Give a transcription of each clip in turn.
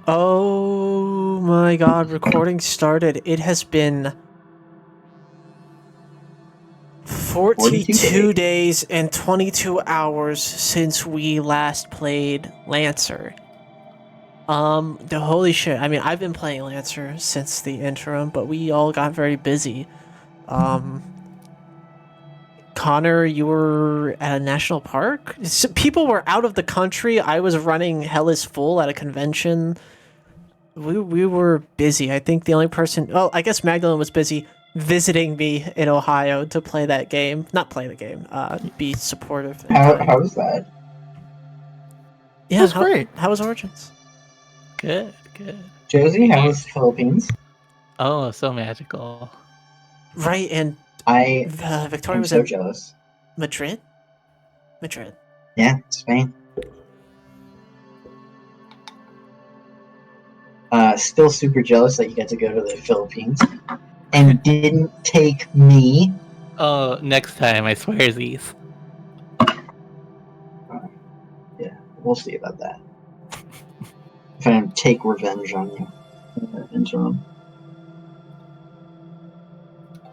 Oh my god, recording started. It has been 42 42 days. days and 22 hours since we last played Lancer. The holy shit. I mean, I've been playing Lancer since the interim, but we all got very busy. Um, Connor, you were at a national park? People were out of the country. I was running Hell is Full at a convention. We were busy. I think the only person, well, I guess Magdalene was busy visiting me in Ohio to play that game. Not play the game, be supportive and kind. How's that? Yeah, That's great. how was Origins? Good, good. Josie, Good how game. was the Philippines? Oh, so magical. Right, and I Victoria am was so in jealous. Madrid? Madrid. Yeah, Spain. Still super jealous that you got to go to the Philippines and didn't take me. Oh, next time, I swear, these. Yeah, we'll see about that. If I don't take revenge on you in the interim.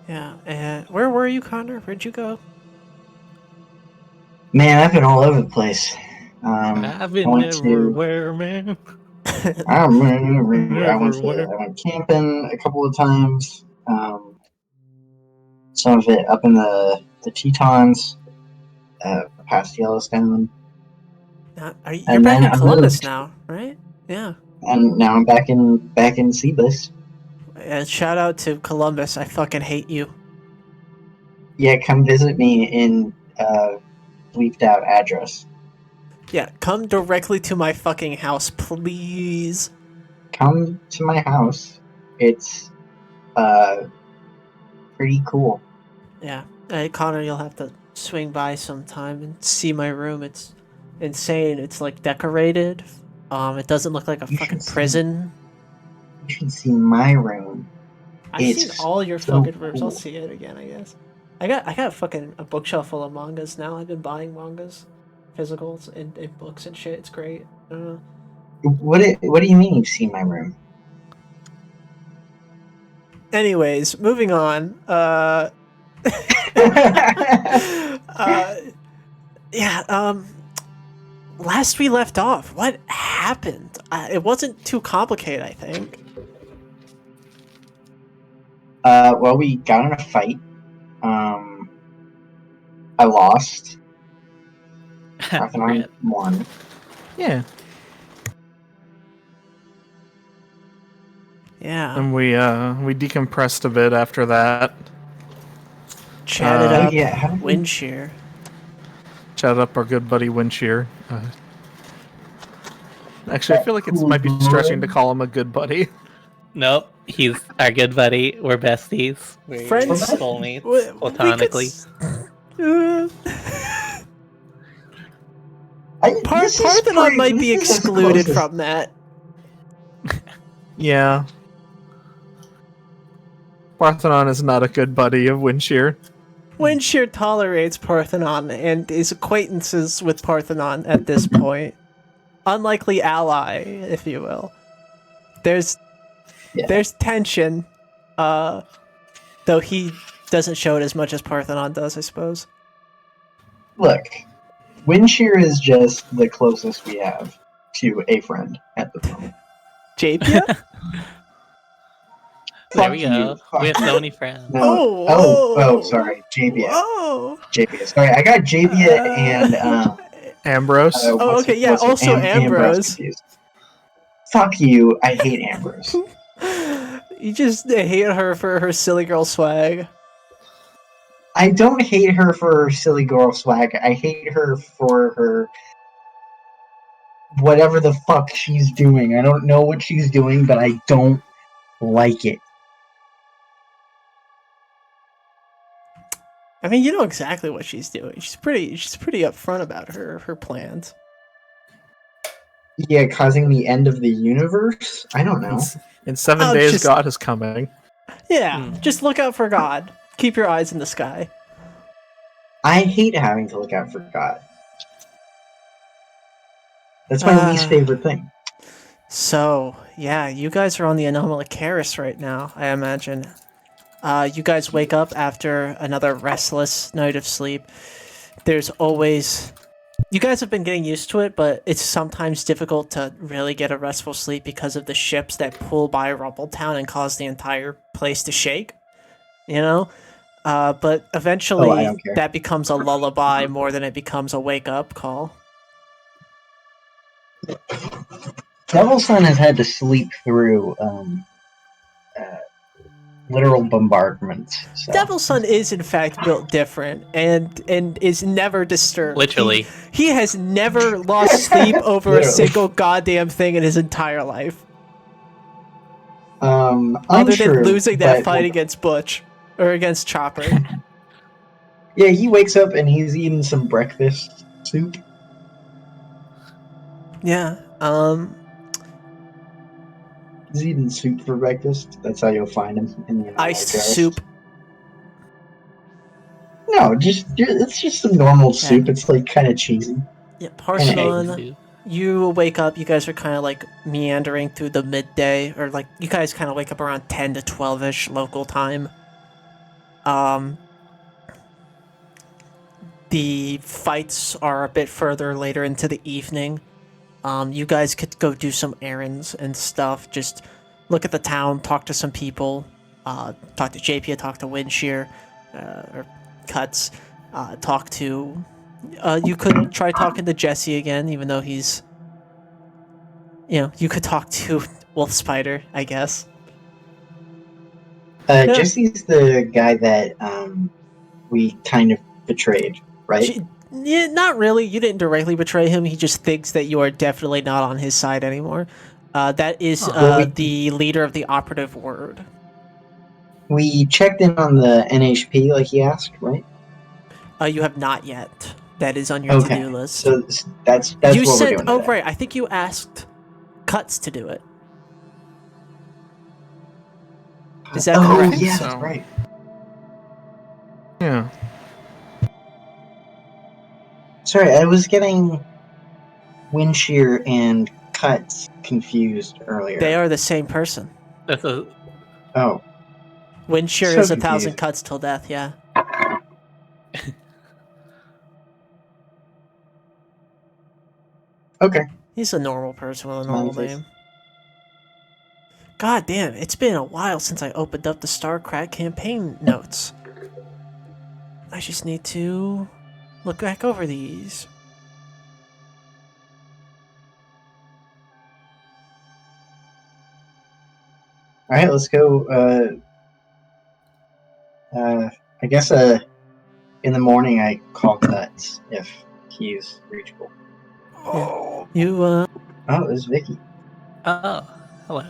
Yeah, and where were you, Connor? Where'd you go? Man, I've been all over the place. I've I been went to everywhere, man. I Everywhere. went camping a couple of times. Some of it up in the Tetons, past Yellowstone, You're and back then in I Columbus moved, now, right? Yeah. and now I'm back in Seabus. Shout out to Columbus. I fucking hate you. Yeah, come visit me in bleeped out address. Yeah, come directly to my fucking house, please. Come to my house. It's pretty cool. Yeah. Hey, Connor, you'll have to swing by sometime and see my room. It's insane. It's like decorated. It doesn't look like a You fucking should see. prison. You should see my room. I've seen It's all your so fucking rooms. I'll cool. see it again, I guess. I got fucking a bookshelf full of mangas now. I've been buying mangas, physicals, and books and shit. It's great. What do you mean you've seen my room? Anyways, moving on. Uh, yeah. Last we left off, what happened? It wasn't too complicated, I think. Well, we got in a fight. I lost. Parthenon Rip. won. Yeah. Yeah. And we decompressed a bit after that. Chatted Oh, up. yeah, how did we- Wind shear. Chatted up our good buddy Windshear. Actually, I feel like it might be stretching to call him a good buddy. Nope, he's our good buddy. We're besties. We're Friends. soulmates, We could platonically. Parthenon might be excluded from that. Yeah. Parthenon is not a good buddy of Windshear. Windshear tolerates Parthenon and is acquaintances with Parthenon at this point. Unlikely ally, if you will. There's tension, though he doesn't show it as much as Parthenon does, I suppose. Look, Windshear is just the closest we have to a friend at the moment. Japia? There we Fuck go. you. Fuck We have you. so many friends. No. Oh, Sorry, Jabia. Whoa! Jabia. Sorry, I got Jabia and Ambrose. Okay, yeah, also Ambrose. confused. Fuck you. I hate Ambrose. You just hate her for her silly girl swag. I don't hate her for her silly girl swag. I hate her for her whatever the fuck she's doing. I don't know what she's doing, but I don't like it. I mean, you know exactly what she's doing. She's pretty upfront about her plans. Yeah, causing the end of the universe? I don't know. In 7 days, God is coming. Yeah, just look out for God. Keep your eyes in the sky. I hate having to look out for God. That's my least favorite thing. So, yeah, you guys are on the Anomalocaris right now, I imagine. You guys wake up after another restless night of sleep. There's always... You guys have been getting used to it, but it's sometimes difficult to really get a restful sleep because of the ships that pull by Rumbletown and cause the entire place to shake, you know? But I eventually don't care. that becomes a lullaby more than it becomes a wake-up call. Devil Sun has had to sleep through literal bombardments. So. Devil Sun is in fact built different and is never disturbed. Literally. He has never lost sleep over a Literally. single goddamn thing in his entire life. Other Untrue, than losing that but- fight against Butch. Or against Chopper. Yeah, he wakes up and he's eating some breakfast soup. Yeah. He's eating soup for breakfast. That's how you'll find him in the Iced Anomalocaris. soup. No, it's just some normal soup. It's like kind of cheesy. Yeah, Egg Parthenon. soup. You wake up, you guys are kind of like meandering through the midday, or like you guys kind of wake up around 10 to 12-ish local time. The fights are a bit further later into the evening. You guys could go do some errands and stuff, just look at the town, talk to some people, talk to JP, talk to Windshear, or Cuts, talk to... you could try talking to Jesse again, even though he's... You know, you could talk to Wolf Spider, I guess. Jesse's the guy that we kind of betrayed, right? Yeah, not really. You didn't directly betray him. He just thinks that you are definitely not on his side anymore. That is the leader of the operative word. We checked in on the NHP like he asked, right? You have not yet. That is on your Okay, to-do list. So that's you what said, we're doing. oh today. right, I think you asked Cuts to do it. Is that oh, correct? yeah, So- that's right. Yeah. Sorry, I was getting Windshear and Cuts confused earlier. They are the same person. That's a Oh, Windshear So is 1,000 confused. cuts till death, yeah. okay. He's a normal person with a Smiley normal face. name. God damn, it's been a while since I opened up the StarCraft campaign notes. I just need to look back over these. All right, let's go. I guess in the morning I call Cuts if he's reachable. You, Oh, it was Vicky. oh, hello.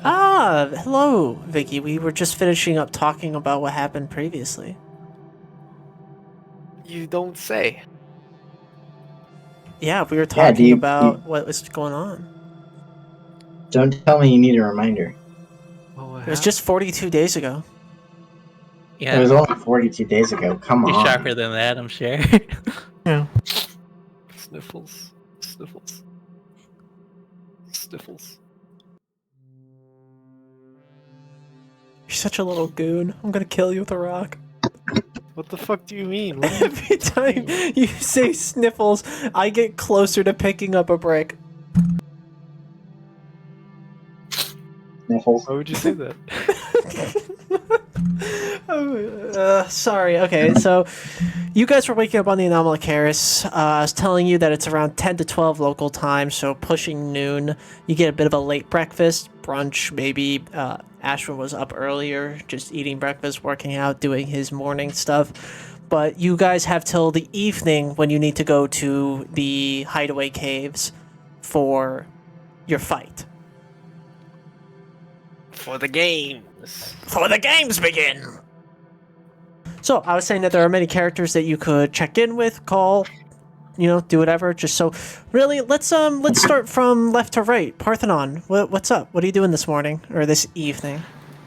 hello, Vicky. We were just finishing up talking about what happened previously. You don't say. Yeah, we were Yeah, talking do you- about what was going on. Don't tell me you need a reminder. What It was just 42 days ago. It was Yeah, only 42 days ago. Come you're on. sharper than that, I'm sure. sniffles, sniffles, sniffles. You're such a little goon. I'm gonna kill you with a rock. What the fuck do you mean? What do you Every time you say sniffles, I get closer to picking up a brick. Sniffles. Why would you say that? Sorry. Okay, so you guys were waking up on the Anomalocaris. I was telling you that it's around 10 to 12 local time, so pushing noon. You get a bit of a late breakfast, brunch, maybe. Ashwin was up earlier, just eating breakfast, working out, doing his morning stuff. But you guys have till the evening when you need to go to the hideaway caves for your fight. For the games. For the games begin. So I was saying that there are many characters that you could check in with, call, do whatever. Just so, really, let's start from left to right. Parthenon, what's up? What are you doing this morning or this evening,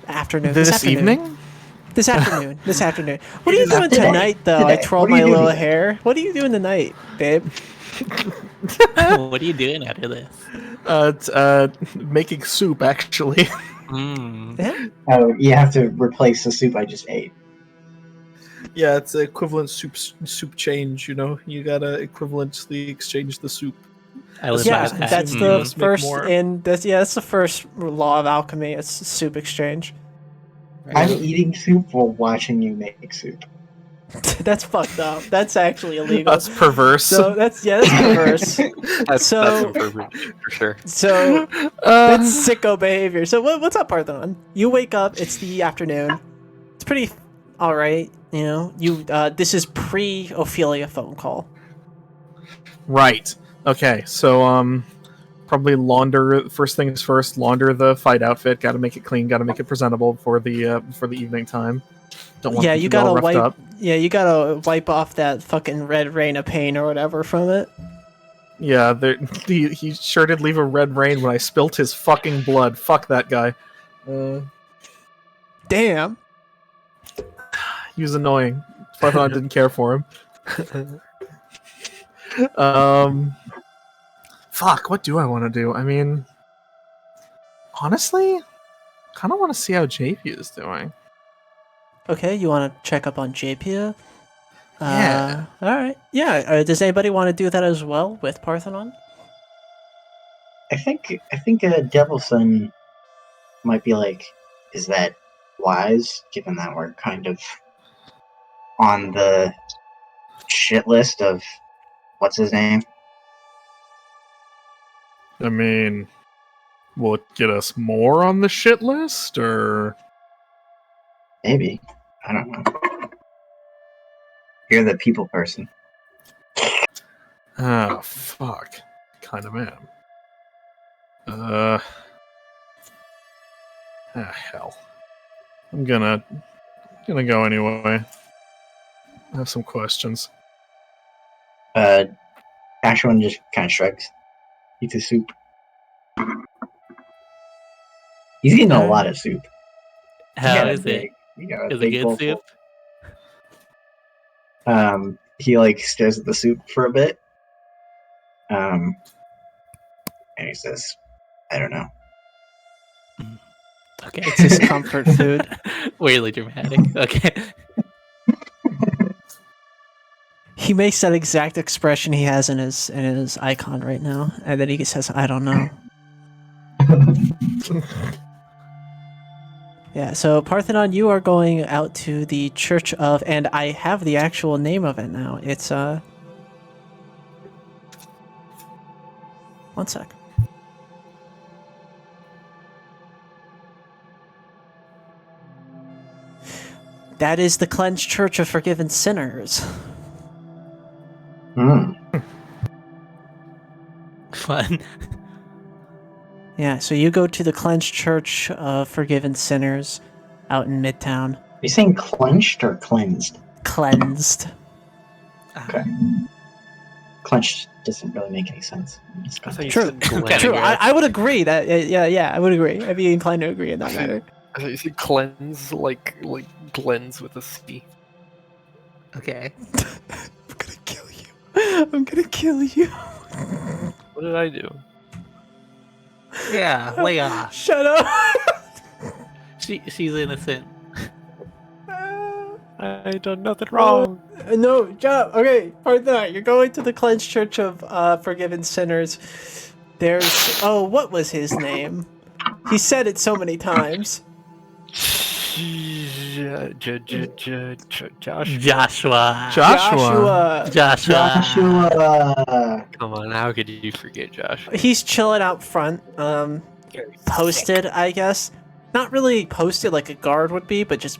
afternoon? This afternoon. evening? This afternoon. This afternoon. What are you This doing afternoon. tonight, though? Today. I twirled What are my you doing little today? hair. What are you doing tonight, babe? What are you doing after this? Making soup actually. Mm. Yeah. Oh, you have to replace the soup I just ate. Yeah, it's equivalent soup change. You know, you gotta equivalently exchange the soup. I live Yeah, by that. that's Mm. the Must make first more. that's the first law of alchemy. It's soup exchange. I'm eating soup while watching you make soup. That's fucked up. That's actually illegal. That's perverse. So that's perverse. That's So- some verbiage for sure. So Uh, that's sicko behavior. So what's up, Parthenon? You wake up. It's the afternoon. It's pretty all right. You know, this is pre-Ophelia phone call. right. Okay. So probably launder. First things first. Launder the fight outfit. Got to make it clean. Got to make it presentable for the evening time. Don't want Yeah, it to you be all gotta roughed wipe. up. Yeah, you gotta wipe off that fucking red rain of pain or whatever from it. Yeah, he sure did leave a red rain when I spilt his fucking blood. Fuck that guy. Damn. He was annoying. Parthenon didn't care for him. Fuck. What do I want to do? I mean, honestly, kind of want to see how JP is doing. Okay, you want to check up on Japia? Yeah. All right. Yeah. Does anybody want to do that as well with Parthenon? I think Devilson might be like, is that wise? Given that we're kind of on the shit list of what's his name? I mean, will it get us more on the shit list, or Maybe. I don't know. You're the people person. ah, fuck, kind of am. Hell. I'm gonna go anyway. I have some questions. Ashwin just kind of shrugs. Eats his soup. He's eating a lot of soup. He How got a is it? he got a Is it big good bowl soup? full. He like stares at the soup for a bit. And he says, I don't know. Okay. It's his comfort food. Weirdly dramatic. Okay. He makes that exact expression he has in his icon right now, and then he says, "I don't know." Yeah. So Parthenon, you are going out to the Church of, and I have the actual name of it now. It's One sec. That is the Cleansed Church of Forgiven Sinners. Hmm. Fun. Yeah, so you go to the Cleansed Church of Forgiven Sinners out in Midtown. Are you saying clenched or cleansed? Cleansed. Okay. Clenched doesn't really make any sense. It's I thought you True. said cleanse. True, I would agree that, yeah, I would agree. I'd be inclined to agree in that matter. I thought you said cleanse, like cleanse with a C. Okay. I'm gonna kill you. I'm gonna kill you. What did I do? Yeah, lay off. Shut up. She's innocent. I done nothing wrong. No, Job. Okay, Parthenon, you're going to the Cleansed Church of Forgiven Sinners. There's what was his name? He said it so many times. Josh. Joshua. Joshua. Joshua! Come on, how could you forget Josh? He's chilling out front. Posted, I guess. Not really posted like a guard would be, but just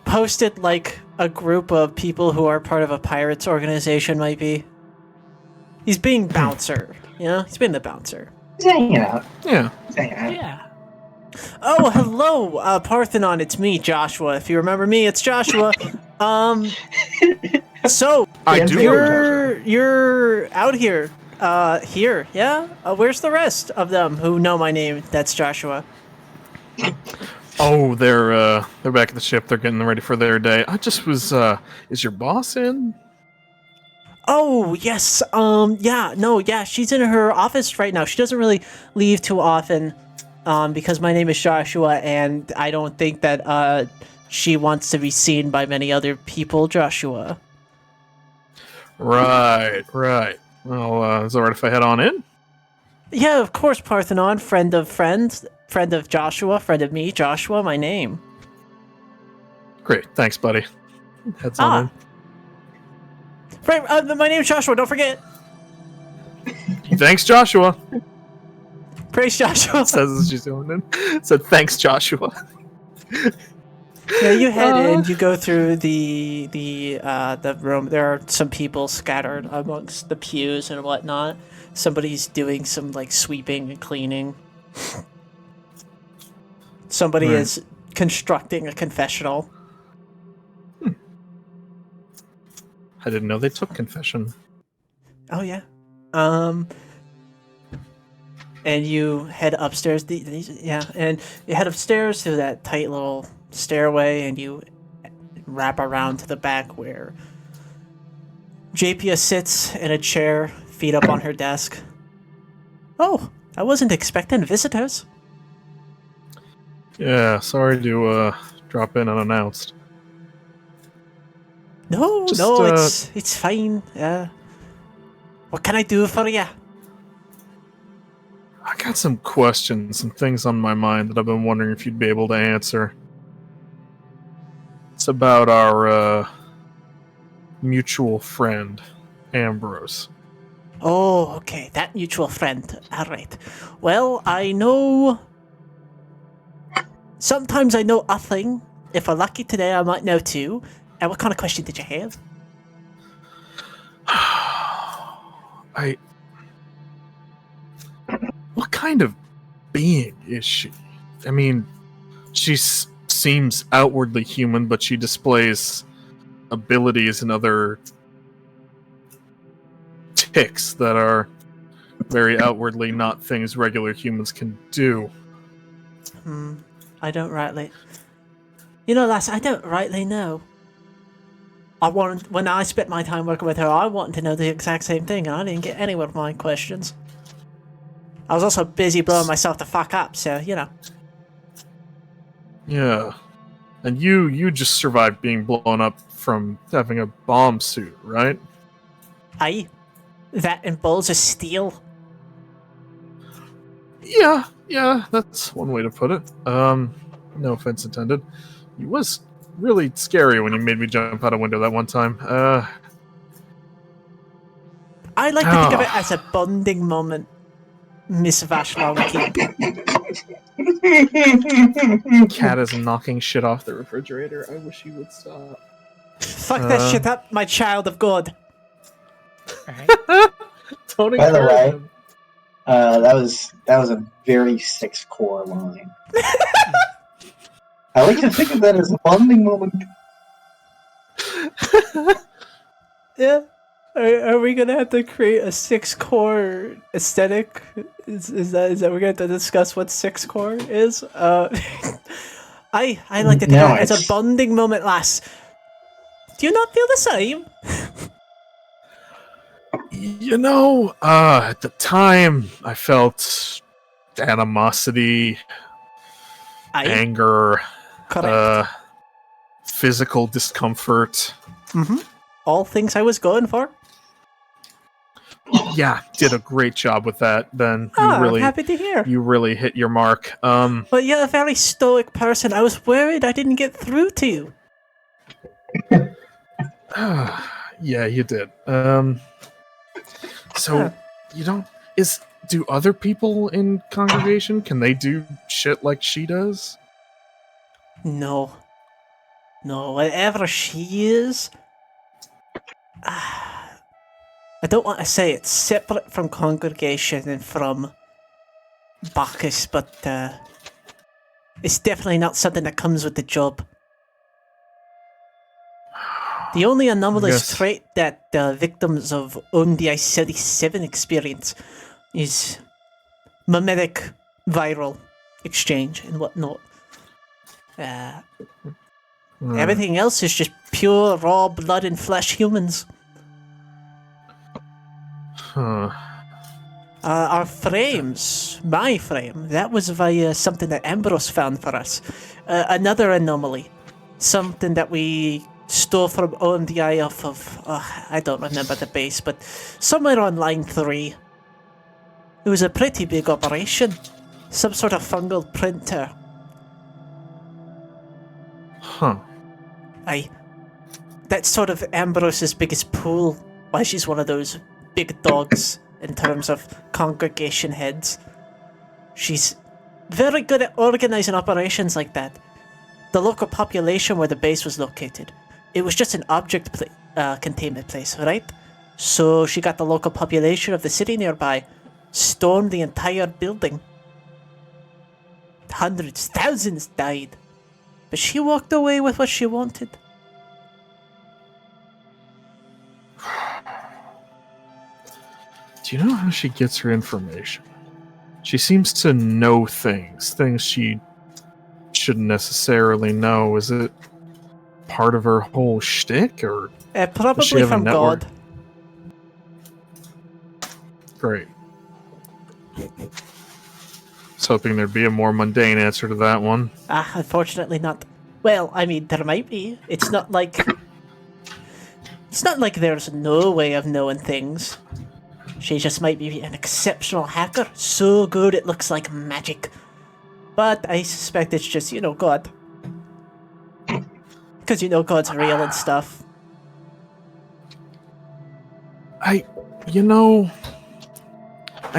posted like a group of people who are part of a pirates organization might be. He's being bouncer, you know? He's being the bouncer. He's hanging out. Yeah. He's hanging out. Yeah. Oh, hello, Parthenon. It's me, Joshua. If you remember me, it's Joshua. So I do. you're out here. Here, yeah. Where's the rest of them who know my name? That's Joshua. Oh, they're back at the ship. They're getting ready for their day. I just was. Is your boss in? Oh, yes. Yeah, no, yeah, she's in her office right now. She doesn't really leave too often, because my name is Joshua, and I don't think that, she wants to be seen by many other people, Joshua. Right. Well, is it alright if I head on in? Yeah, of course, Parthenon, friend of friends, friend of Joshua, friend of me, Joshua, my name. Great, thanks, buddy. Heads on in. Right, my name's Joshua, don't forget. Thanks, Joshua. Praise Joshua. Says as she's going in. Said thanks, Joshua. Yeah, you head in, you go through the room. There are some people scattered amongst the pews and whatnot. Somebody's doing some, like, sweeping and cleaning. Somebody Right. is constructing a confessional. I didn't know they took confession. Oh, yeah. And you head upstairs. And you head upstairs to that tight little stairway, and you wrap around to the back where Japia sits in a chair, feet up on her desk. Oh, I wasn't expecting visitors. Yeah, sorry to drop in unannounced. No, Just, it's fine. What can I do for you? I got some questions, some things on my mind that I've been wondering if you'd be able to answer. It's about our mutual friend, Ambrose. Oh, okay, that mutual friend. All right. Well, I know. Sometimes I know a thing. If I'm lucky today, I might know two. And what kind of question did you have? What kind of being is she? I mean, she seems outwardly human, but she displays abilities and other tics that are very outwardly not things regular humans can do. I don't rightly. You know, lass, I don't rightly know. When I spent my time working with her, I wanted to know the exact same thing, and I didn't get anywhere with my questions. I was also busy blowing myself the fuck up, so, you know. Yeah. And you just survived being blown up from having a bomb suit, right? Aye. That and balls of steel. Yeah, that's one way to put it. No offense intended. It was really scary when you made me jump out a window that one time. I like to think of it as a bonding moment, Miss Vashlavki. Cat is knocking shit off the refrigerator. I wish he would stop. Fuck that shit up, my child of God. Don't By the encourage way, him. that was a very six core line. I like to think of that as a bonding moment. Yeah. Are we gonna have to create a 6-core aesthetic? Is that we're gonna have to discuss what 6-core is? I like to think No, of it as a it's- bonding moment, lass. Do you not feel the same? You know, at the time, I felt animosity, Aye, anger, correct. physical discomfort. All things I was going for. Yeah, did a great job with that. Then I'm happy to hear. you really hit your mark. But you're a very stoic person. I was worried I didn't get through to you. Yeah, you did. So Huh. you don't do other people in congregation, can they do shit like she does? No, whatever she is, I don't want to say it's separate from congregation and from Bacchus, but it's definitely not something that comes with the job. The only anomalous Yes. trait that victims of Undi 37 experience is mimetic viral exchange and whatnot. Everything else is just pure, raw blood and flesh humans. Huh. Our frames, my frame, that was via something that Ambrose found for us. Another anomaly. Something that we stole from OMDI off of, I don't remember the base, but somewhere on line 3. It was a pretty big operation. Some sort of fungal printer. Huh. That's sort of Ambrose's biggest pull, why she's one of those big dogs in terms of congregation heads. She's very good at organizing operations like that. The local population where the base was located, it was just an object containment place, right? So she got the local population of the city nearby, stormed the entire building. Hundreds, thousands died. But she walked away with what she wanted. Do you know how she gets her information? She seems to know things she shouldn't necessarily know. Is it part of her whole shtick, or does she Probably have a from network? God. Great. Was hoping there'd be a more mundane answer to that one. Unfortunately not. Well, I mean, there might be. It's not like there's no way of knowing things. She just might be an exceptional hacker, so good it looks like magic. But I suspect it's just, God. Because God's real and stuff. I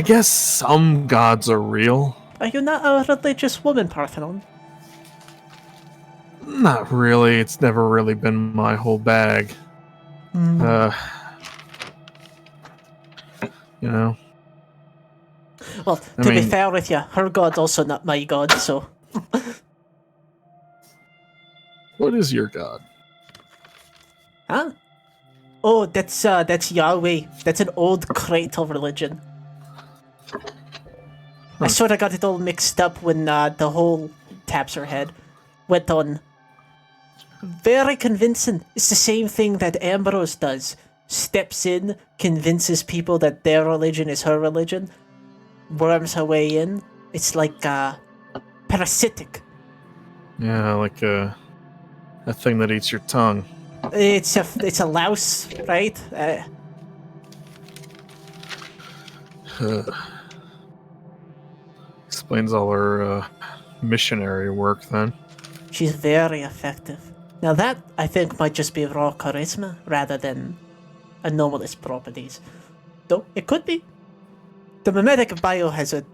guess some gods are real. Are you not a religious woman, Parthenon? Not really. It's never really been my whole bag. Well, to be fair with you, her god's also not my god, so... What is your god? Huh? Oh, that's Yahweh. That's an old Cretal religion. I sort of got it all mixed up when the whole taps her head went on. Very convincing. It's the same thing that Ambrose does. Steps in, convinces people that their religion is her religion, worms her way in. It's like parasitic. Yeah, like a thing that eats your tongue. It's a louse, right? Explains all her missionary work then. She's very effective. Now that, I think, might just be raw charisma rather than anomalous properties. Though, it could be. The mimetic biohazard,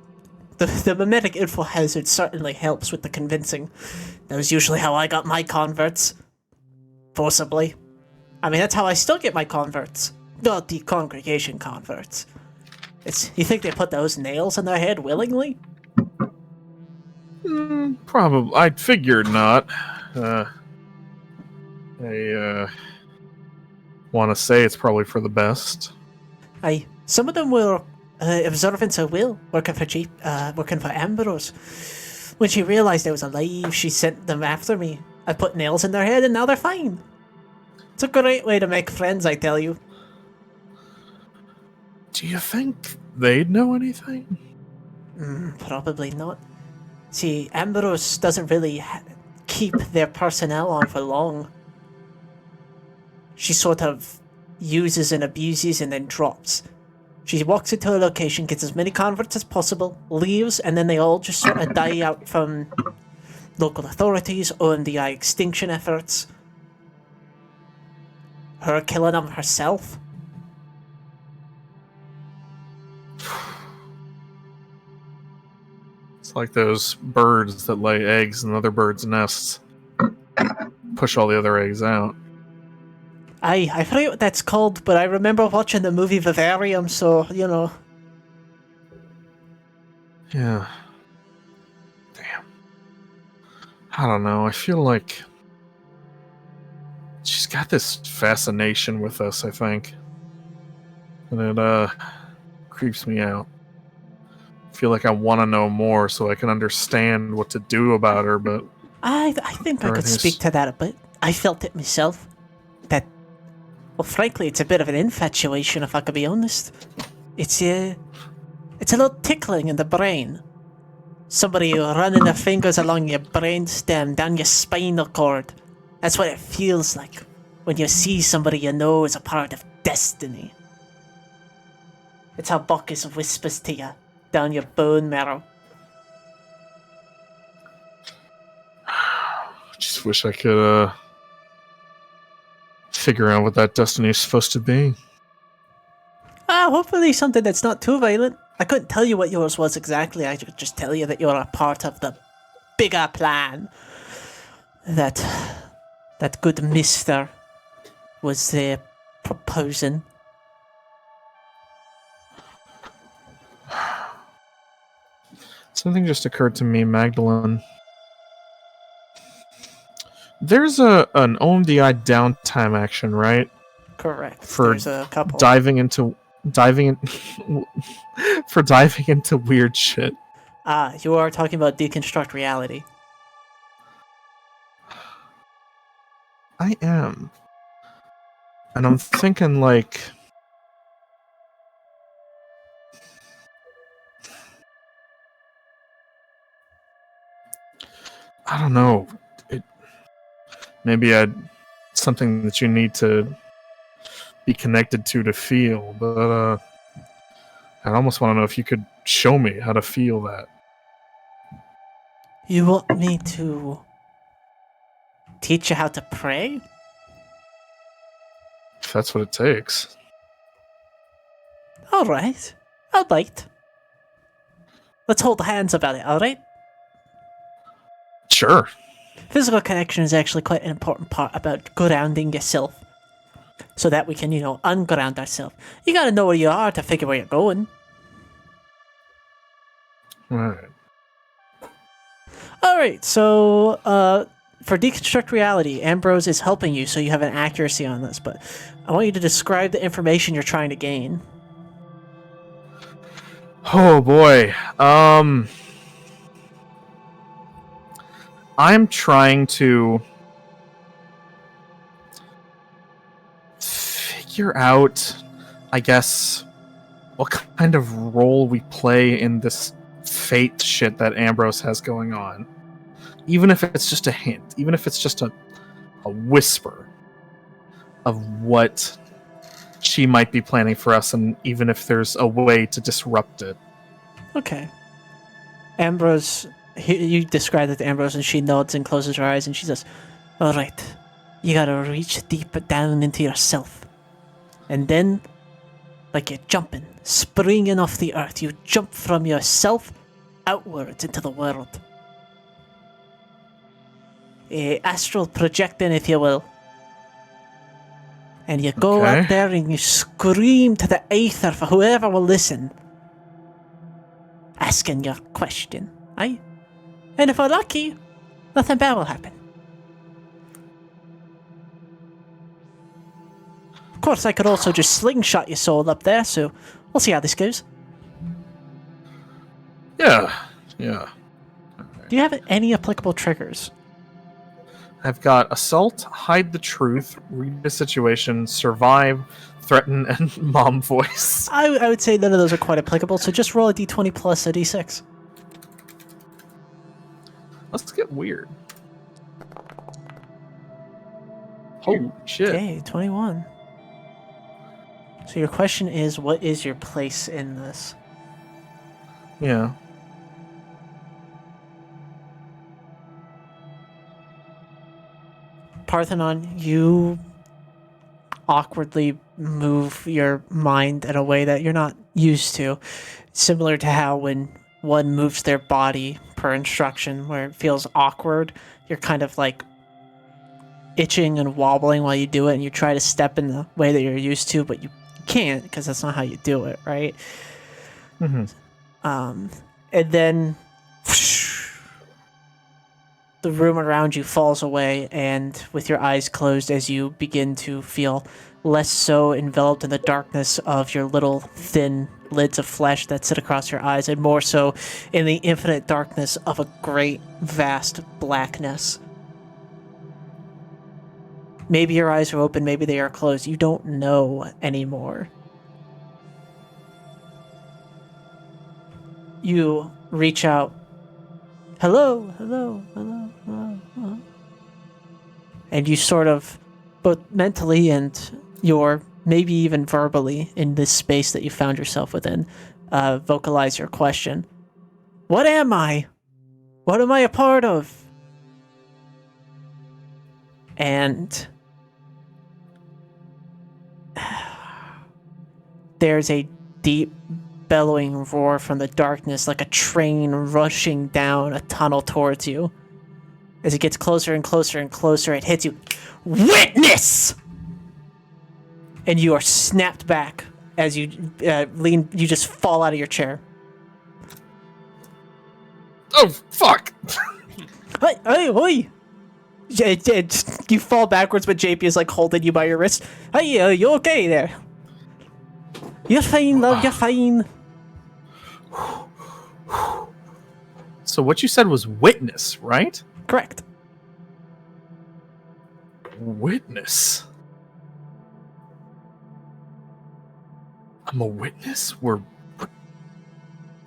the mimetic info hazard certainly helps with the convincing. That was usually how I got my converts. Forcibly. I mean, that's how I still get my converts. Not the congregation converts. You think they put those nails in their head willingly? Probably. I figured not. I want to say it's probably for the best. Some of them were observance of will, working for Ambrose. When she realized I was alive, she sent them after me. I put nails in their head and now they're fine. It's a great way to make friends, I tell you. Do you think they'd know anything? Probably not. See, Ambrose doesn't really keep their personnel on for long. She sort of uses and abuses and then drops. She walks into a location, gets as many converts as possible, leaves, and then they all just sort of die out from local authorities, OMDI extinction efforts. Her killing them herself. It's like those birds that lay eggs in other birds' nests. Push all the other eggs out. I forget what that's called, but I remember watching the movie Vivarium, so, Yeah. Damn. I don't know. I feel like she's got this fascination with us, I think. And it creeps me out. I feel like I want to know more so I can understand what to do about her, but I think I could speak to that a bit. I felt it myself. Well, frankly, it's a bit of an infatuation, if I could be honest. It's a little tickling in the brain. Somebody running their fingers along your brain stem, down your spinal cord. That's what it feels like when you see somebody you know is a part of destiny. It's how Bacchus whispers to you down your bone marrow. Just wish I could figure out what that destiny is supposed to be. Hopefully something that's not too violent. I couldn't tell you what yours was exactly. I could just tell you that you're a part of the bigger plan that good mister was proposing. Something just occurred to me, Magdalene. There's an OMDI downtime action, right? Correct. For There's a couple. diving into weird shit. You are talking about deconstruct reality. I am. And I'm thinking, like... I don't know. Maybe something that you need to be connected to feel, but I almost want to know if you could show me how to feel that. You want me to teach you how to pray? If that's what it takes. Alright. Alright. Let's hold hands about it, alright? Sure. Physical connection is actually quite an important part about grounding yourself. So that we can, unground ourselves. You gotta know where you are to figure where you're going. Alright. Alright, so, for Deconstruct Reality, Ambrose is helping you, so you have an accuracy on this, but I want you to describe the information you're trying to gain. Oh boy. I'm trying to figure out, I guess, what kind of role we play in this fate shit that Ambrose has going on. Even if it's just a hint, even if it's just a whisper of what she might be planning for us, and even if there's a way to disrupt it. Okay. Ambrose, you describe it to Ambrose, and she nods and closes her eyes, and she says, alright, you gotta reach deep down into yourself. And then, like you're jumping, springing off the earth, you jump from yourself outwards into the world. Astral projecting, if you will. And you go Okay. out there and you scream to the aether for whoever will listen. Asking your question, aye? And if we're lucky, nothing bad will happen. Of course, I could also just slingshot your soul up there, so we'll see how this goes. Yeah. Do you have any applicable triggers? I've got assault, hide the truth, read the situation, survive, threaten, and mom voice. I would say none of those are quite applicable, so just roll a d20 plus a d6. Let's get weird. Holy shit. Okay, 21. So your question is, what is your place in this? Yeah. Parthenon, you awkwardly move your mind in a way that you're not used to. Similar to how when one moves their body per instruction, where it feels awkward, you're kind of like itching and wobbling while you do it, and you try to step in the way that you're used to, but you can't because that's not how you do it, right? Mm-hmm. And then the room around you falls away, and with your eyes closed as you begin to feel less so enveloped in the darkness of your little thin lids of flesh that sit across your eyes, and more so in the infinite darkness of a great, vast blackness. Maybe your eyes are open, maybe they are closed. You don't know anymore. you reach out. Hello, hello, hello, hello, hello. And you sort of, both mentally and your maybe even verbally in this space that you found yourself within, vocalize your question. What am I? What am I a part of? And there's a deep bellowing roar from the darkness, like a train rushing down a tunnel towards you. As it gets closer and closer and closer, it hits you. Witness! And you are snapped back as you lean. You just fall out of your chair. Oh, fuck! Hey, hey, hey! You fall backwards, but JP is like holding you by your wrist. Hey, you okay there? You're fine, love. You're fine. So what you said was witness, right? Correct. Witness? I'm a witness? What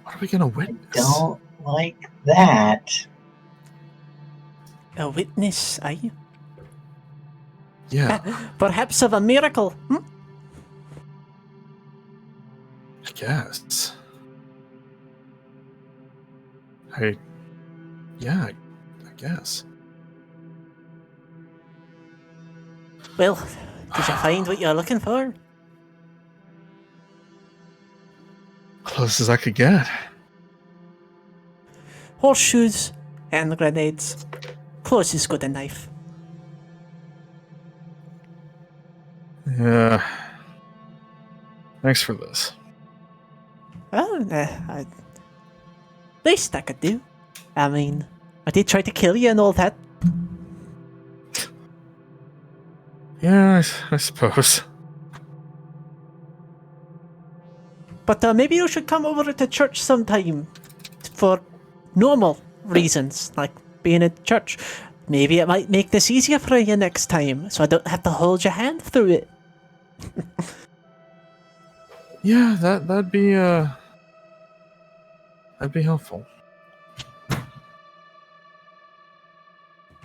are we gonna witness? Don't like that. A witness, are you? Yeah, Perhaps of a miracle. Hmm? I guess. I guess. Well, did you find what you're looking for? Close as I could get. Horseshoes, hand grenades. Close is good a knife. Yeah. Thanks for this. Well, least I could do. I mean, I did try to kill you and all that. Yeah, I suppose. But maybe you should come over to church sometime for normal reasons, like being at church. Maybe it might make this easier for you next time, so I don't have to hold your hand through it. Yeah, that'd be helpful.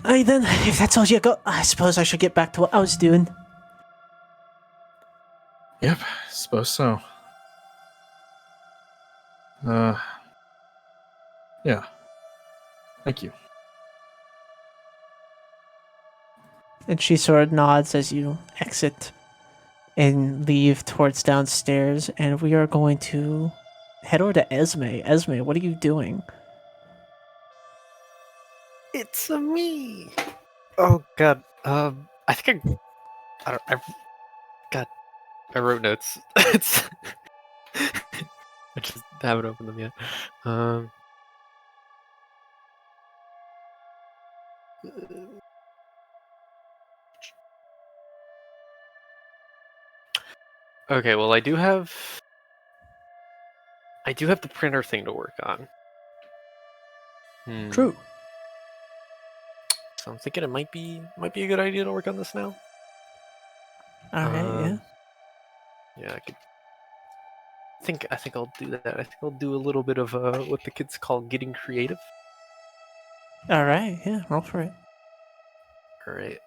Aye then, if that's all you got, I suppose I should get back to what I was doing. Yep, suppose so. Yeah. Thank you. And she sort of nods as you exit and leave towards downstairs, and we are going to head over to Esme. Esme, what are you doing? It's a me. Oh god. I think I don't. God. I wrote notes. It's. I just haven't opened them yet. Okay. Well, I do have the printer thing to work on. True. So I'm thinking it might be a good idea to work on this now. Alright, yeah. Yeah, I think I'll do that. I think I'll do a little bit of what the kids call getting creative. Alright, yeah, roll for it. All right.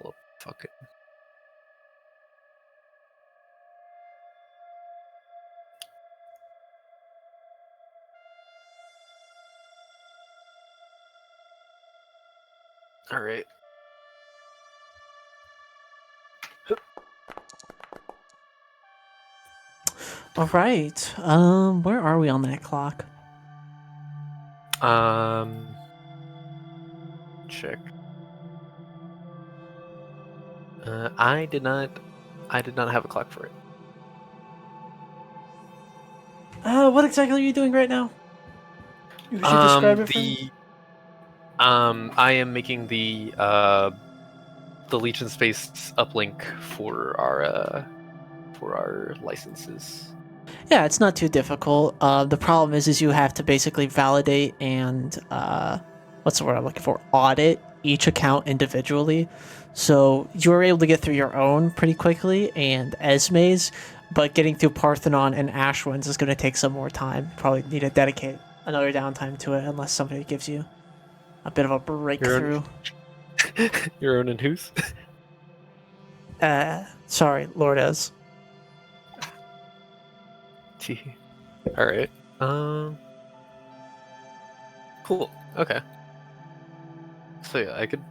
Well, fuck it. All right. Alright, where are we on that clock? Check. I did not have a clock for it. What exactly are you doing right now? You should describe it for me. I am making the Legion Space uplink for our licenses. Yeah, it's not too difficult. The problem is you have to basically validate and what's the word I'm looking for? Audit each account individually. So you were able to get through your own pretty quickly and Esme's, but getting through Parthenon and Ashwin's is going to take some more time. Probably need to dedicate another downtime to it unless somebody gives you a bit of a breakthrough. Your own and whose? Sorry, Lourdes. Gee. All right. Cool. Okay. So yeah, I could.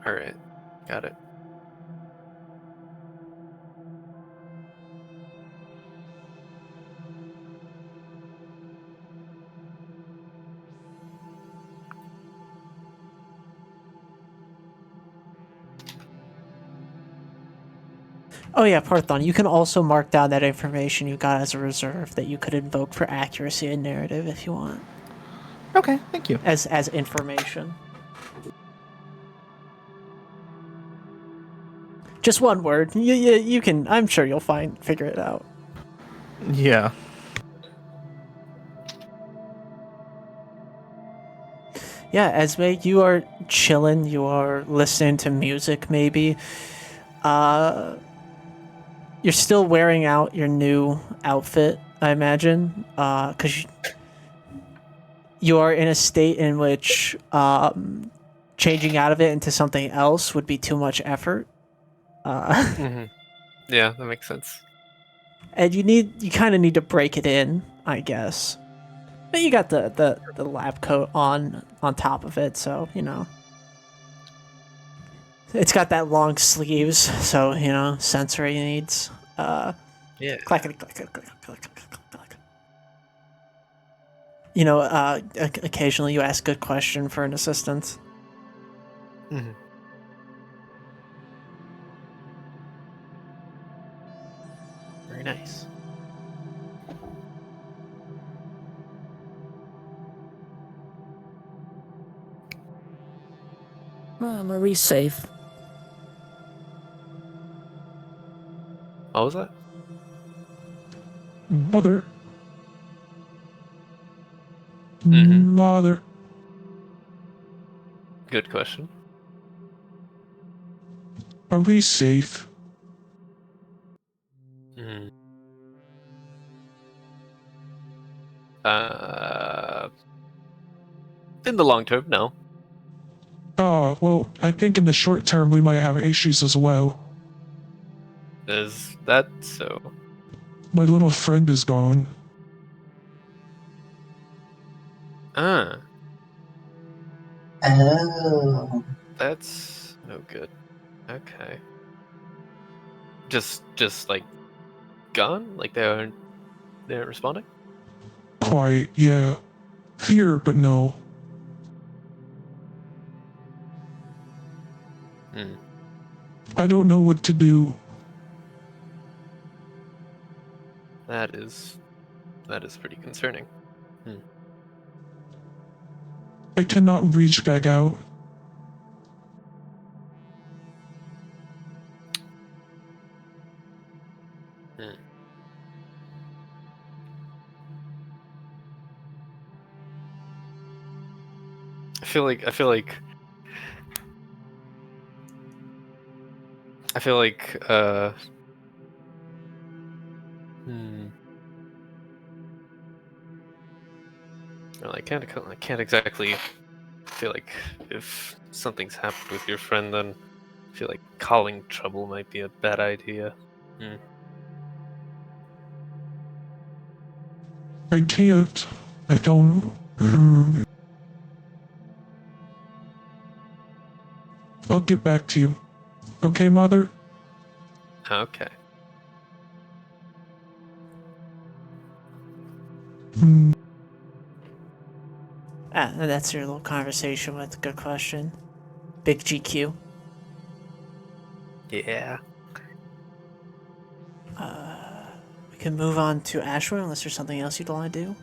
All right. Got it. Oh yeah, Parthon, you can also mark down that information you got as a reserve that you could invoke for accuracy and narrative if you want, Okay, thank you. as information. Just one word. You can. I'm sure you'll figure it out. Yeah. Yeah, Esme, you are chilling. You are listening to music, maybe. You're still wearing out your new outfit, I imagine, because you are in a state in which changing out of it into something else would be too much effort. Mm-hmm. Yeah, that makes sense. And you kind of need to break it in, I guess. But you got the lab coat on top of it, so you know. It's got that long sleeves, so you know sensory needs. Yeah. Clackety clack clack clack clack clack clack. You know, occasionally you ask a good question for an assistant. Mm-hmm. Very nice. Marie's safe. What was that? Mother. Mhm. Mother. Good question. Are we safe? Mm. In the long term, no. Well, I think in the short term we might have issues as well. Is that so? My little friend is gone. Ah, Oh. that's no good. Okay. Just like gone? Like they aren't responding? Quite, yeah. Here, but no. Hmm. I don't know what to do. That is pretty concerning. I cannot reach back out. Hmm. I feel like well, I can't exactly feel like if something's happened with your friend, then I feel like calling trouble might be a bad idea. I can't. I don't. I'll get back to you. Okay, Mother? Okay. Hmm. And that's your little conversation with good question. Big GQ. Yeah. We can move on to Ashwin unless there's something else you'd want to do.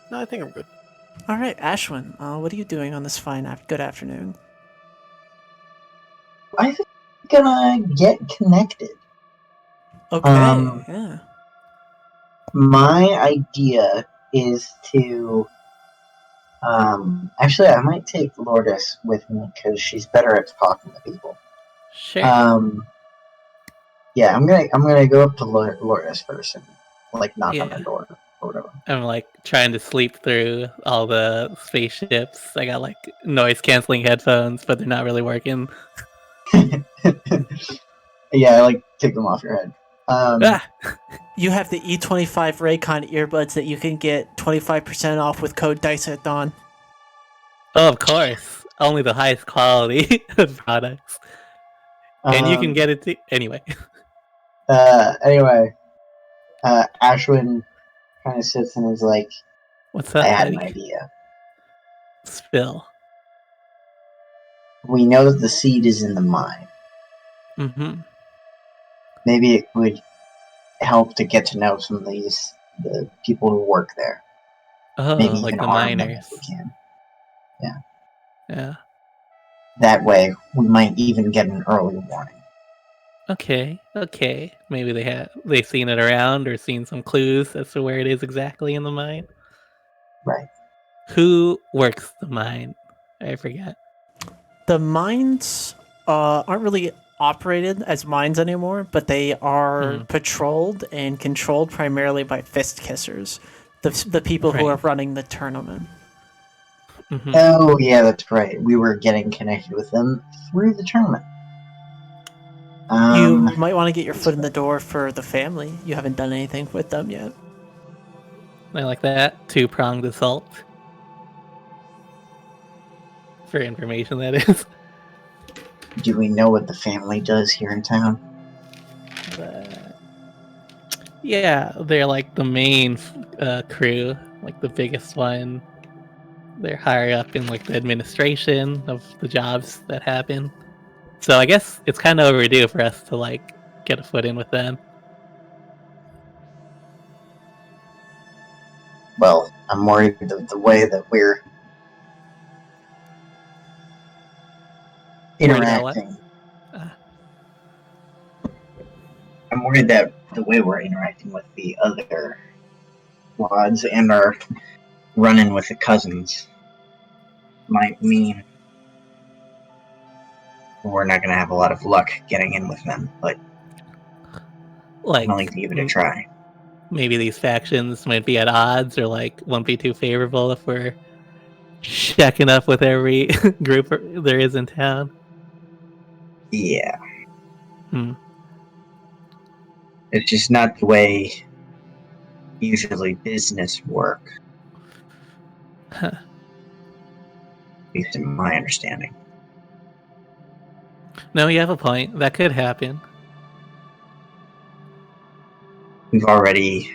No, I think I'm good. All right, Ashwin, what are you doing on this fine good afternoon? I think I'm gonna get connected. Okay, yeah. My idea is to Actually, I might take Lourdes with me because she's better at talking to people. Sure. Yeah, I'm gonna go up to Lourdes first and like knock on Yeah. the door or whatever. I'm like trying to sleep through all the spaceships. I got like noise canceling headphones, but they're not really working. Yeah, I like take them off your head. Ah! You have the E25 Raycon earbuds that you can get 25% off with code DICE at dawn. Oh, of course. Only the highest quality of products. And you can get it anyway. Anyway, Ashwin kind of sits and is like, What's I up, had an buddy? idea. Spill. We know that the seed is in the mine. Mm-hmm. Maybe it would help to get to know some of the people who work there. Oh, Maybe like even the arm them miners. if we can. Yeah. That way, we might even get an early warning. Okay. Maybe they've seen it around or seen some clues as to where it is exactly in the mine. Right. Who works the mine? I forget. The mines aren't really operated as mines anymore, but they are patrolled and controlled primarily by fist kissers, the people who Right. are running the tournament. Mm-hmm. Oh, yeah, that's right. We were getting connected with them through the tournament. You might want to get your foot in the door for the family. You haven't done anything with them yet. I like that. Two-pronged assault. For information, that is. Do we know what the family does here in town? Yeah, they're like the main crew, like the biggest one. They're higher up in like the administration of the jobs that happen. So I guess it's kind of overdue for us to like get a foot in with them. Well, I'm worried the way that we're Worried about what? interacting. I'm worried that the way we're interacting with the other squads and our run-in with the cousins might mean we're not going to have a lot of luck getting in with them, but Like, I'm willing to give it a try. maybe these factions might be at odds or like won't be too favorable if we're checking up with every group there is in town. Yeah. Hmm. It's just not the way usually business work, Huh. at least in my understanding. No, you have a point. That could happen. We've already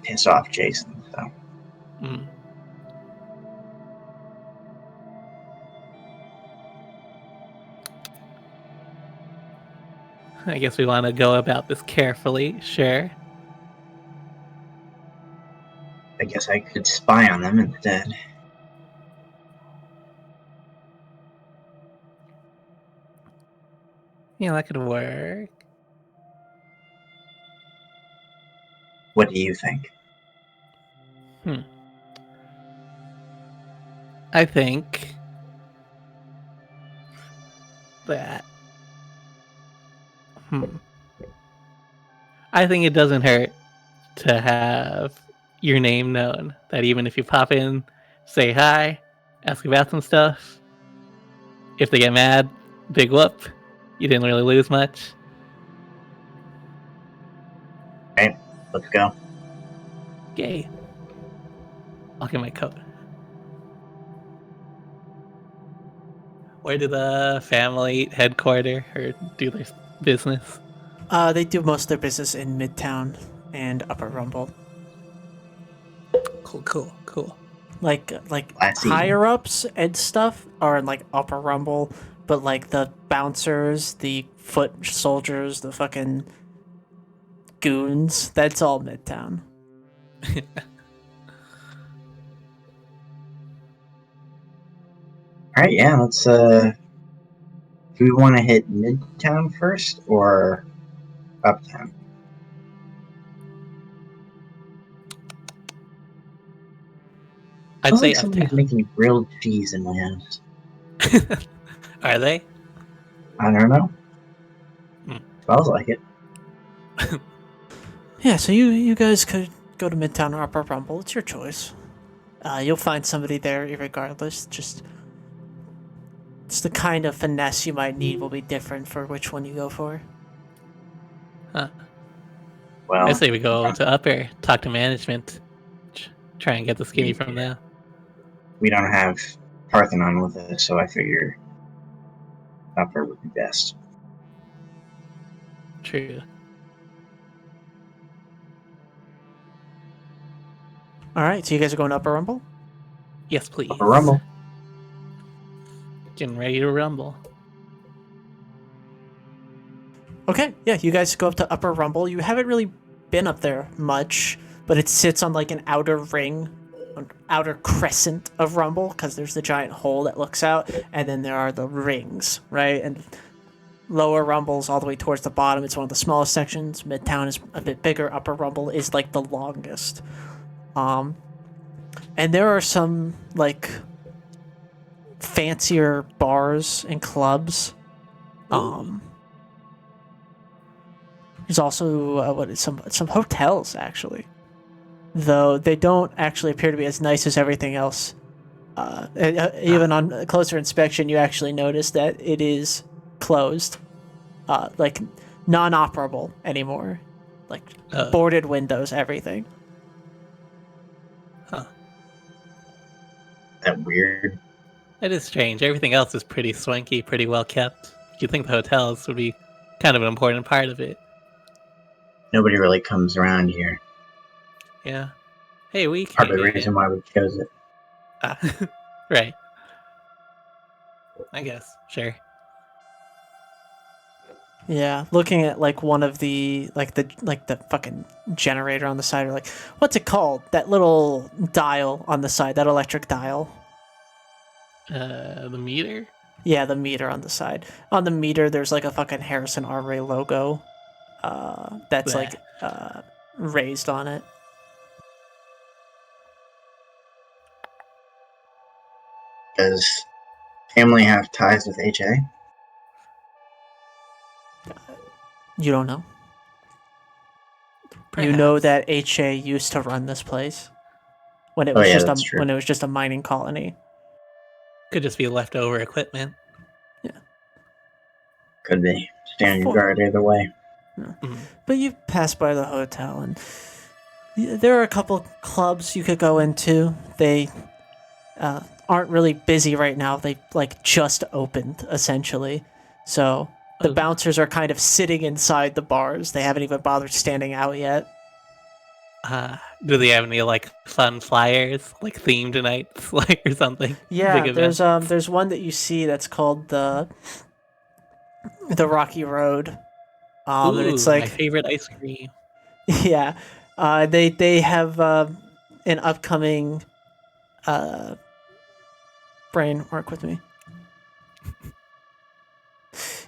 pissed off Jason, so Hmm. I guess we want to go about this carefully, sure. I guess I could spy on them instead. Yeah, that could work. What do you think? I think that. I think it doesn't hurt to have your name known. That even if you pop in, say hi, ask about some stuff, if they get mad, big whoop. You didn't really lose much. Right, let's go. Yay. I'll get my coat. Where do the family headquarter or do their business? They do most of their business in Midtown and Upper Rumble. Cool. Like Classy. higher ups and stuff are in like Upper Rumble, but like the bouncers, the foot soldiers, the fucking goons, that's all Midtown. Alright, yeah, let's do we want to hit Midtown first or Uptown? I'd Smells say like somebody's uptown. making grilled cheese in my house. Are they? I don't know. Hmm. Smells like it. Yeah, so you guys could go to Midtown or Upper Rumble. It's your choice. You'll find somebody there regardless. Just it's the kind of finesse you might need will be different for which one you go for. Huh. Well, I say we go to Upper, talk to management, try and get the skinny from them. we don't have Parthenon with us, so I figure Upper would be best. True. All right, so you guys are going to Upper Rumble. Yes, please. Upper Rumble. Getting ready to rumble. Okay, yeah, you guys go up to Upper Rumble. You haven't really been up there much, but it sits on like an outer ring, an outer crescent of Rumble, because there's the giant hole that looks out, and then there are the rings, right? And lower Rumble's all the way towards the bottom. It's one of the smallest sections. Midtown is a bit bigger. Upper Rumble is like the longest. And there are some like fancier bars and clubs. There's also some hotels actually, though they don't actually appear to be as nice as everything else. Even on closer inspection, you actually notice that it is closed, like non-operable anymore, like boarded windows, everything. Huh. That weird. It is strange. Everything else is pretty swanky, pretty well kept. You'd think the hotels would be kind of an important part of it. Nobody really comes around here. Yeah. Hey, we Part of came the here. reason why we chose it. Ah, right. I guess. Sure. Yeah, looking at like one of the the fucking generator on the side, or like what's it called? That little dial on the side, that electric dial. The meter? Yeah, the meter on the side. On the meter, there's like a fucking Harrison Armory logo. That's like raised on it. Does family have ties with HA? You don't know. Perhaps. You know that HA used to run this place when it Oh, was yeah, just that's true. when it was just a mining colony. Could just be leftover equipment. Could be. Stand your Four. guard either way. But you pass by the hotel, and there are a couple clubs you could go into. They aren't really busy right now. They like just opened essentially, so the Oh. bouncers are kind of sitting inside the bars. They haven't even bothered standing out yet. Do they have any like fun flyers, like themed nights, like or something? Yeah, Big there's event? there's one that you see that's called the Rocky Road. And it's Ooh, like my favorite ice cream. yeah, they have an upcoming brain work with me.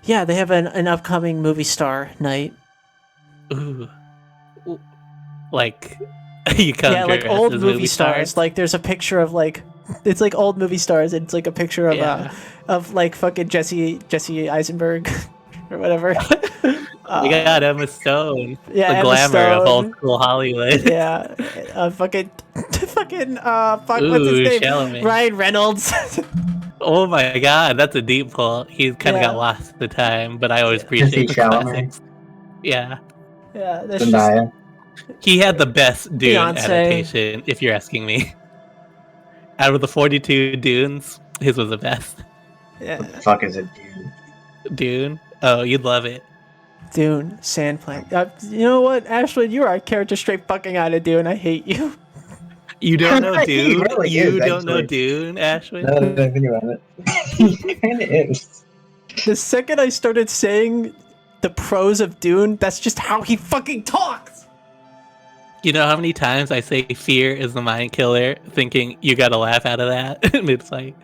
Yeah, they have an upcoming movie star night. Ooh. Like you come Yeah, like dressed old as movie stars. Like there's a picture of like it's like old movie stars. And it's like a picture of Yeah. of like fucking Jesse Eisenberg or whatever. You got Emma Stone. yeah, the Emma glamour of Stone. old school Hollywood. Yeah, fucking fuck, what's his Ooh, name? Chalamet. Ryan Reynolds. Oh my god, that's a deep pull. He's kind of Yeah. got lost at the time, but I always Jesse appreciate the Chalamet. classics. Yeah. Yeah, that's just Zendaya. He had the best Dune Beyonce. adaptation, if you're asking me. Out of the 42 Dunes, his was the best. yeah. What the fuck is it, dude? Dune? Oh, you'd love it. Dune, Sandplant. You know what, Ashley? You are a character straight fucking out of Dune. I hate you. You don't know He Dune? really You is, don't know actually. Dune, Ashwin? Now that I think about it. He kinda is. The second I started saying the pros of Dune, that's just how he fucking talks. You know how many times I say fear is the mind killer, thinking you gotta laugh out of that mid-fight?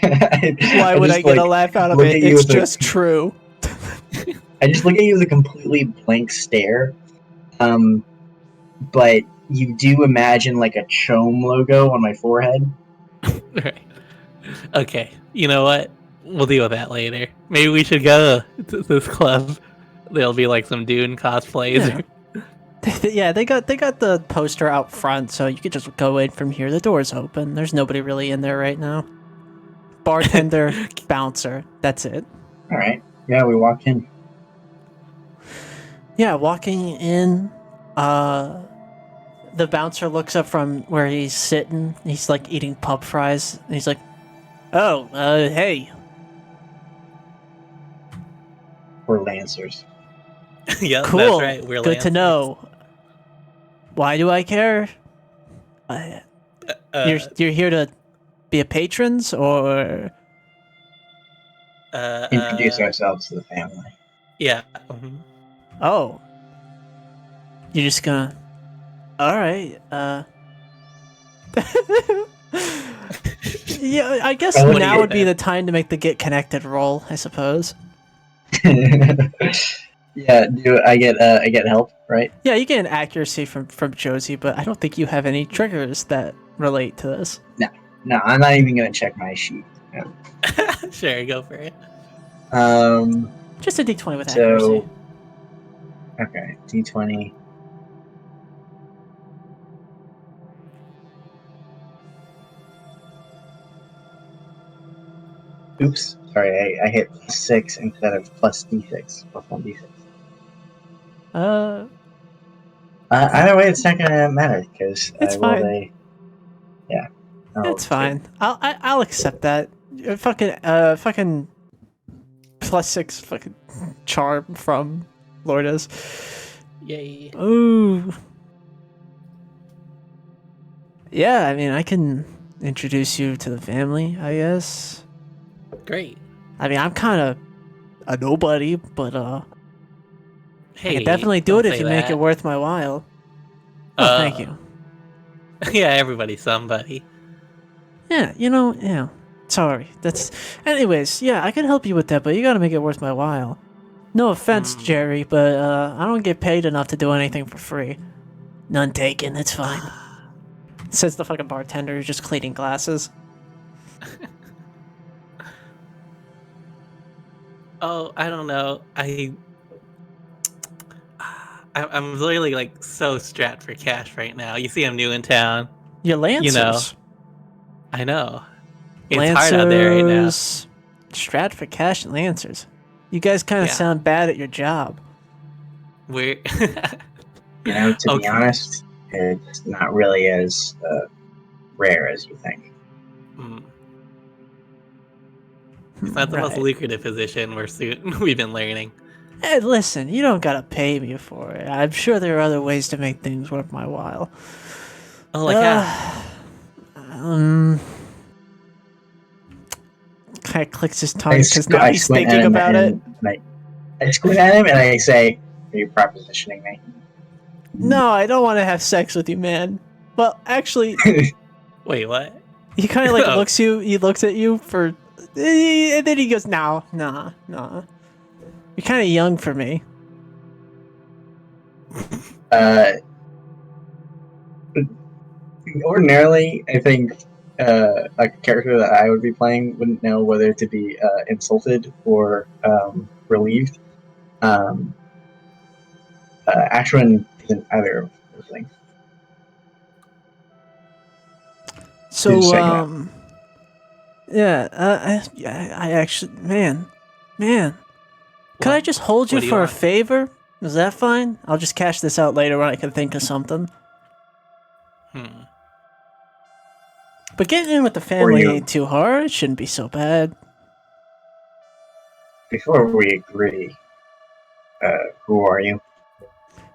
Why would I get a laugh out of look it? at you It's with a- just true. I just look at you with a completely blank stare. But you do imagine like a Chome logo on my forehead. Right. Okay. You know what? We'll deal with that later. Maybe we should go to this club. There'll be like some Dune cosplays. Yeah. Yeah, they got the poster out front, so you could just go in from here. The door's open. There's nobody really in there right now. Bartender, bouncer. That's it. All right. Yeah, we walk in. Yeah, walking in, the bouncer looks up from where he's sitting. He's like eating pub fries. And he's like, "Oh, hey." We're Lancers. Yeah, Cool. that's right. We're Good to Lancers. know. Why do I care? You're here to be a patrons, or Introduce ourselves to the family. Yeah. mhm. oh, you're just gonna. All right. Yeah, I guess What do now you would be think? the time to make the get connected roll, I suppose. Yeah, do I get help, right? Yeah, you get an accuracy from Josie, but I don't think you have any triggers that relate to this. No, I'm not even gonna check my sheet. Sure, go for it. Just a d20 with So- accuracy. Okay, D20. Oops, sorry, I hit +6 instead of +D6, +1d6. Either way, it's not gonna matter because It's I rolled fine. a. Yeah. I rolled It's a fine. I'll accept that. Fucking +6 fucking charm from Lourdes. Yay. Ooh. Yeah, I mean, I can introduce you to the family, I guess. Great. I mean, I'm kind of a nobody, but I Hey, can definitely do don't it if say you make that. it worth my while. Oh, thank you. Yeah, everybody's somebody. Yeah, yeah. Sorry. That's. Anyways, yeah, I can help you with that, but you gotta make it worth my while. No offense, Jerry, but I don't get paid enough to do anything for free. None taken. It's fine. Says the fucking bartender who's just cleaning glasses. Oh, I don't know. I'm literally like so strapped for cash right now. You see, I'm new in town. Your Lancers. know, I know. It's hard out there right now. Lancers. Stratford Cash and Lancers. You guys kind of Yeah. sound bad at your job. We're To be Okay. honest, it's not really as rare as you think. Mm. It's not the most Right. lucrative position we've been learning. Hey, listen, you don't gotta pay me for it. I'm sure there are other ways to make things worth my while. Oh, like how? Kind of clicks his tongue because now he's thinking about it. I squint at him and I say, "Are you propositioning me?" No, I don't want to have sex with you, man. Well, actually, Wait, what? he kind of like Oh. looks at you for, and then he goes, "No, nah. You're kind of young for me." Ordinarily, I think like a character that I would be playing wouldn't know whether to be insulted or relieved. Ashwin isn't either of those things. So, Who's saying that? I actually, man, could I What? just hold you What do you for a want? favor? Is that fine? I'll just cash this out later when I can think of something. Hmm. But getting in with the family you. ain't too hard. It shouldn't be so bad. Before we agree, who are you?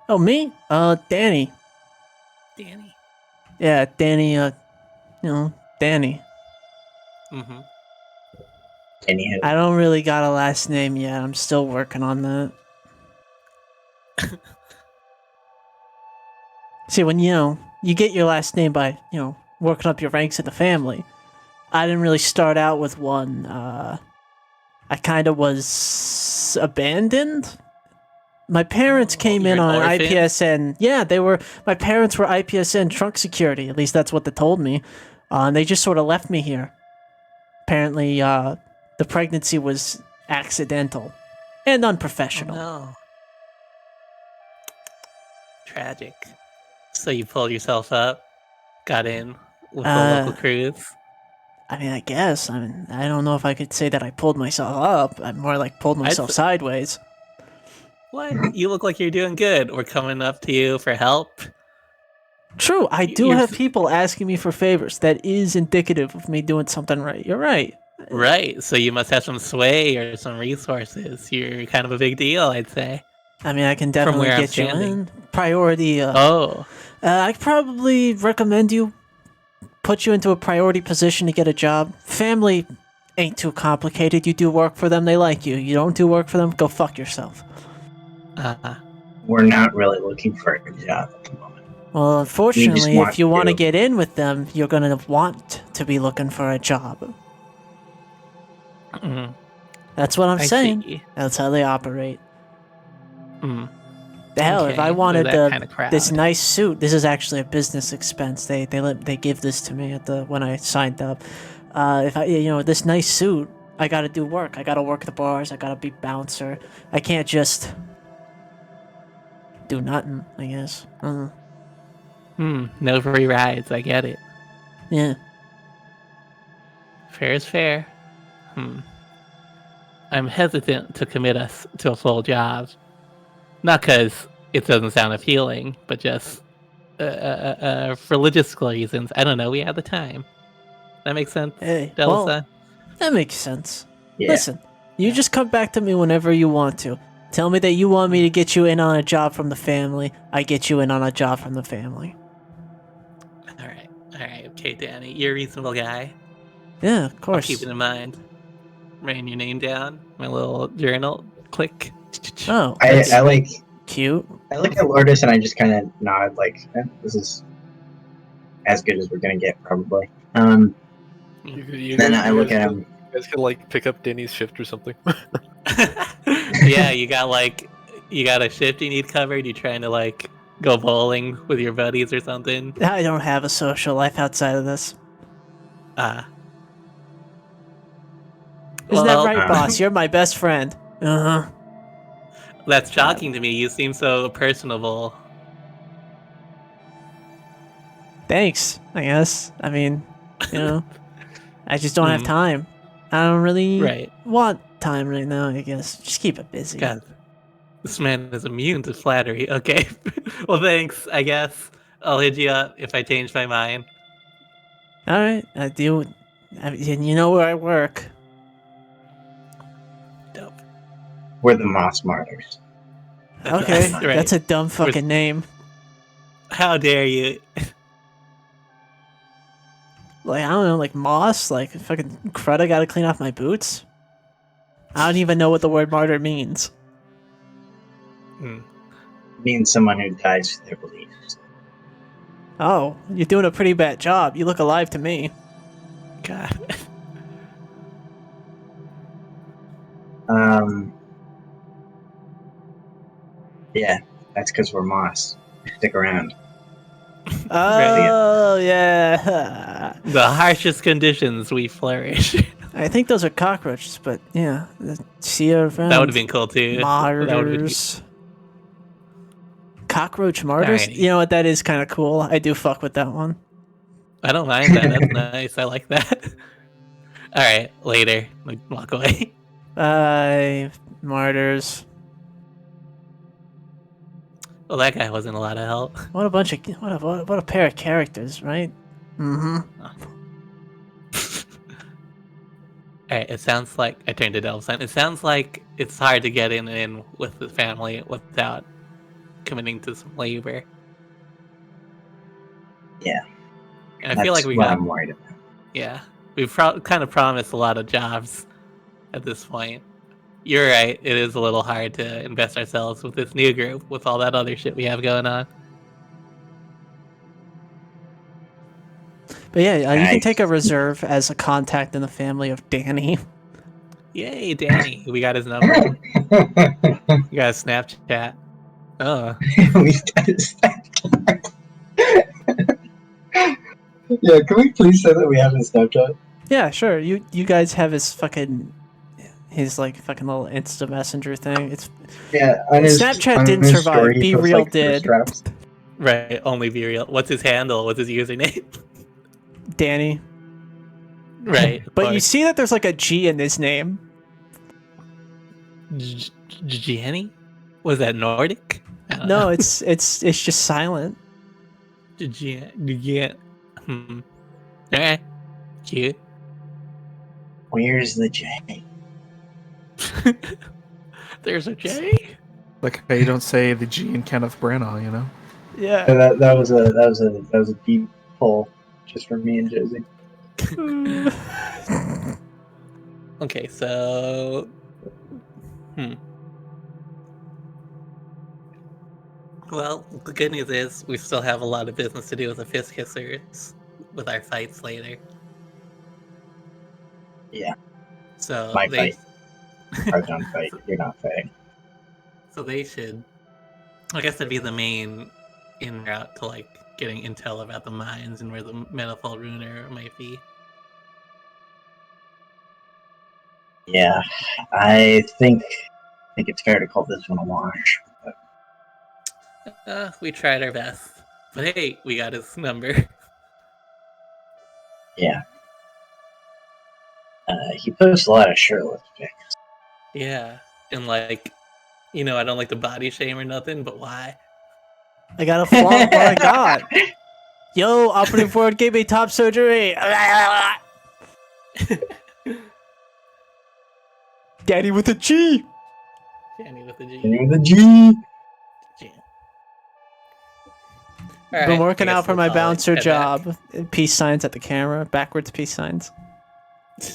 Oh, me? Danny. Danny. Yeah, Danny, Danny. Mm-hmm. Anywho, I don't really got a last name yet. I'm still working on that. See, when, you get your last name by, working up your ranks in the family. I didn't really start out with one. I kind of was abandoned. My parents came You're in an on orphan? IPSN. Yeah, they were. My parents were IPSN trunk security. At least that's what they told me. And they just sort of left me here. Apparently, the pregnancy was accidental and Oh, unprofessional. no. Tragic. So you pulled yourself up, got in with the local crews. I mean, I guess. I mean, I don't know if I could say that I pulled myself up. I more like pulled myself s- sideways. What? You look like you're doing good. We're coming up to you for help. True, I do you're- have people asking me for favors. That is indicative of me doing something right. You're right. Right. So you must have some sway or some resources. You're kind of a big deal, I'd say. I mean, I can definitely where I'm get you standing. in. Priority. Oh. I'd probably recommend you put you into a priority position to get a job. Family ain't too complicated. You do work for them, they like you. You don't do work for them, go fuck yourself. We're not really looking for a job at the moment. Well, unfortunately, want if you want to to- get in with them, you're gonna want to be looking for a job. Mm, That's what I'm I saying. see. That's how they operate. Mm. Hell, if Okay, I so wanted that kinda crowd. this nice suit, this is actually a business expense. They give this to me when I signed up. If I this nice suit, I gotta do work. I gotta work the bars. I gotta be bouncer. I can't just do nothing. I guess. No free rides. I get it. Yeah. Fair is fair. I'm hesitant to commit us to a full job. Not because it doesn't sound appealing, but just for logistical reasons. I don't know. We have the time. That makes sense, Hey. Devil's Well, Son? that makes sense. Yeah. Listen, you just come back to me whenever you want to. Tell me that you want me to get you in on a job from the family. I get you in on a job from the family. All right. Okay, Danny, you're a reasonable guy. Yeah, of I'll course. keep it in mind. Writing your name down. My little journal. Click. Oh, I that's like cute. I look at Lourdes and I just kind of nod, like, this is as good as we're gonna get, probably. Then I look at him. You guys could like pick up Danny's shift or something. Yeah, you got a shift you need covered. You trying to like go bowling with your buddies or something? I don't have a social life outside of this. Isn't Well, that right, boss? You're my best friend. Uh huh. That's shocking to me. You seem so personable. Thanks, I guess. I mean, I just don't have time. I don't really Right. want time right now, I guess. Just keep it busy. God, this man is immune to flattery. Okay. Well, thanks. I guess I'll hit you up if I change my mind. All right, I do. And you know where I work. Dope. We're the Moss Martyrs. That's Okay, right. that's a dumb fucking name. How dare you? Like, I don't know, like moss? Like, fucking crud, I gotta clean off my boots? I don't even know what the word martyr means. Means someone who dies for their beliefs. Oh, you're doing a pretty bad job. You look alive to me. God. Yeah, that's because we're Moss. Stick around. Oh, yeah. The harshest conditions we flourish. I think those are cockroaches, but yeah. See you around. That would have been cool too. That would've been- Martyrs. Cockroach martyrs? Alrighty. You know what? That is kind of cool. I do fuck with that one. I don't mind that. That's nice. I like that. All right, later. Like, walk away. Bye, martyrs. Well, that guy wasn't a lot of help. What a bunch of what a pair of characters, right? Mm-hmm. All right, it sounds like I turned to Devil's Son. It sounds like it's hard to get in with the family without committing to some labor. Yeah. And I feel like we what got I'm worried about. yeah, we've kind of promised a lot of jobs at this point. You're right. It is a little hard to invest ourselves with this new group with all that other shit we have going on. But yeah, you can Nice. take a reserve as a contact in the family of Danny. Yay, Danny! We got his number. You got a Snapchat. We Snapchat. Yeah, can we please say that we have a Snapchat? Yeah, sure. You guys have his fucking like fucking little Insta Messenger thing. It's Yeah, on his, Snapchat on didn't his survive. story, he Be puts, Real like, thirst did. traps. Right, only be real. What's his handle? What's his username? Danny. Right. of But you course. see that there's like a G in his name. Jenny? Was that Nordic? I don't No, know. it's just silent. Yeah. Okay. Cute. Where's the J? There's a J. Like how you don't say the G in Kenneth Branagh, you know? Yeah. So that was a deep pull just for me and Josie. Okay, so. Well, the good news is we still have a lot of business to do with the Fist Kissers with our fights later. Yeah. So My they. fight. Our don't fight. You're not fighting. So they should. I guess that'd be the main in route to like getting intel about the mines and where the Metafall Ruiner might be. Yeah, I think it's fair to call this one a wash. But We tried our best. But hey, we got his number. yeah, he posts a lot of shirtless pics. Yeah. And like, I don't like to body shame or nothing, but why? I gotta flaunt what I got. Yo, Operative Word gave me top surgery. Daddy with a G. Jenny with the G. And the G. Jan. Been Alright, working I guess out for we'll my call it. bouncer Head job. Peace signs at the camera. Backwards peace signs. back.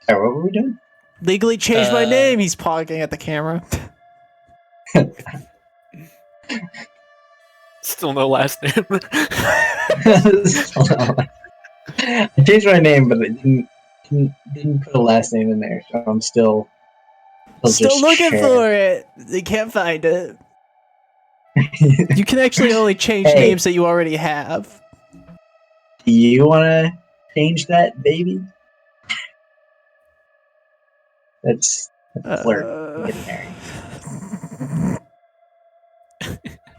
Sorry, what were we doing? Legally changed my Uh, name. He's pogging at the camera. Still no last name. I changed my name, but I didn't put a last name in there, so I'm still Still just looking Cher. for it. They can't find it. You can actually only change Hey. names that you already have. Do you want to change that, baby? That's a flirt. Uh, Getting married.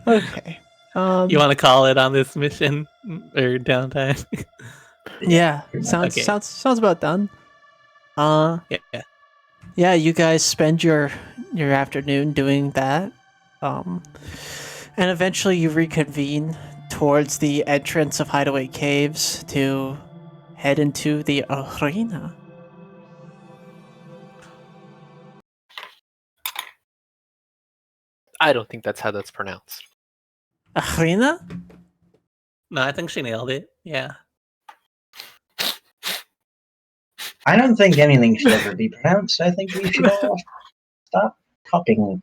Okay. You want to call it on this mission or downtime? Yeah. pretty much. Sounds Okay. sounds about done. Yeah. Yeah, you guys spend your afternoon doing that. And eventually you reconvene towards the entrance of Hideaway Caves to head into the arena. I don't think that's how that's pronounced. Arena? No, I think she nailed it. Yeah. I don't think anything should ever be pronounced. I think we should all stop copying.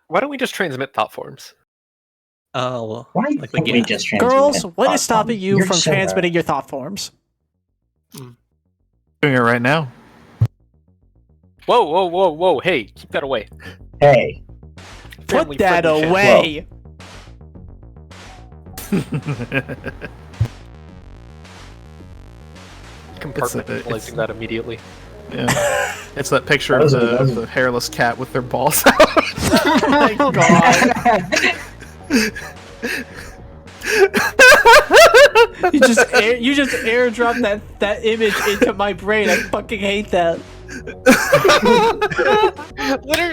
Why don't we just transmit thought forms? Oh, Why like the can't we gas. just transmit Girls, what thought is stopping forms? you You're from so transmitting right. your thought forms? Doing it right now. Whoa, whoa, whoa, whoa! Hey, keep that away. Hey, Family Put that friendly shit. away. Compartmentalizing that immediately. Yeah. It's that picture That of was a- the, that was of a- the hairless cat with their balls out. Oh my god. You just airdropped that image into my brain. I fucking hate that.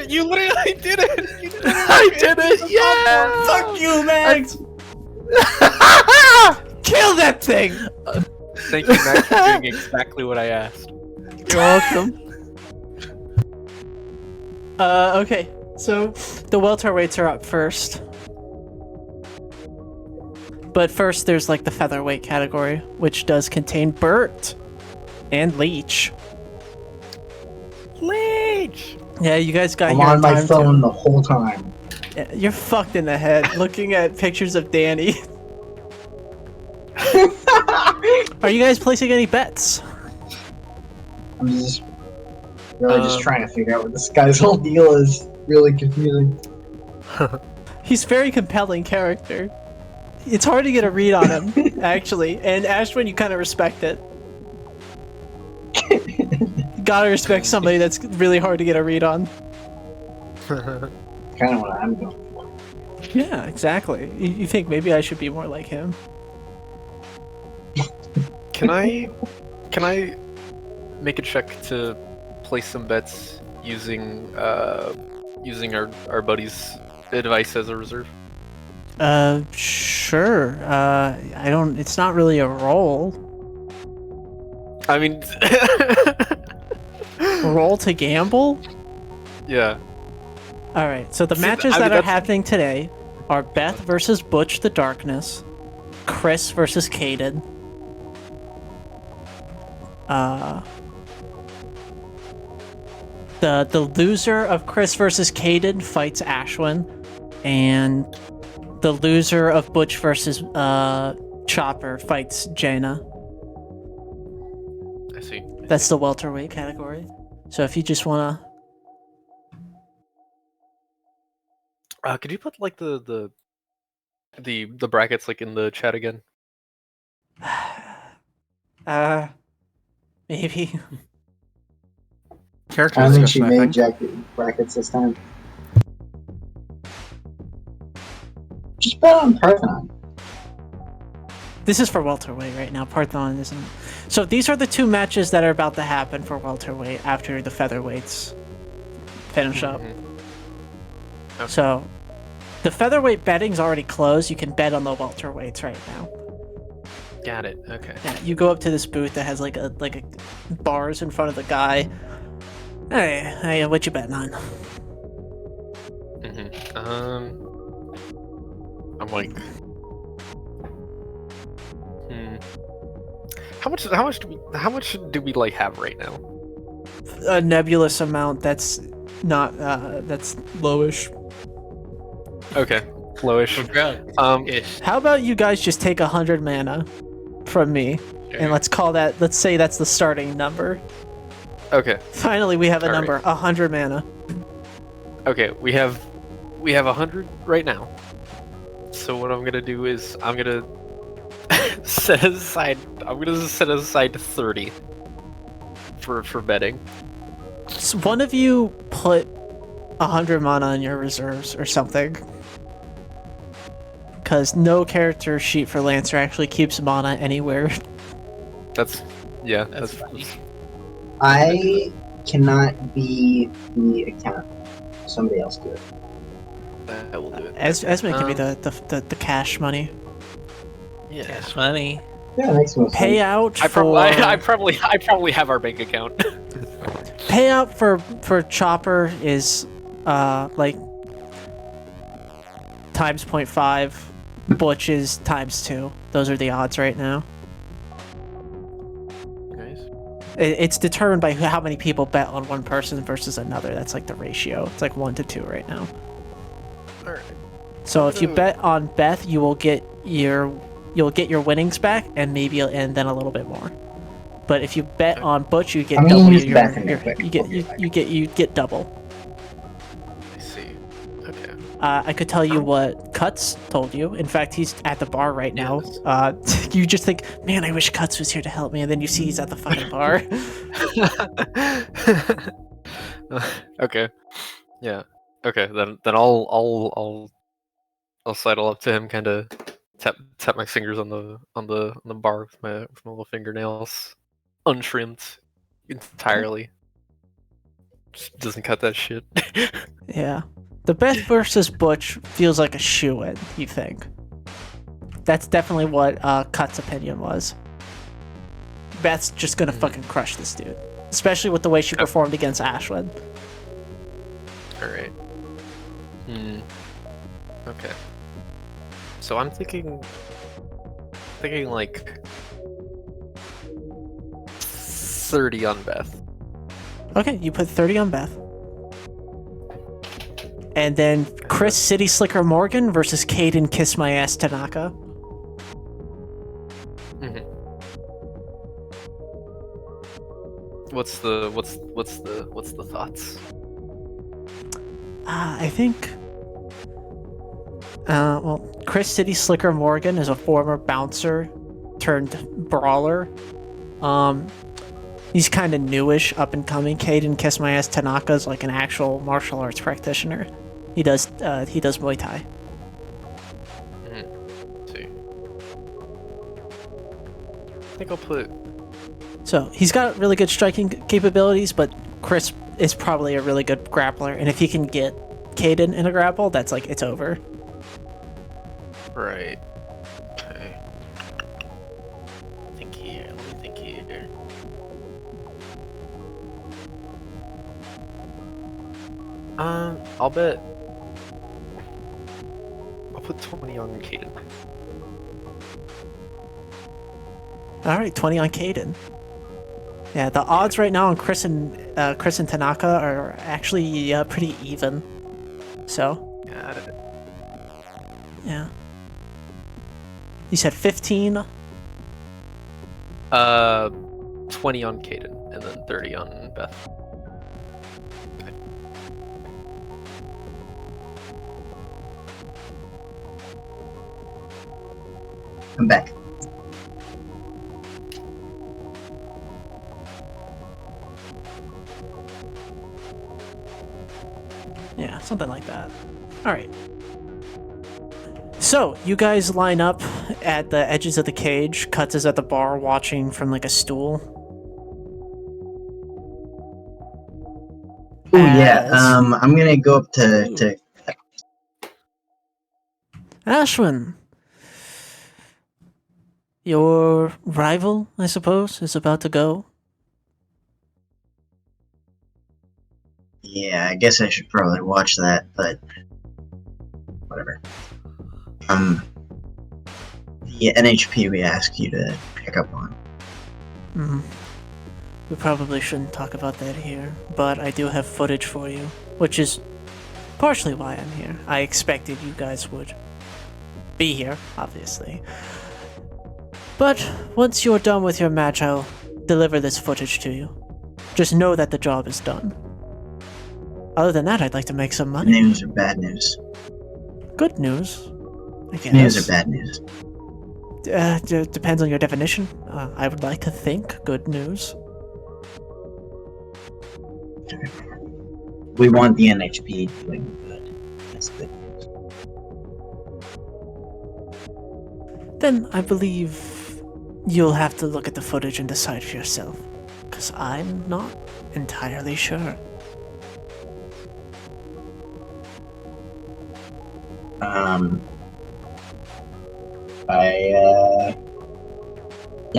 You literally did it! You did it! I did it! Yeah! Fuck you, Max. Kill that thing. Thank you, Max, for doing exactly what I asked. You're welcome. Okay. So the welterweights are up first. But first there's like the featherweight category, which does contain Bert and Leech. Leech! Yeah, you guys got I'm here on in my time phone too. the whole time. Yeah, you're fucked in the head looking at pictures of Danny. Are you guys placing any bets? I'm just Really just trying to figure out what this guy's whole deal is. Really confusing. He's very compelling character. It's hard to get a read on him, actually. And Ashwin, you kind of respect it. You gotta respect somebody that's really hard to get a read on. Kind of what I'm going for. Yeah, exactly. You think maybe I should be more like him? Can I make a check to place some bets using our buddy's advice as a reserve? Sure. I don't. It's not really a roll. I mean, Roll to gamble. yeah. All right. So the See, matches I mean, that are that's- happening today are Beth versus Butch the Darkness, Chris versus Caden. The loser of Chris versus Caden fights Ashwin, and the loser of Butch versus Chopper fights Jaina. I see. That's the welterweight category. So if you just wanna, Could you put like the brackets like in the chat again? maybe. Character I don't think she discussion, I made think. brackets this time. Just bet on Parthenon. This is for welterweight right now. Parthenon isn't. So these are the two matches that are about to happen for welterweight after the featherweights finish up. Okay. So the featherweight betting's already closed. You can bet on the welterweights right now. Got it. Okay. Yeah, you go up to this booth that has like a bars in front of the guy. Hey, what you betting on? I'm like, how much do we like have right now? A nebulous amount that's not that's lowish. Okay, lowish. Ish. How about you guys just take 100 mana from me, and let's say that's the starting number. Okay. Finally, we have a All number, 100 mana. Okay, we have 100 right now. So what I'm gonna do is I'm gonna set aside 30 for betting. So one of you put 100 mana in your reserves or something. Because no character sheet for Lancer actually keeps mana anywhere. That's That's funny. I cannot be the account. Somebody else do it. that will do it. Esme can be the cash money. Yeah. Cash money. Yeah, that makes most sense. Payout I for probably have our bank account. payout for Chopper is like times 0.5. Butch is times 2. Those are the odds right now. Nice. It's determined by how many people bet on one person versus another. That's like the ratio. It's like 1 to 2 right now. All right. So if you bet on Beth, you'll get your winnings back and then a little bit more. But if you bet on Butch, you get I'm double gonna use your, Beth in your there quick. you get double. I see. Okay. I could tell you what Cuts told you. In fact, he's at the bar right now. Yes. You just think, man, I wish Cuts was here to help me, and then you see he's at the fucking bar. Okay. Yeah. Okay. Then I'll sidle up to him, kind of tap my fingers on the bar with my little fingernails, untrimmed entirely. Just doesn't cut that shit. Yeah. The Beth versus Butch feels like a shoo-in, you think. That's definitely what Cut's opinion was. Beth's just gonna fucking crush this dude. Especially with the way she performed against Ashwin. Alright. Okay. So I'm thinking like 30 on Beth. Okay, you put 30 on Beth. And then Chris City Slicker Morgan versus Caden Kiss My Ass Tanaka. What's the thoughts? I think. Well, Chris City Slicker Morgan is a former bouncer turned brawler. He's kind of newish, up and coming. Caden Kiss My Ass Tanaka is like an actual martial arts practitioner. He does Muay Thai. See. I think I'll put. So he's got really good striking capabilities, but Chris is probably a really good grappler. And if he can get Caden in a grapple, that's like it's over. Right. Okay. Think here. Let me think here. I'll bet. I'll put 20 on Caden. All right, 20 on Caden. Yeah, the odds right now on Chris and Tanaka are actually pretty even. So Got it. yeah. You said 15. 20 on Caden, and then 30 on Beth. I'm back. Yeah, something like that. All right. So you guys line up at the edges of the cage. Cuts is at the bar watching from like a stool. Oh yeah. As- I'm gonna go up to Ashwin, your rival, I suppose, is about to go. Yeah, I guess I should probably watch that, but whatever. The NHP we asked you to pick up on. We probably shouldn't talk about that here, but I do have footage for you, which is partially why I'm here. I expected you guys would be here, obviously. But once you're done with your match, I'll deliver this footage to you. Just know that the job is done. Other than that, I'd like to make some Good money. news or bad news? Good news, I guess. Good news or bad news? Depends on your definition. I would like to think good news. We want the NHP doing good. That's good news. Then I believe you'll have to look at the footage and decide for yourself. Because I'm not entirely sure.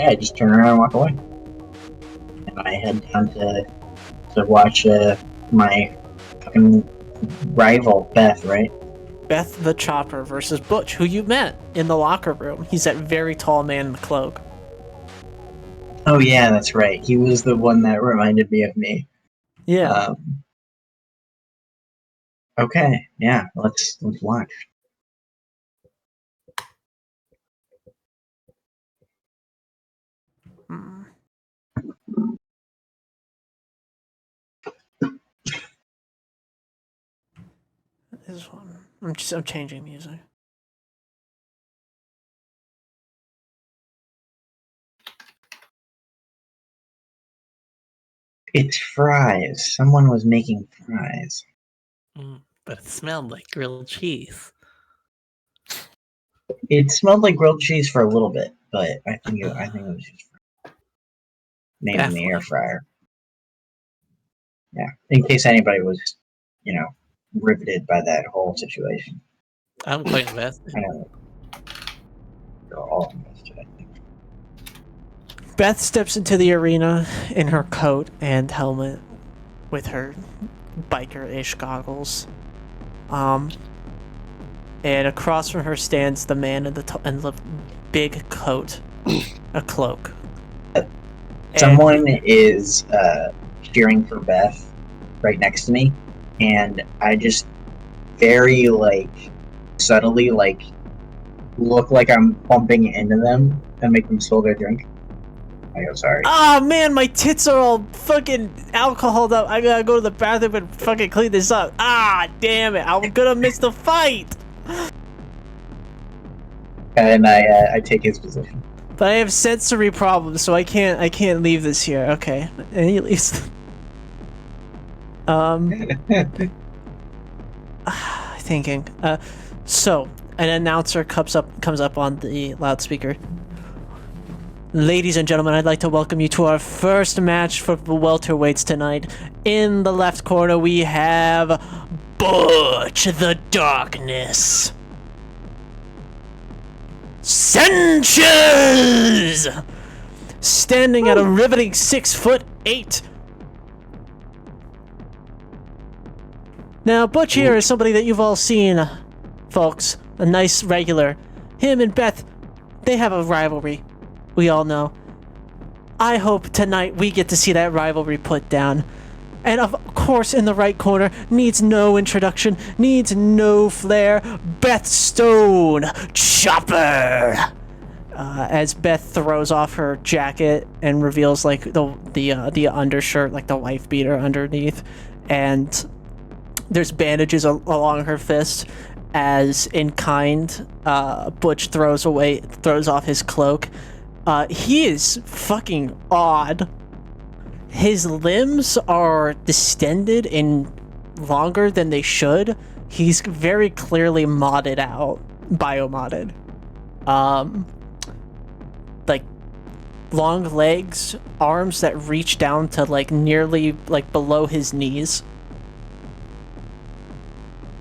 I just turn around and walk away. And I head down to watch my fucking rival, Beth, right? Beth the Chopper versus Butch, who you met in the locker room. He's that very tall man in the cloak. Oh yeah, that's right. He was the one that reminded me of me. Yeah. Okay, yeah, let's watch. Hmm. This one. I'm changing music. It's fries. Someone was making fries. But it smelled like grilled cheese. It smelled like grilled cheese for a little bit, but I think it was just made in the air fryer. Yeah, in case anybody was, riveted by that whole situation. I'm quite invested. I know. They're all invested, I think. Beth steps into the arena in her coat and helmet with her biker-ish goggles. And across from her stands the man in the big coat, a cloak. Someone is cheering for Beth right next to me, and I just very subtly look like I'm bumping into them and make them spill their drink. I go, sorry. Oh man, my tits are all fucking alcoholed up. I gotta go to the bathroom and fucking clean this up. Ah, damn it! I'm gonna miss the fight. And I take his position. But I have sensory problems, so I can't leave this here. Okay, and he leaves. Thinking. So an announcer comes up on the loudspeaker. Ladies and gentlemen, I'd like to welcome you to our first match for the welterweights tonight. In the left corner, we have Butch the Darkness Sanchez, standing at a riveting 6'8". Now, Butch here is somebody that you've all seen, folks. A nice regular. Him and Beth, they have a rivalry. We all know. I hope tonight we get to see that rivalry put down. And of course, in the right corner, needs no introduction, needs no flair, Beth Stone Chopper. As Beth throws off her jacket and reveals like the undershirt, like the wife beater underneath, and there's bandages along her fist. As in kind, Butch throws off his cloak. He is fucking odd. His limbs are distended and longer than they should. He's very clearly modded out, biomodded. Like long legs, arms that reach down to like nearly like below his knees.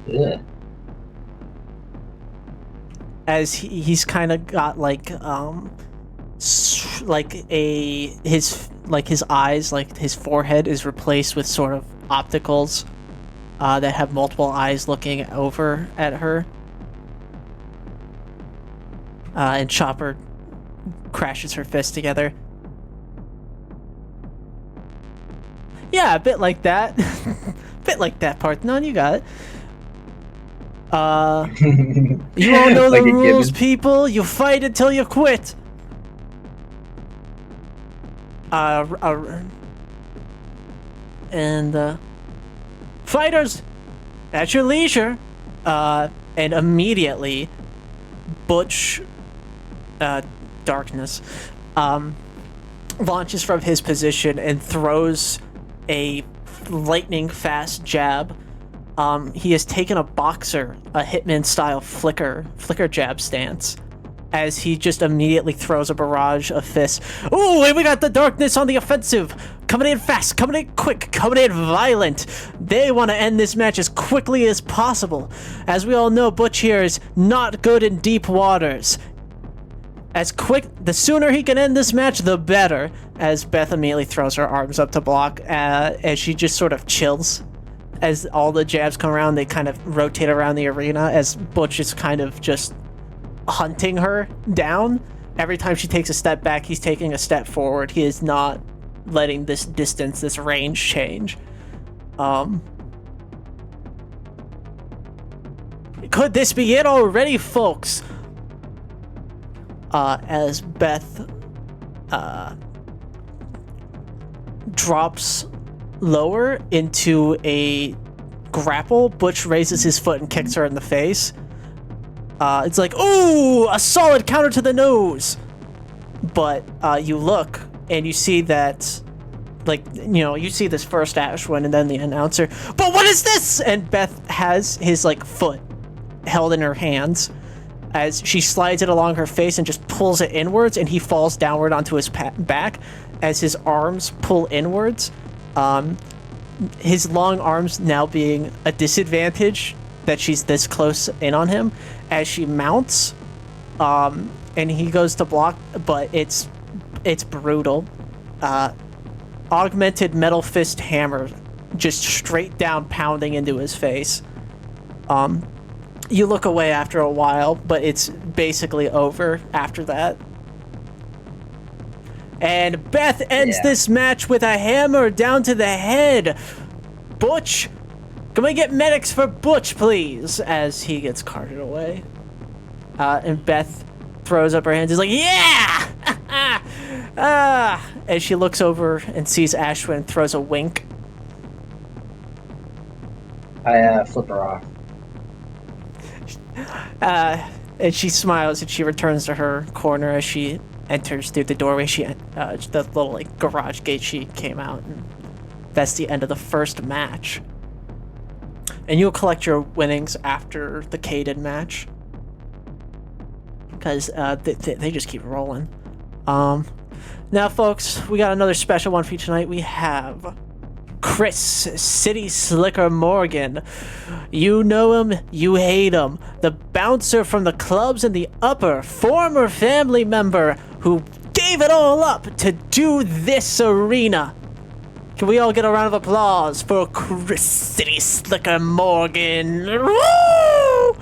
Yeah. As he's kind of got like his eyes, like his forehead is replaced with sort of opticals that have multiple eyes looking over at her. And Chopper crashes her fist together. Yeah, a bit like that. Bit like that, Parthenon, you got it. You all know Like the a rules, given. people. You fight until you quit. Fighters, at your leisure. And immediately, Butch, Darkness, launches from his position and throws a lightning fast jab. He has taken a boxer, a Hitman style flicker jab stance, as he just immediately throws a barrage of fists. Ooh, and we got the Darkness on the offensive, coming in fast, coming in quick, coming in violent. They want to end this match as quickly as possible. As we all know, Butch here is not good in deep waters. The sooner he can end this match, the better. As Beth immediately throws her arms up to block, as she just sort of chills. As all the jabs come around, they kind of rotate around the arena as Butch is kind of just hunting her down. Every time she takes a step back, he's taking a step forward. He is not letting this distance, this range change. Could this be it already, folks? As Beth drops lower into a grapple, Butch raises his foot and kicks her in the face. It's like, ooh, a solid counter to the nose. But you look and you see that, like, you see this first Ashwin and then the announcer. But what is this? And Beth has his like foot held in her hands as she slides it along her face and just pulls it inwards, and he falls downward onto his back as his arms pull inwards. His long arms now being a disadvantage that she's this close in on him as she mounts, and he goes to block, but it's brutal. Augmented metal fist hammer just straight down pounding into his face. You look away after a while, but it's basically over after that. And Beth ends this match with a hammer down to the head. Butch, can we get medics for Butch, please? As he gets carted away. And Beth throws up her hands. He's like, yeah! As she looks over and sees Ashwin, throws a wink. I flip her off. And she smiles and she returns to her corner as she enters through the doorway. The little like garage gate she came out, and that's the end of the first match. And you'll collect your winnings after the Caden match, because they just keep rolling. Now, folks, we got another special one for you tonight. We have Chris City Slicker Morgan. You know him, you hate him. The bouncer from the clubs in the upper, former family member who gave it all up to do this arena. Can we all get a round of applause for Chris City Slicker Morgan? Woo!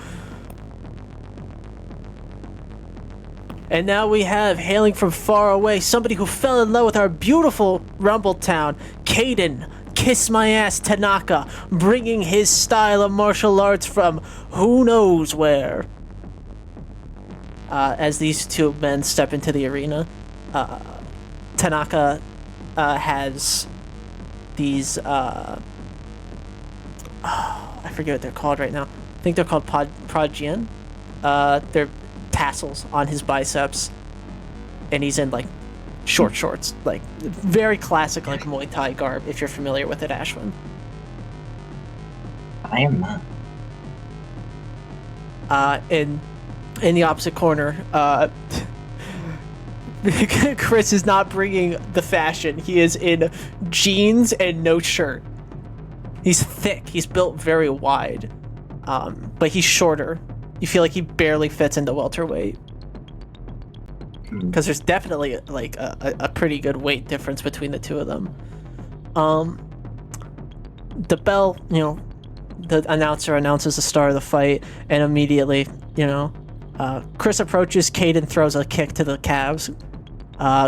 And now we have, hailing from far away, somebody who fell in love with our beautiful Rumbletown, Caden Kiss My Ass Tanaka, bringing his style of martial arts from who knows where. As these two men step into the arena, Tanaka has these, I forget what they're called right now. I think they're called Prajien. They're tassels on his biceps, and he's in like short shorts, like very classic like Muay Thai garb, if you're familiar with it, Ashwin. I am not. In the opposite corner, Chris is not bringing the fashion. He is in jeans and no shirt. He's thick. He's built very wide, but he's shorter. You feel like he barely fits into welterweight, because there's definitely like a pretty good weight difference between the two of them. The bell, the announcer announces the start of the fight, and immediately, Chris approaches. Caden throws a kick to the calves.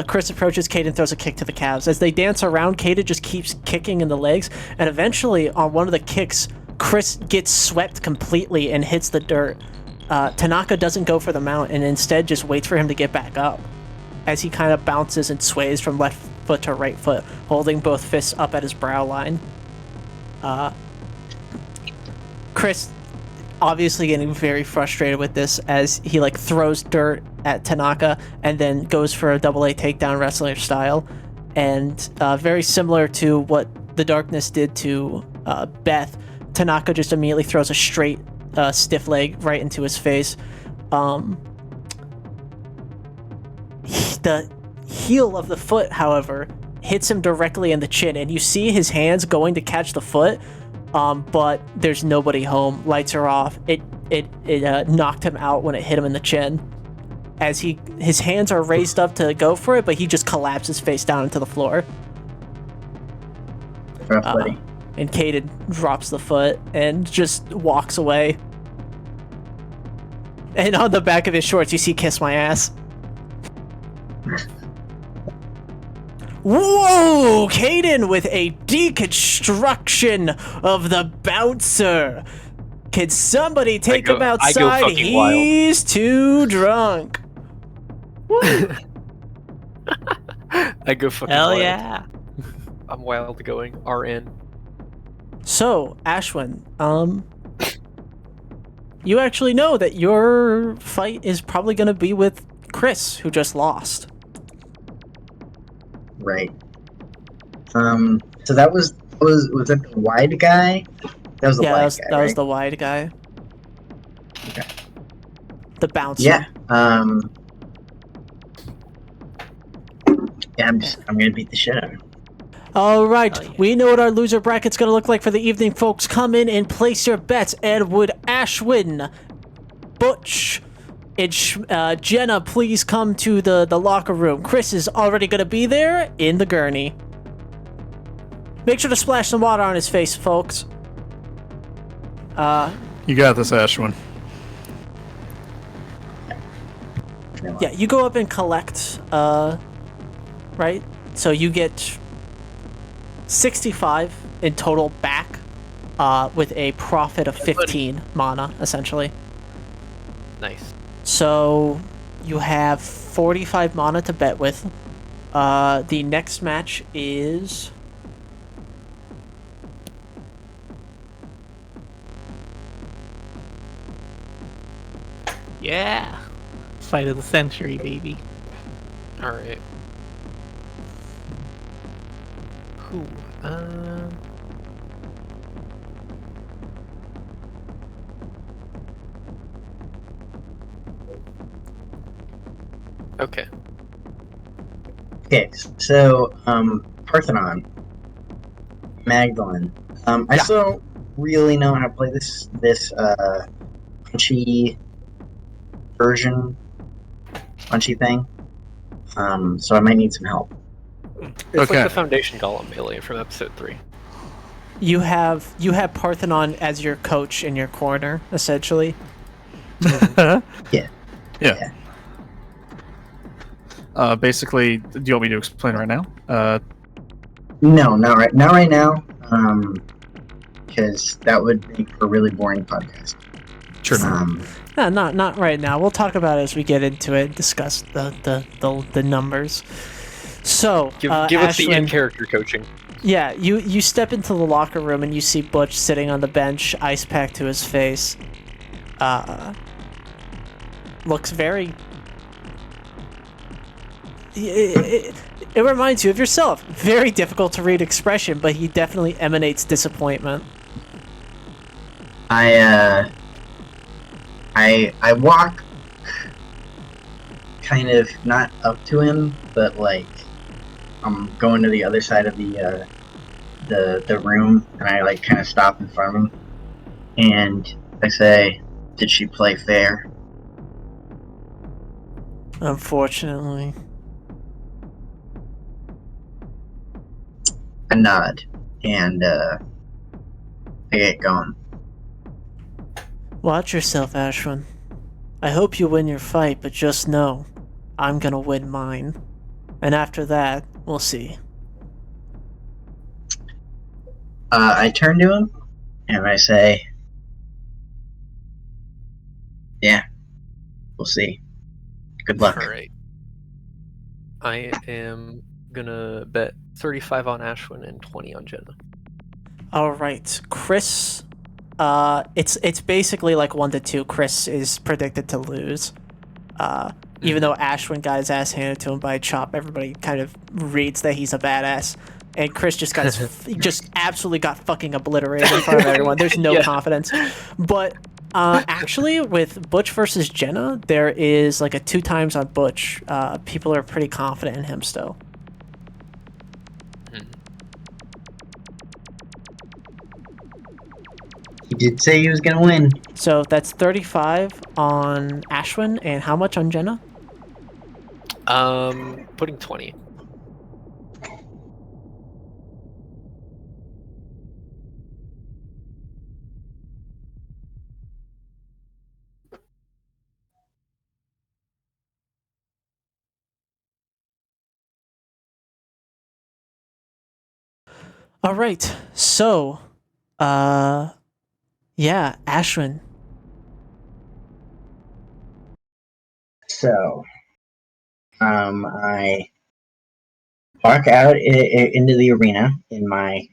Chris approaches. Caden throws a kick to the calves. As they dance around, Caden just keeps kicking in the legs, and eventually, on one of the kicks, Chris gets swept completely and hits the dirt. Tanaka doesn't go for the mount and instead just waits for him to get back up, as he kind of bounces and sways from left foot to right foot, holding both fists up at his brow line. Chris obviously getting very frustrated with this, as he like throws dirt at Tanaka and then goes for a double A takedown wrestler style, and very similar to what the Darkness did to Beth, Tanaka just immediately throws a straight stiff leg right into his face. The heel of the foot, however, hits him directly in the chin, and you see his hands going to catch the foot, but there's nobody home. Lights are off. It knocked him out when it hit him in the chin. As his hands are raised up to go for it, but he just collapses face down into the floor. Rough, buddy. And Caden drops the foot and just walks away. And on the back of his shorts, you see "Kiss My Ass." Whoa! Caden with a deconstruction of the bouncer. Can somebody take him outside? He's too drunk. I go fucking Hell wild. yeah. I'm wild going. RN. So, Ashwin, you actually know that your fight is probably going to be with Chris, who just lost. Right. So that was that the wide guy? That was the wide guy, that right? was the wide guy. Okay. The bouncer. Yeah. Yeah, I'm gonna beat the shit out of him. All right, Oh, yeah. we know what our loser bracket's going to look like for the evening, folks. Come in and place your bets. Edward, Ashwin, Butch, and Jenna, please come to the locker room. Chris is already going to be there in the gurney. Make sure to splash some water on his face, folks. You got this, Ashwin. Yeah, you go up and collect, right? So you get 65 in total back, with a profit of 15 mana, essentially. Nice. So you have 45 mana to bet with. the next match is Yeah. Fight of the century, baby. All right. Who? Okay. Okay, so Parthenon, Magdalene. I Yeah. still don't really know how to play this punchy version, punchy thing. So I might need some help. It's Okay. like the Foundation Golem melee from episode 3. you have Parthenon as your coach in your corner, essentially. Yeah. Yeah. Basically, do you want me to explain right now? No, not right now. Because that would make for a really boring podcast. Sure. No, not right now. We'll talk about it as we get into it, discuss the numbers. So, Give us the Ashlyn, in-character coaching. yeah, you step into the locker room and you see Butch sitting on the bench, ice pack to his face. Looks very. It reminds you of yourself. Very difficult to read expression, but he definitely emanates disappointment. I walk kind of not up to him, but like I'm going to the other side of the room, and I like kind of stop in front of him, and I say, "Did she play fair?" Unfortunately. I nod, and I get going. Watch yourself, Ashwin. I hope you win your fight, but just know, I'm gonna win mine. And after that, we'll see. I turn to him, and I say, "Yeah, we'll see. Good luck." All right. I am gonna bet 35 on Ashwin and 20 on Jenna. Alright, Chris, it's basically like 1-2. Chris is predicted to lose. Even though Ashwin got his ass handed to him by Chop, everybody kind of reads that he's a badass. And Chris just got just absolutely got fucking obliterated in front of everyone. There's no confidence. But actually, with Butch versus Jenna, there is like a 2 times on Butch. People are pretty confident in him still. He did say he was gonna win. So that's 35 on Ashwin, and how much on Jenna? Putting 20. All right. So, yeah, Ashwin. So, I walk out into the arena in my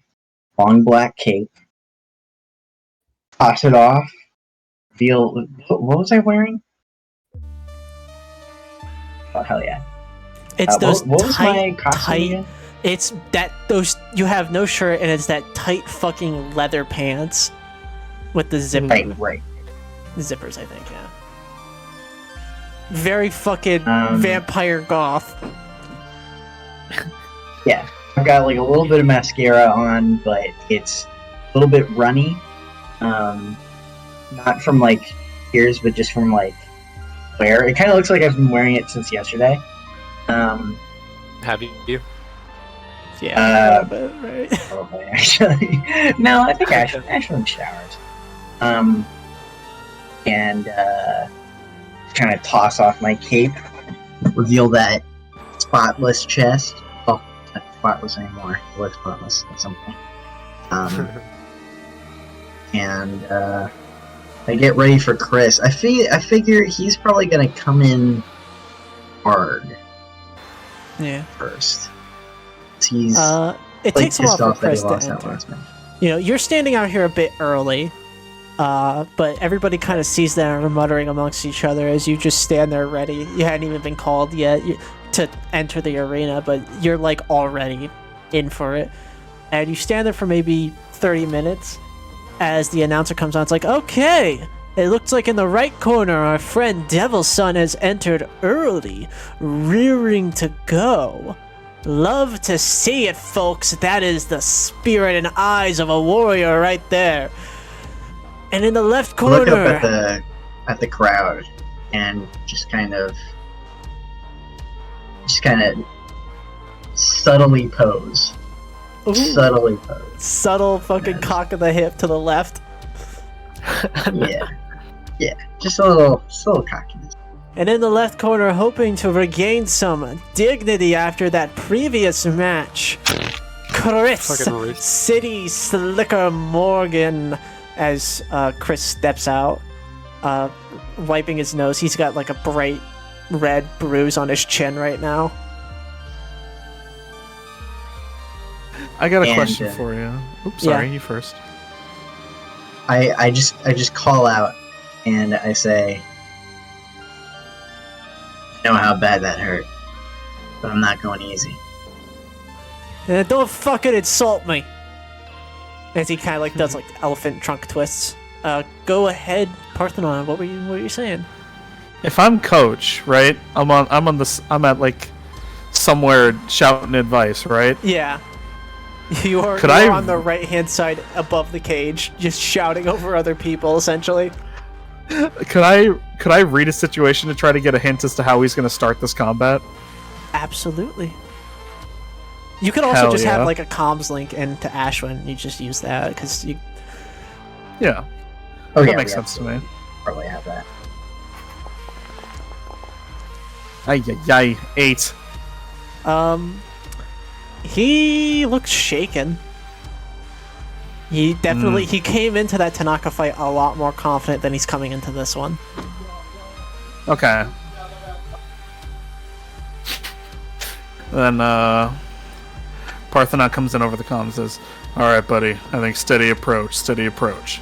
long black cape, toss it off, feel. What was I wearing? Oh, hell yeah. It's those what was my tight, costume again? It's that those you have no shirt and it's that tight fucking leather pants with the zipper. Right. Zippers, I think, yeah. Very fucking vampire goth. Yeah, I've got like a little bit of mascara on, but it's a little bit runny. Not from like tears, but just from like wear. It kind of looks like I've been wearing it since yesterday. Have you? Yeah, right. Probably actually. No, I think Ashlyn showers. And kind of toss off my cape, reveal that spotless chest. Oh, not spotless anymore. It was spotless at some point. And I get ready for Chris. I figure he's probably gonna come in hard. Yeah. first. He's It like, takes a while pissed for off that he Chris to lost that enter. last match. You know, you're standing out here a bit early, but everybody kind of sees that and are muttering amongst each other as you just stand there ready. You hadn't even been called yet to enter the arena, but you're like already in for it. And you stand there for maybe 30 minutes as the announcer comes on. It's like, okay, it looks like in the right corner, our friend Devil's Son has entered early, rearing to go. Love to see it, folks. That is the spirit and eyes of a warrior right there. And in the left I look corner, up at the crowd and just kind of subtly pose. ooh, Subtly pose. subtle fucking cock of the hip to the left. Yeah. Yeah. Just a little cockiness. And in the left corner, hoping to regain some dignity after that previous match, Chris Fucking Chris. City Slicker Morgan, as Chris steps out, wiping his nose. He's got like a bright red bruise on his chin right now. I got a And, question for you. Oops, sorry, you first. I just call out and I say, I know how bad that hurt, but I'm not going easy. And don't fucking insult me. As he kind of like does like elephant trunk twists. Go ahead, Parthenon. What were you saying? If I'm coach, right? I'm at like somewhere shouting advice, right? Yeah. You are Could you're I- on the right hand side above the cage, just shouting over other people, essentially. Could I read a situation to try to get a hint as to how he's going to start this combat? Absolutely. You could also Hell just yeah. have like a comms link into Ashwin. You just use that because you. Yeah, Oh that yeah, makes we sense to me. probably have that. Ay, 8. He looks shaken. He definitely he came into that Tanaka fight a lot more confident than he's coming into this one. Okay. Then Parthenon comes in over the comms and says, "Alright, buddy, I think steady approach, steady approach."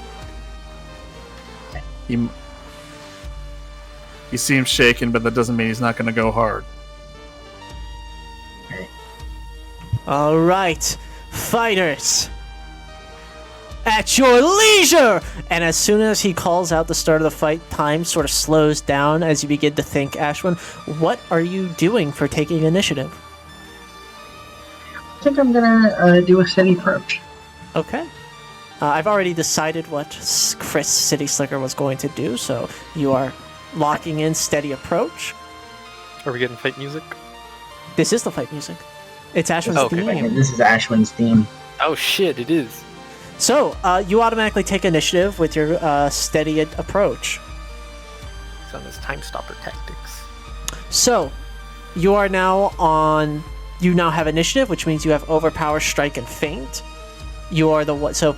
He seems shaken, but that doesn't mean he's not going to go hard. All right, fighters, at your leisure! And as soon as he calls out the start of the fight, time sort of slows down as you begin to think, Ashwin, what are you doing for taking initiative? I think I'm gonna do a steady approach. Okay. I've already decided what Chris City Slicker was going to do, so you are locking in steady approach. Are we getting fight music? This is the fight music. It's Ashwin's Oh, okay. theme. And this is Ashwin's theme. Oh shit, it is. So, you automatically take initiative with your steady approach. It's on his time stopper tactics. So, you are now on. You now have initiative, which means you have overpower, strike, and feint. You are the one. So,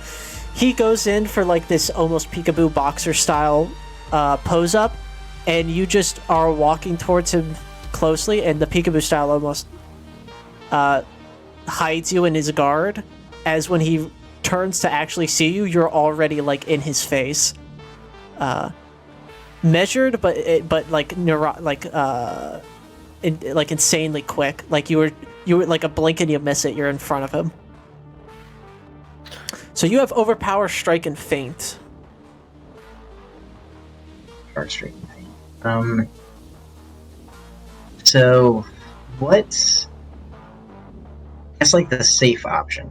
he goes in for like this almost peekaboo boxer style pose up, and you just are walking towards him closely, and the peekaboo style almost hides you in his guard. As when he turns to actually see you, you're already like in his face. Measured, but like like insanely quick. Like you were like a blink and you miss it. You're in front of him. So you have overpower, strike, and feint. Start straight. So, what's that's like the safe option?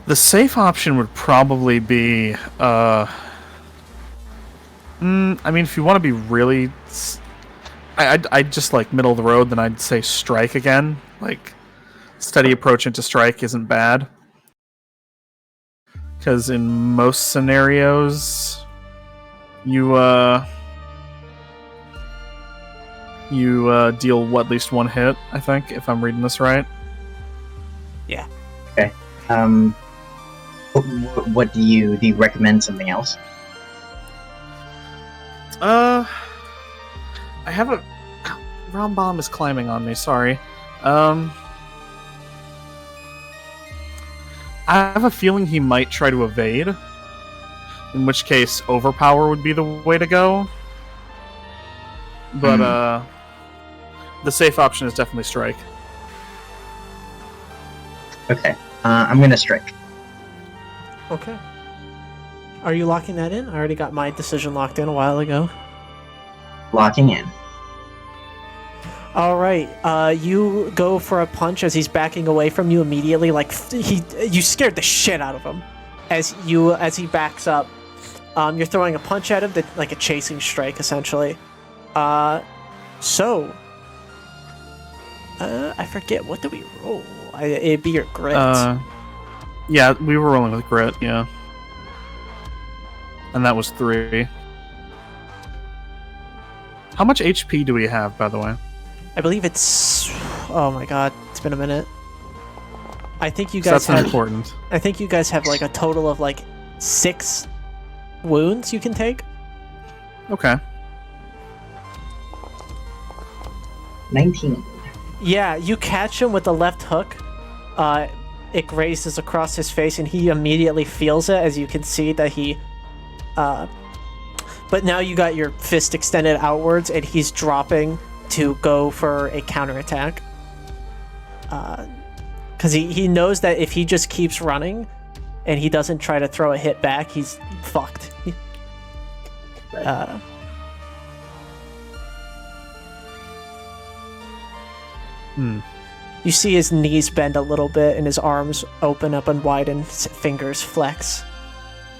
The safe option would probably be, I mean, if you want to be really, I'd just like middle of the road. Then I'd say strike again. Like steady approach into strike isn't bad, because in most scenarios, you deal at least one hit. I think, if I'm reading this right. What do you recommend something else? I have Realm Bomb is climbing on me, sorry. I have a feeling he might try to evade. In which case, Overpower would be the way to go. But, the safe option is definitely Strike. Okay. I'm gonna strike. Okay. Are you locking that in? I already got my decision locked in a while ago. Locking in. All right. You go for a punch as he's backing away from you immediately. Like you scared the shit out of him as he backs up. You're throwing a punch at him, like a chasing strike, essentially. I forget, what do we roll? It'd be your grit. Yeah, we were rolling with Grit, yeah. And that was 3. How much HP do we have, by the way? I believe it's... Oh my god, it's been a minute. I think you 'Cause guys that's have... important. I think you guys have like a total of like 6 wounds you can take. Okay. 19. Yeah, you catch him with the left hook. It grazes across his face, and he immediately feels it, as you can see that he... But now you got your fist extended outwards, and he's dropping to go for a counterattack. Because he knows that if he just keeps running, and he doesn't try to throw a hit back, he's fucked. You see his knees bend a little bit and his arms open up and widen, his fingers flex.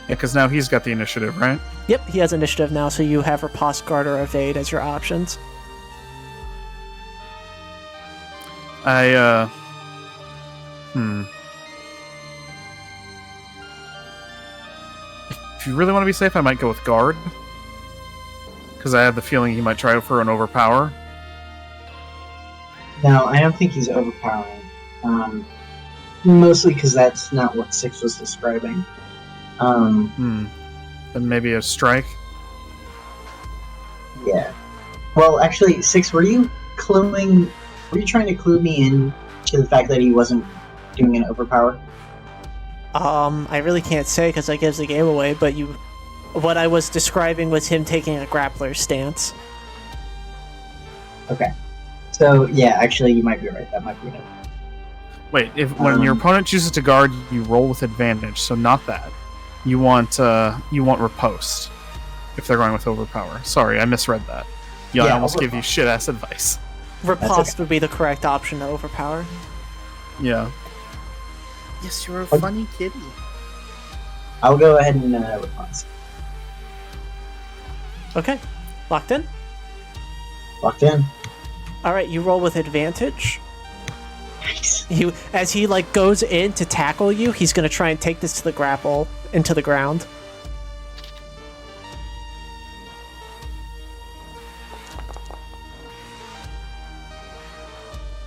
Yeah, because now he's got the initiative, right? Yep, he has initiative now, so you have Riposte Guard or Evade as your options. If you really want to be safe, I might go with Guard. Because I have the feeling he might try for an Overpower. No, I don't think he's overpowering. Mostly because that's not what 6 was describing. Then maybe a Strike? Yeah. Well, actually, 6, were you trying to clue me in to the fact that he wasn't doing an overpower? I really can't say because that gives the game away, but what I was describing was him taking a grappler stance. Okay. So, yeah, actually, you might be right. That might be it. Wait, when your opponent chooses to guard, you roll with advantage, so not that. You want riposte if they're going with overpower. Sorry, I misread that. Yeah, I almost gave you shit-ass advice. Riposte would be the correct option to overpower. Yeah. Yes, you're a funny kitty. I'll go ahead and response. Okay, locked in? Locked in. Alright, you roll with advantage. Nice. As he like goes in to tackle you, he's gonna try and take this to the grapple into the ground.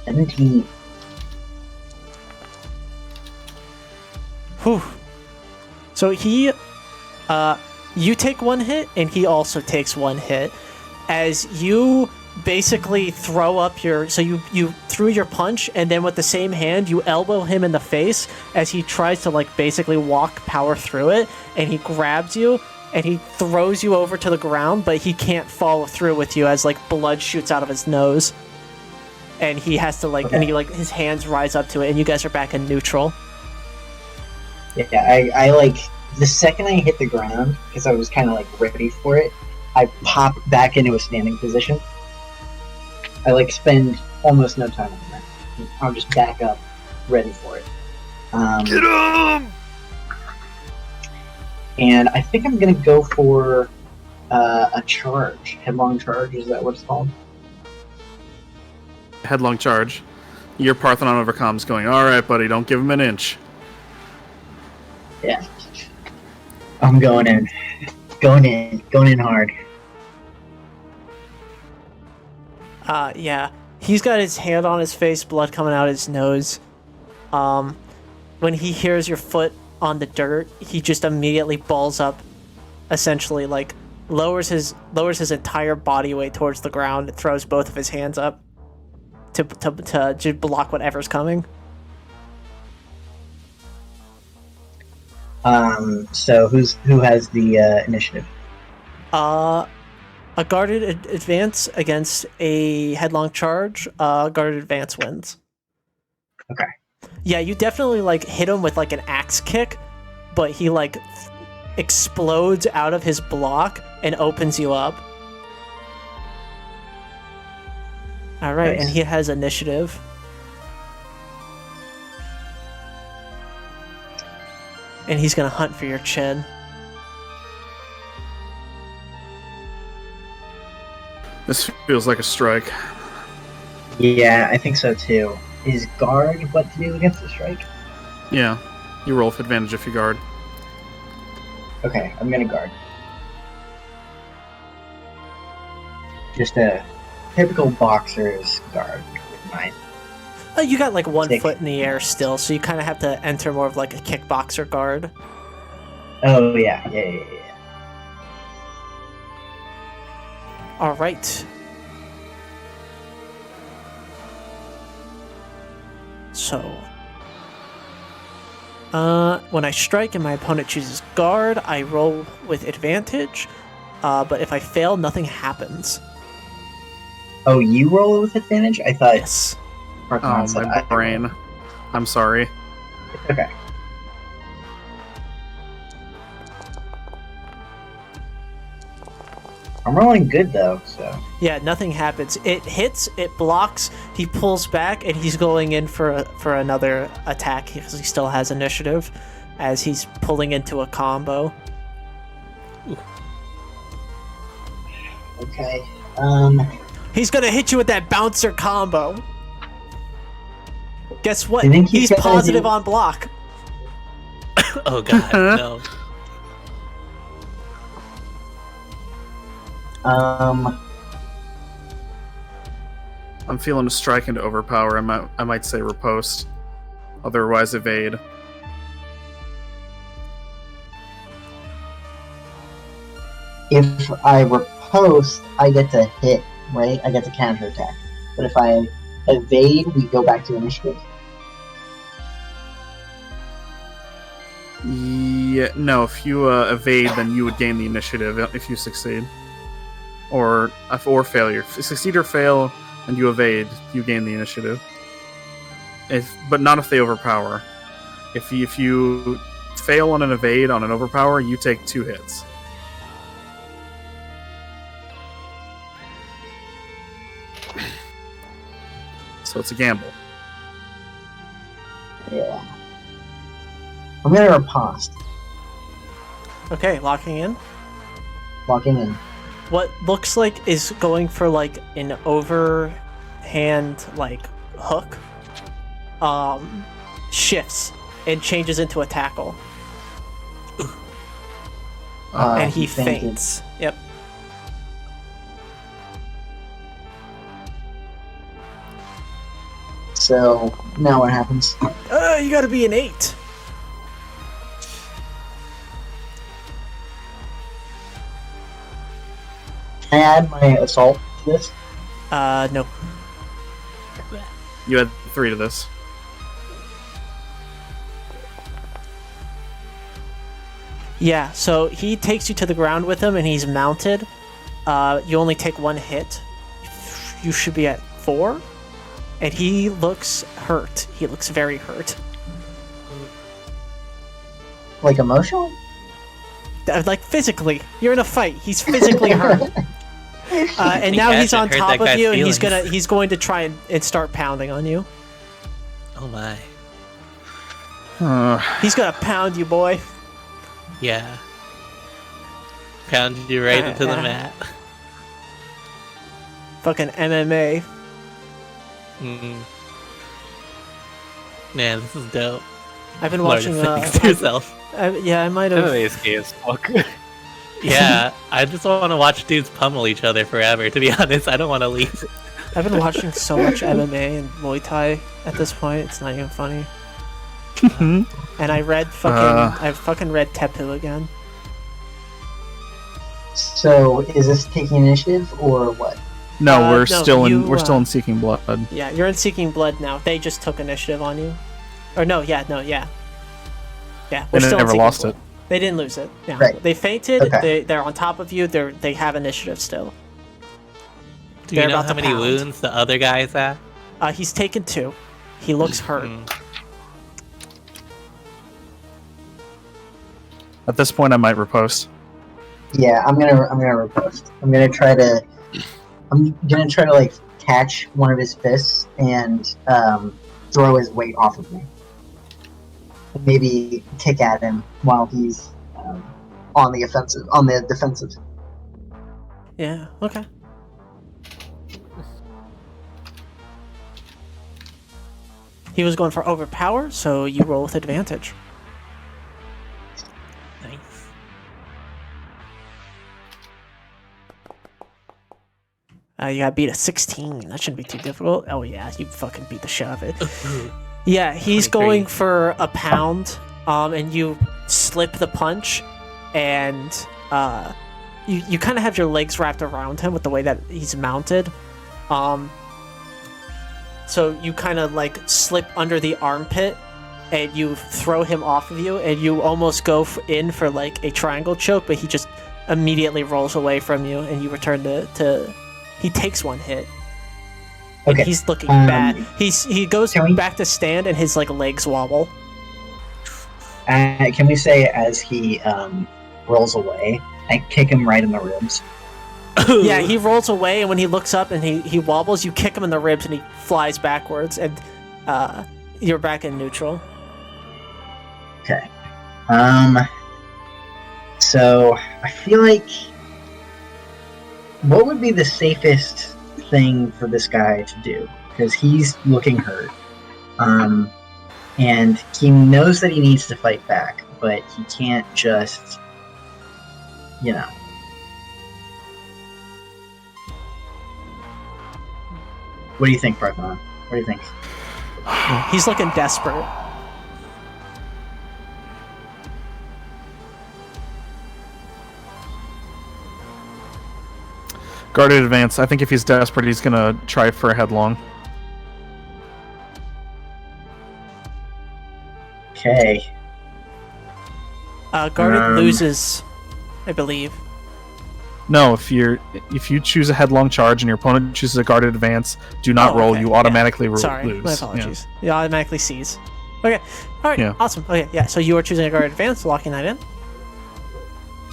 $17. Whew. So you take 1 hit, and he also takes 1 hit. As you basically throw up so you threw your punch, and then with the same hand, you elbow him in the face as he tries to like basically power through it, and he grabs you, and he throws you over to the ground, but he can't follow through with you as like blood shoots out of his nose. And he has to and his hands rise up to it, and you guys are back in neutral. Yeah, I the second I hit the ground, because I was kind of ready for it, I pop back into a standing position. I spend almost no time on that. I'll just back up, ready for it. Get him! And I think I'm gonna go for a charge, headlong charge. Is that what it's called? Headlong charge. Your Parthenon overcomes going, alright, buddy, don't give him an inch. Yeah. I'm going in. Going in hard. Yeah. He's got his hand on his face, blood coming out his nose. When he hears your foot on the dirt, he just immediately balls up, essentially lowers his entire body weight towards the ground, and throws both of his hands up to block whatever's coming. So who has the initiative? A guarded advance against a headlong charge. Guarded advance wins. Okay. Yeah, you definitely like hit him with like an axe kick, but he like explodes out of his block and opens you up. All right, Nice. and he has initiative. And he's gonna hunt for your chin. This feels like a strike. Yeah, I think so too. Is guard what to do against the strike? Yeah, you roll with advantage if you guard. Okay, I'm gonna guard. Just a typical boxer's guard with my. You got like 1 Sick. foot in the air still, so you kind of have to enter more of like a kickboxer guard. Oh yeah. All right. So, when I strike and my opponent chooses guard, I roll with advantage. But if I fail, nothing happens. Oh, you roll with advantage? I thought. Yes. Archon Oh, said my I brain. roll. I'm sorry. Okay. I'm rolling good though, so. Yeah, nothing happens. It hits, it blocks, he pulls back, and he's going in for another attack because he still has initiative as he's pulling into a combo. Okay. He's gonna hit you with that bouncer combo. Guess what? I think he's He's gonna positive do- on block. Oh god, no. I'm feeling a strike into overpower. I might say riposte. Otherwise evade. If I riposte, I get to hit, right? I get to counterattack. But if I evade, we go back to initiative. Yeah, no, if you evade, then you would gain the initiative if you succeed. Or failure. If you succeed or fail and you evade, you gain the initiative. But not if they overpower. If you fail on an evade on an overpower, you take 2 hits. So it's a gamble. Yeah. I'm gonna riposte. Okay, locking in. Walking in. What looks like is going for like an overhand like hook shifts and changes into a tackle. And he fainted. faints. Yep. So, now what happens? You gotta be an 8. Can I add my assault to this? No. You had 3 to this. Yeah, so he takes you to the ground with him and he's mounted. You only take 1 hit. You should be at 4. And he looks hurt. He looks very hurt. Like emotional? Like physically. You're in a fight. He's physically hurt. And now he's on Hasn't hurt top that of guy's you and feelings. he's going to try and start pounding on you. Oh my. He's gonna pound you, boy. Yeah. Pound you right into the mat. Fucking MMA. Mm. Man, this is dope. I've been Learn watching. to think to yourself. Yeah, I might have. MMA is gay as fuck. Yeah, I just want to watch dudes pummel each other forever. To be honest, I don't want to leave. I've been watching so much MMA and Muay Thai at this point. It's not even funny. And I read fucking. I fucking read Tepu again. So is this taking initiative or what? No, we're no, still you, we're still in Seeking Blood. Yeah, you're in Seeking Blood now. They just took initiative on you. Or no, yeah. Yeah, we're They still in never Seeking lost Blood. it. They didn't lose it. Yeah. Right. They fainted. Okay. They're on top of you. They have initiative still. Do you They're know about how to many pound. wounds the other guy's at? He's taken 2. He looks hurt. At this point, I might riposte. Yeah, I'm gonna riposte. I'm gonna try to like catch one of his fists and throw his weight off of me. Maybe kick at him while he's on the defensive. Yeah. Okay. He was going for overpower, so you roll with advantage. Nice. You got beat a 16. That shouldn't be too difficult. Oh yeah, you fucking beat the shit out of it. Yeah, he's 23. going for a pound, and you slip the punch, and you kind of have your legs wrapped around him with the way that he's mounted. So you kind of like slip under the armpit, and you throw him off of you, and you almost go in for like a triangle choke, but he just immediately rolls away from you, and you return to he takes 1 hit. And Okay. he's looking bad. Can He goes we- back to stand, and his like legs wobble. Can we say as he rolls away, I kick him right in the ribs? Yeah, he rolls away, and when he looks up and he wobbles, you kick him in the ribs, and he flies backwards, and you're back in neutral. Okay. So I feel like what would be the safest thing for this guy to do? Because he's looking hurt. And he knows that he needs to fight back, but he can't just, What do you think, Parthon? What do you think? He's looking desperate. Guarded advance. I think if he's desperate, he's gonna try for a headlong. Okay. Guarded loses, I believe. No, if you choose a headlong charge and your opponent chooses a guarded advance, do not Oh, roll. okay, You yeah. automatically Sorry, lose. my Yeah. apologies. He automatically sees. Okay, all right, Yeah. awesome. Okay, yeah. So you are choosing a guarded advance, locking that in.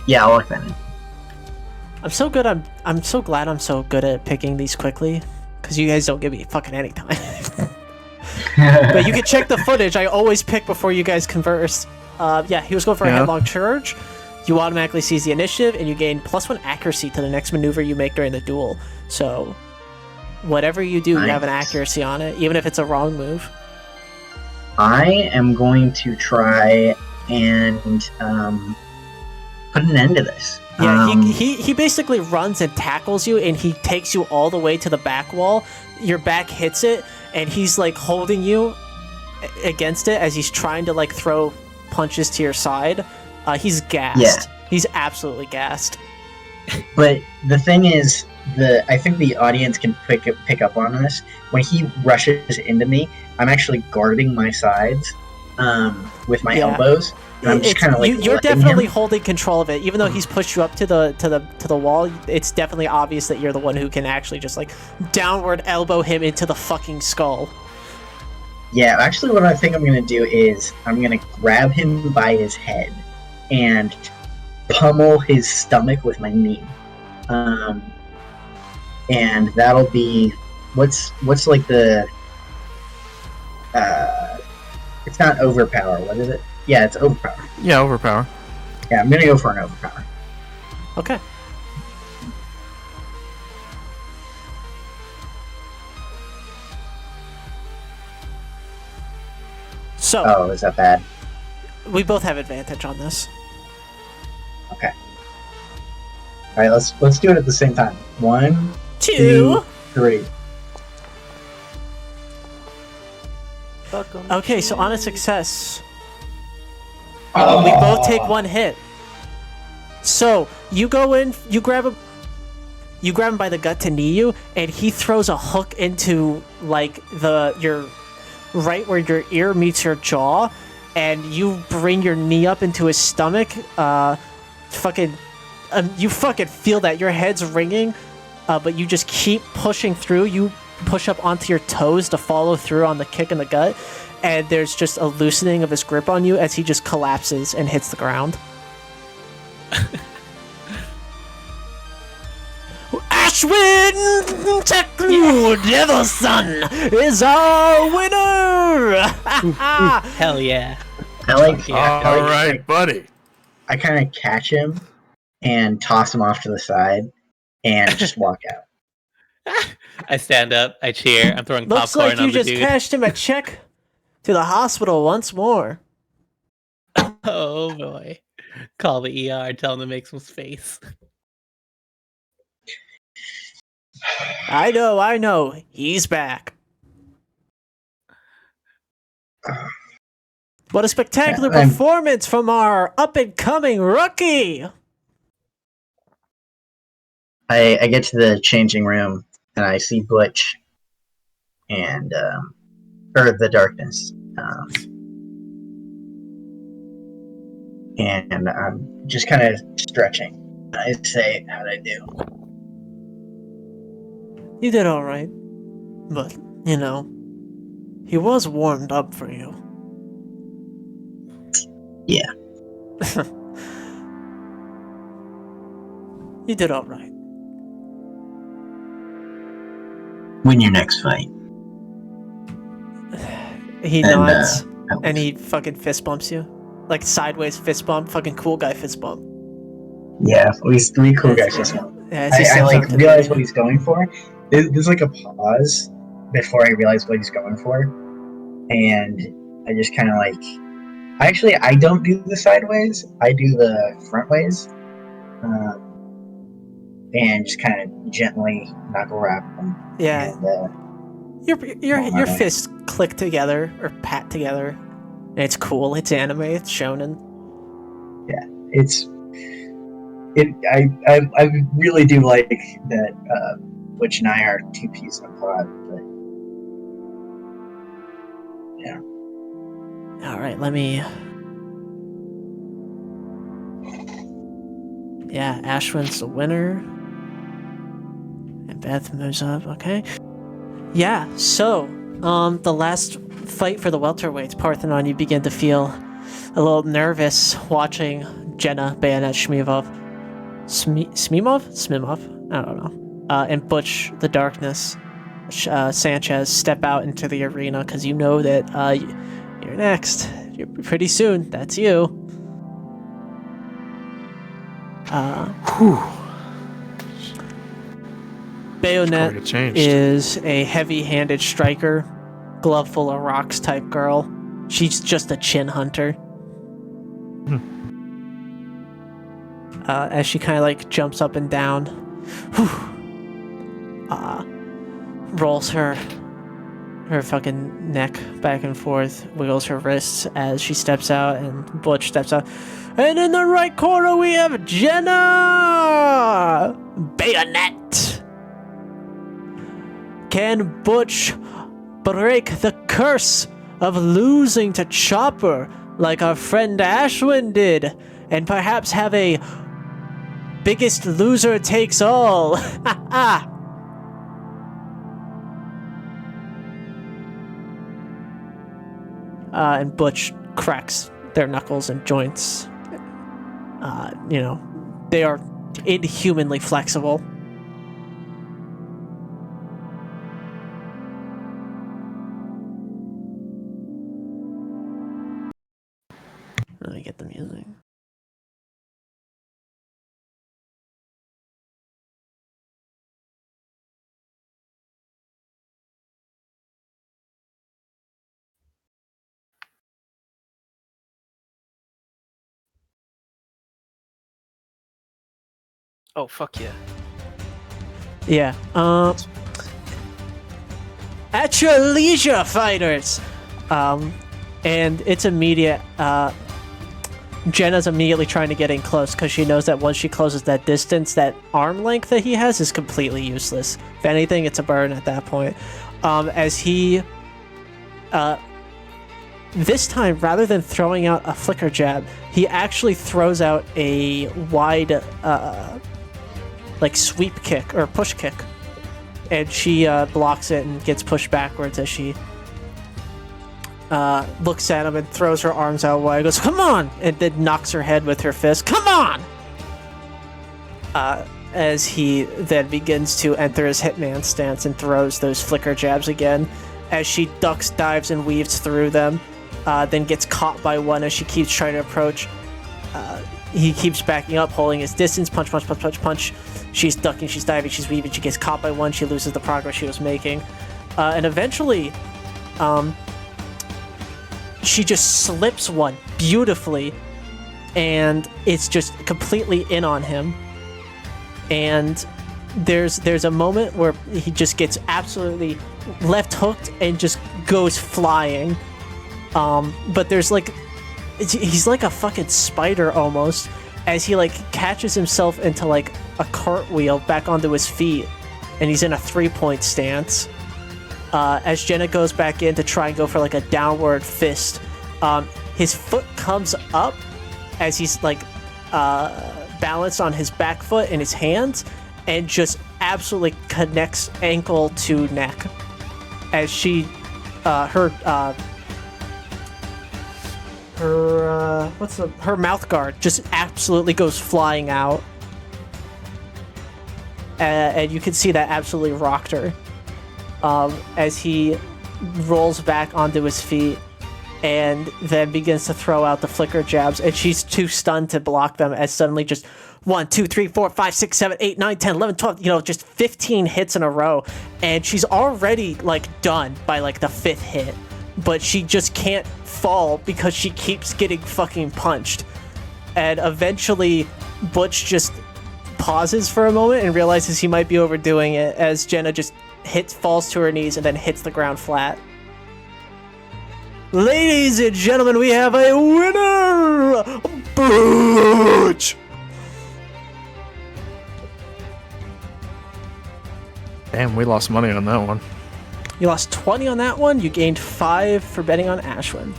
Yeah, I'll lock that in. I'm so good. I'm so glad I'm so good at picking these quickly, because you guys don't give me fucking any time. But you can check the footage. I always pick before you guys converse. Yeah, he was going for a Yeah. headlong charge. You automatically seize the initiative, and you gain +1 accuracy to the next maneuver you make during the duel. So, whatever you do, you have an Nice. accuracy on it, even if it's a wrong move. I am going to try and put an end to this. Yeah, he basically runs and tackles you, and he takes you all the way to the back wall. Your back hits it, and he's like holding you against it as he's trying to like throw punches to your side. He's gassed. Yeah. He's absolutely gassed. But the thing is, I think the audience can pick up on this. When he rushes into me, I'm actually guarding my sides with my Yeah. elbows. And I'm just kind of like you're letting definitely him. holding control of it, even though he's pushed you up to the wall. It's definitely obvious that you're the one who can actually just like downward elbow him into the fucking skull. Yeah, actually, what I think I'm gonna do is I'm gonna grab him by his head and pummel his stomach with my knee. And that'll be what's like the it's not overpower. What is it? Yeah, it's overpower. Yeah, overpower. Yeah, I'm gonna go for an overpower. Okay. So Oh, is that bad? we both have advantage on this. All right, let's do it at the same time. 1, 2, 3. Okay, so on a success, we both take 1 hit. So you go in, you grab him by the gut to knee you, and he throws a hook into like your right where your ear meets your jaw, and you bring your knee up into his stomach. You fucking feel that your head's ringing, but you just keep pushing through. You push up onto your toes to follow through on the kick in the gut, and there's just a loosening of his grip on you as he just collapses and hits the ground. Ashwin Teklu Devilson is our winner! Hell yeah. I like. Yeah. All right, buddy. I kind of catch him and toss him off to the side and just walk out. I stand up, I cheer, I'm throwing Looks popcorn like on you the just dude. cashed him a check to the hospital once more. Oh boy. Call the ER, tell him to make some space. I know. He's back. What a spectacular Yeah, performance from our up-and-coming rookie! I get to the changing room and I see Butch and or the darkness, and I'm just kind of stretching. I say, "How'd I do?" You did alright. But, you know, he was warmed up for you. Yeah. You did alright. Win your next fight. He And, nods, and he fucking fist bumps you. Like, sideways fist bump, fucking cool guy fist bump. Yeah, these three cool guys just. Yeah, as he I steps like onto realize the- what he's going for. There's like a pause before I realize what he's going for, and I just kind of like. Actually, I don't do the sideways. I do the front ways, and just kind of gently knuckle wrap them. Yeah, And, your fists click together, or pat together. And it's cool, it's anime, it's shonen. I really do like that. Butch and I are two peas in a pod, but yeah. Alright, let me... Yeah, Ashwin's the winner. And Beth moves up, okay. Yeah, so, the last fight for the welterweights, Parthenon, you begin to feel a little nervous watching Jenna, Bayonet, Shmivov, Smimov? I don't know. And Butch, the Darkness, Sanchez step out into the arena, because you know that you're next. You're pretty soon. That's you. Bayonet Quite a change. is a heavy-handed striker, glove full of rocks type girl. She's just a chin hunter. As she kind of like jumps up and down, rolls her fucking neck back and forth, wiggles her wrists as she steps out, and Butch steps out. And in the right corner we have Jenna Bayonet. Can Butch break the curse of losing to Chopper like our friend Ashwin did, and perhaps have a biggest loser takes all? And Butch cracks their knuckles and joints. They are inhumanly flexible. Let me get the music. Oh, fuck yeah. Yeah. At your leisure, fighters. And it's immediate. Jenna's immediately trying to get in close because she knows that once she closes that distance, that arm length that he has is completely useless. If anything, it's a burn at that point. As he, this time, rather than throwing out a flicker jab, he actually throws out a wide, like sweep kick or push kick, and she blocks it and gets pushed backwards as she looks at him and throws her arms out wide. Goes, "Come on!" and then knocks her head with her fist. "Come on!" As he then begins to enter his hitman stance and throws those flicker jabs again, as she ducks, dives, and weaves through them. Then gets caught by one as she keeps trying to approach. He keeps backing up, holding his distance. Punch, punch, punch, punch, punch. She's ducking, she's diving, she's weaving. She gets caught by one. She loses the progress she was making. And eventually, she just slips one beautifully. And it's just completely in on him. And there's a moment where he just gets absolutely left hooked and just goes flying. But there's like, he's like a fucking spider almost, as he like catches himself into like a cartwheel back onto his feet, and he's in a 3-point stance. As Jenna goes back in to try and go for like a downward fist, his foot comes up as he's like balanced on his back foot in his hands, and just absolutely connects ankle to neck. As she, her mouth guard just absolutely goes flying out, and you can see that absolutely rocked her. As he rolls back onto his feet and then begins to throw out the flicker jabs, and she's too stunned to block them, as suddenly just 1, 2, 3, 4, 5, 6, 7, 8, 9, 10, 11, 12, just 15 hits in a row, and she's already like done by like the 5th hit, but she just can't fall because she keeps getting fucking punched. And eventually Butch just pauses for a moment and realizes he might be overdoing it, as Jenna just falls to her knees and then hits the ground flat. Ladies and gentlemen, we have a winner! Butch! Damn, we lost money on that one. You lost 20 on that one. You gained 5 for betting on Ashwin.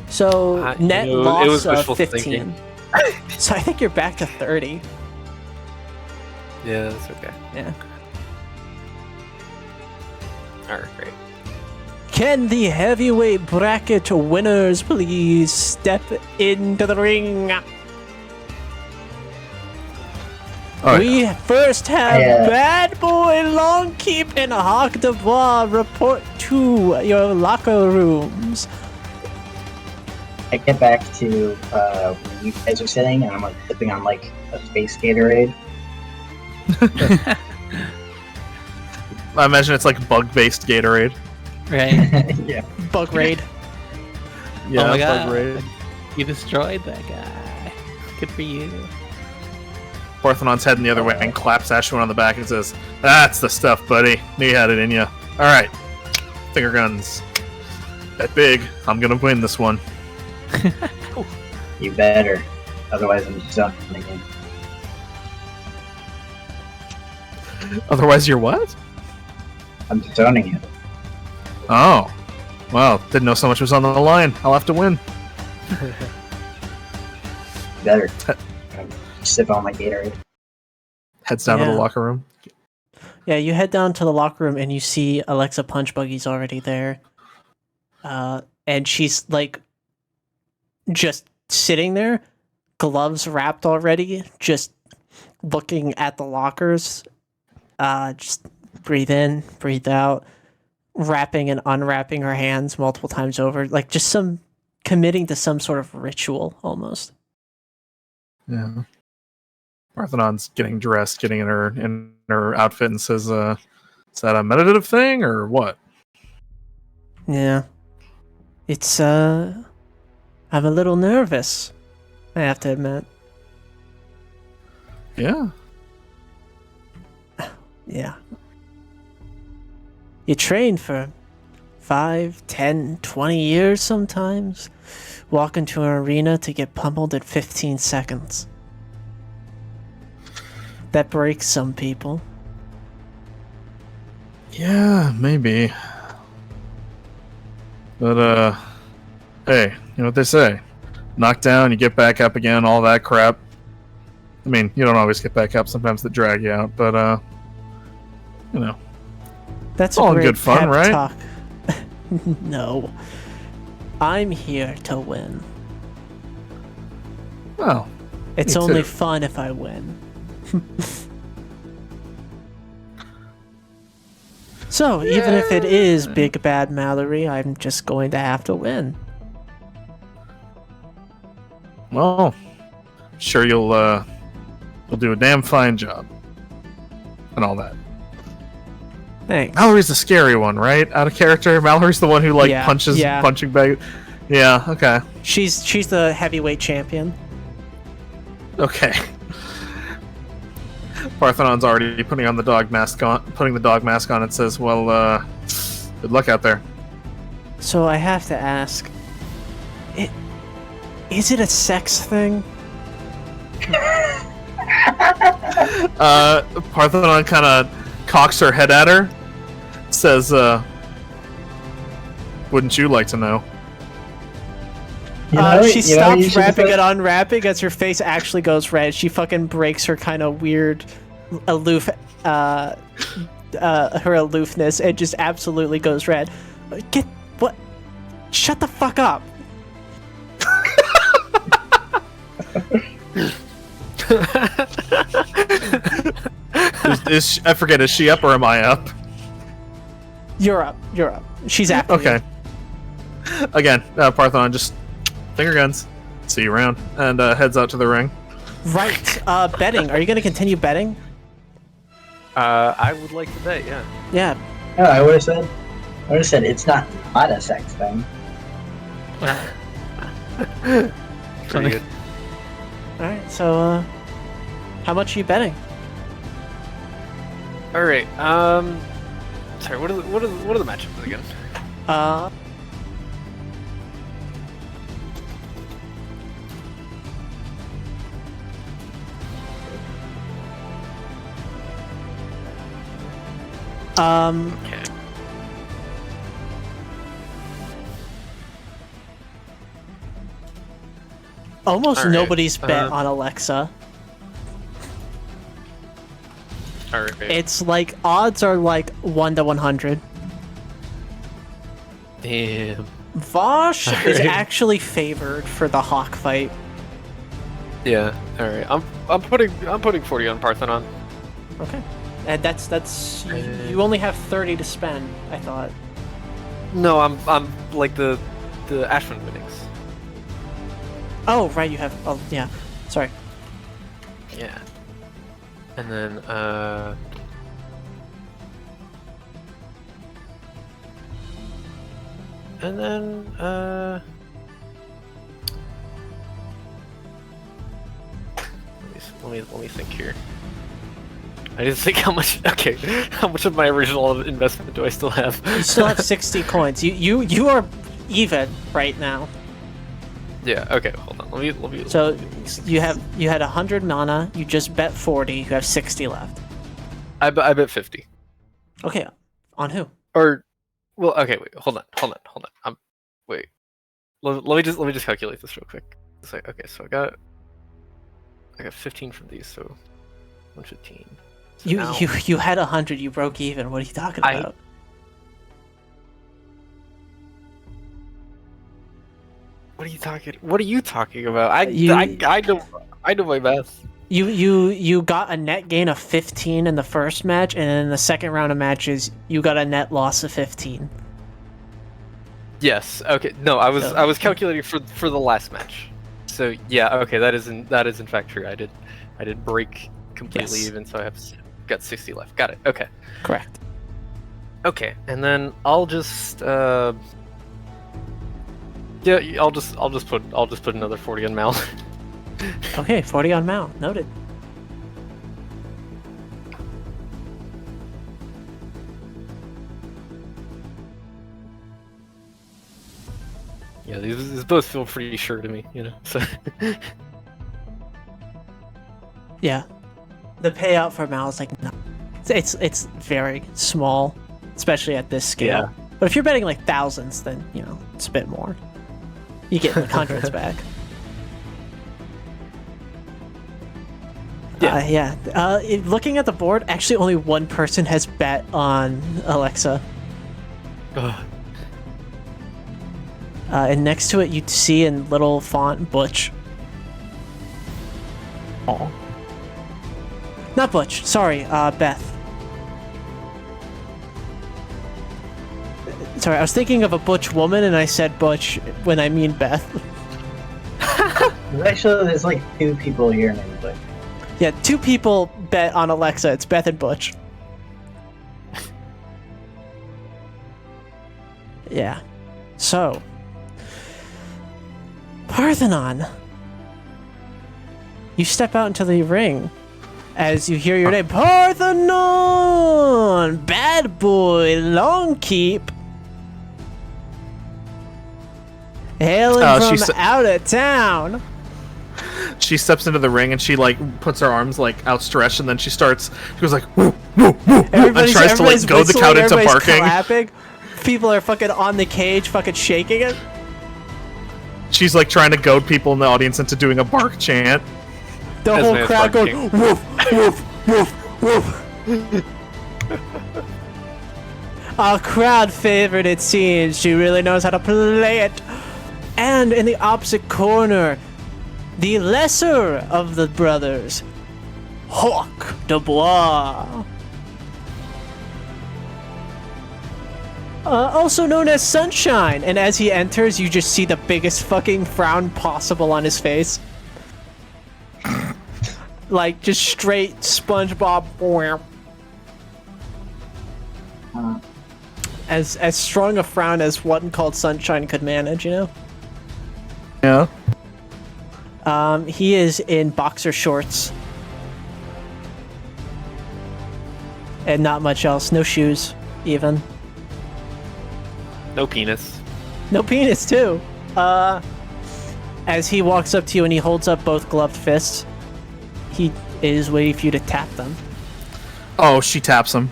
So net loss of 15. So I think you're back to 30. Yeah, that's okay. Yeah. Alright, great. Can the heavyweight bracket winners please step into the ring? We first have Bad Boy Longkeep and Hawk Dubois report to your locker rooms. I get back to where you guys are sitting, and I'm like sipping on like a space Gatorade. I imagine it's like bug-based Gatorade. Right? Yeah. Bug raid. Yeah, Oh my God. bug raid. You destroyed that guy. Good for you. Parthenon's heading the other way and claps Ashwin on the back and says, "That's the stuff, buddy. Knew you had it in you. All right, finger guns. Bet big. I'm gonna win this one." You better. Otherwise, I'm just done again. Otherwise, you're what? I'm disowning it. Oh, well, didn't know so much was on the line. I'll have to win. Better. Sip on my Gatorade. Heads down to the Yeah. locker room. Yeah, you head down to the locker room and you see Alexa Punch Buggy's already there. And she's like just sitting there, gloves wrapped already, just looking at the lockers. Just breathe in, breathe out, wrapping and unwrapping her hands multiple times over, like just committing to some sort of ritual almost. Yeah. Parthenon's getting dressed, getting in her outfit, and says, "Is that a meditative thing or what?" Yeah. It's I'm a little nervous, I have to admit. Yeah. Yeah. You trained for 5, 10, 20 years sometimes. Walk into an arena to get pummeled in 15 seconds. That breaks some people. Yeah, maybe. But, hey, you know what they say. Knock down, you get back up again, all that crap. I mean, you don't always get back up. Sometimes they drag you out, but, you know. That's all a in great good fun, pep right? talk. No. I'm here to win. Well, It's me only too. fun if I win. So, even if it is Big Bad Mallory, I'm just going to have to win. well, sure you'll do a damn fine job. And all that. Thanks. Mallory's the scary one, right? Out of character? Mallory's the one who, like, Yeah, punches yeah. punching bag. Yeah, okay. She's the heavyweight champion. Okay. Parthenon's already putting the dog mask on and says, well, good luck out there. So I have to ask, is it a sex thing? Parthenon kind of cocks her head at her, says, wouldn't you like to know? She stops wrapping and unwrapping as her face actually goes red. She fucking breaks her kind of weird, aloof, her aloofness. It just absolutely goes red. Get what? Shut the fuck up. I forget, is she up or am I up? You're up. You're up. She's after you. Okay. Again, Parthenon just finger guns. See you around, and heads out to the ring. Right. Betting. Are you going to continue betting? I would like to bet, yeah. Yeah. No, I would have said it's not a sex thing. Pretty good. All right. So, how much are you betting? All right. Sorry. What are the matchups again? Okay. Almost All right, nobody's bet on Alexa. All right. It's like odds are like 1 to 100. Damn. Vosh is Alright. actually favored for the Hawk fight. Yeah. All right. I'm putting 40 on Parthenon. Okay. And that's you only have 30 to spend, I thought. No, I'm like the Ashman winnings. Oh, right, you have yeah. Sorry. Yeah. And then let me think here. I didn't think how much. Okay, how much of my original investment do I still have? You still have 60 coins. You are even right now. Yeah. Okay. Hold on. Let me. So you had 100 mana. You just bet 40. You have 60 left. I bet 50. Okay. On who? Or, well, okay. Wait. Hold on. Wait. Let me just calculate this real quick. It's like, okay. So I got 15 from these. So 115. So now- You had 100. You broke even. What are you talking about? What are you talking about? I know my math. You got a net gain of 15 in the first match, and in the second round of matches, you got a net loss of 15. Yes. Okay. No, I was calculating for the last match. So yeah. Okay. That is in fact true. I did break completely Yes. even, so I have got 60 left. Got it. Okay. Correct. Okay. And then I'll just yeah. I'll just put another 40 on Mal. Okay, 40 on Mal. Noted. Yeah, these both feel pretty sure to me, you know. So Yeah. The payout for Mal is like, no. It's very small, especially at this scale. Yeah. But if you're betting like thousands, then, you know, it's a bit more. You get like hundreds back. Yeah. Looking at the board, actually only one person has bet on Alexa. Ugh. And next to it, you'd see in little font Butch. Oh. Not Butch, sorry, Beth. Sorry, I was thinking of a Butch woman and I said Butch when I mean Beth. There's like 2 people here named Butch. Yeah, 2 people bet on Alexa. It's Beth and Butch. Yeah. So, Parthenon. You step out into the ring as you hear your name. Parthenon! Bad boy, long keep. Hailing from out of town. She steps into the ring and she like puts her arms like outstretched and then she goes like woo, woo, woo, and tries to like goad the crowd into barking. Clapping. People are fucking on the cage, fucking shaking it. She's like trying to goad people in the audience into doing a bark chant. The This whole man's crowd goes barking. woof, woof, woof, woof. A crowd favorite, it seems. She really knows how to play it. And in the opposite corner, the lesser of the brothers, Hawk Dubois. Also known as Sunshine. And as he enters, you just see the biggest fucking frown possible on his face. Like, just straight SpongeBob. As strong a frown as one called Sunshine could manage, you know? Yeah. He is in boxer shorts. And not much else. No shoes, even. No penis. No penis, too. As he walks up to you and he holds up both gloved fists, he is waiting for you to tap them. Oh, she taps him.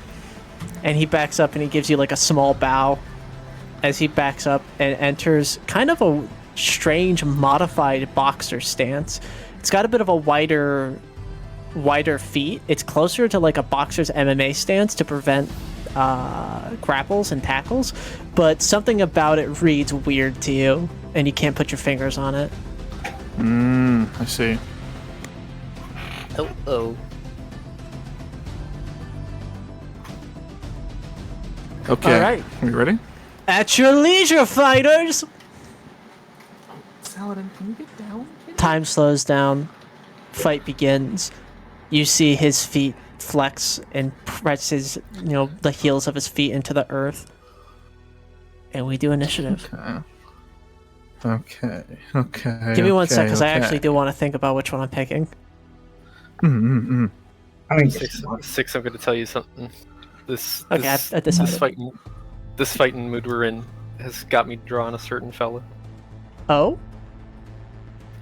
And he backs up and he gives you like a small bow as he backs up and enters kind of a strange modified boxer stance. It's got a bit of a wider feet. It's closer to like a boxer's MMA stance to prevent grapples and tackles, but something about it reads weird to you and you can't put your fingers on it. I see. Oh. Okay. All right. Are you ready? At your leisure, fighters! Saladin, can you get down? Time slows down. Fight begins. You see his feet flex and press his, the heels of his feet into the earth. And we do initiative. Okay. Give me 1 sec, because I actually do want to think about which one I'm picking. I mean, Six, I'm going to tell you something. This I decided. This fighting mood we're in has got me drawing a certain fella. Oh?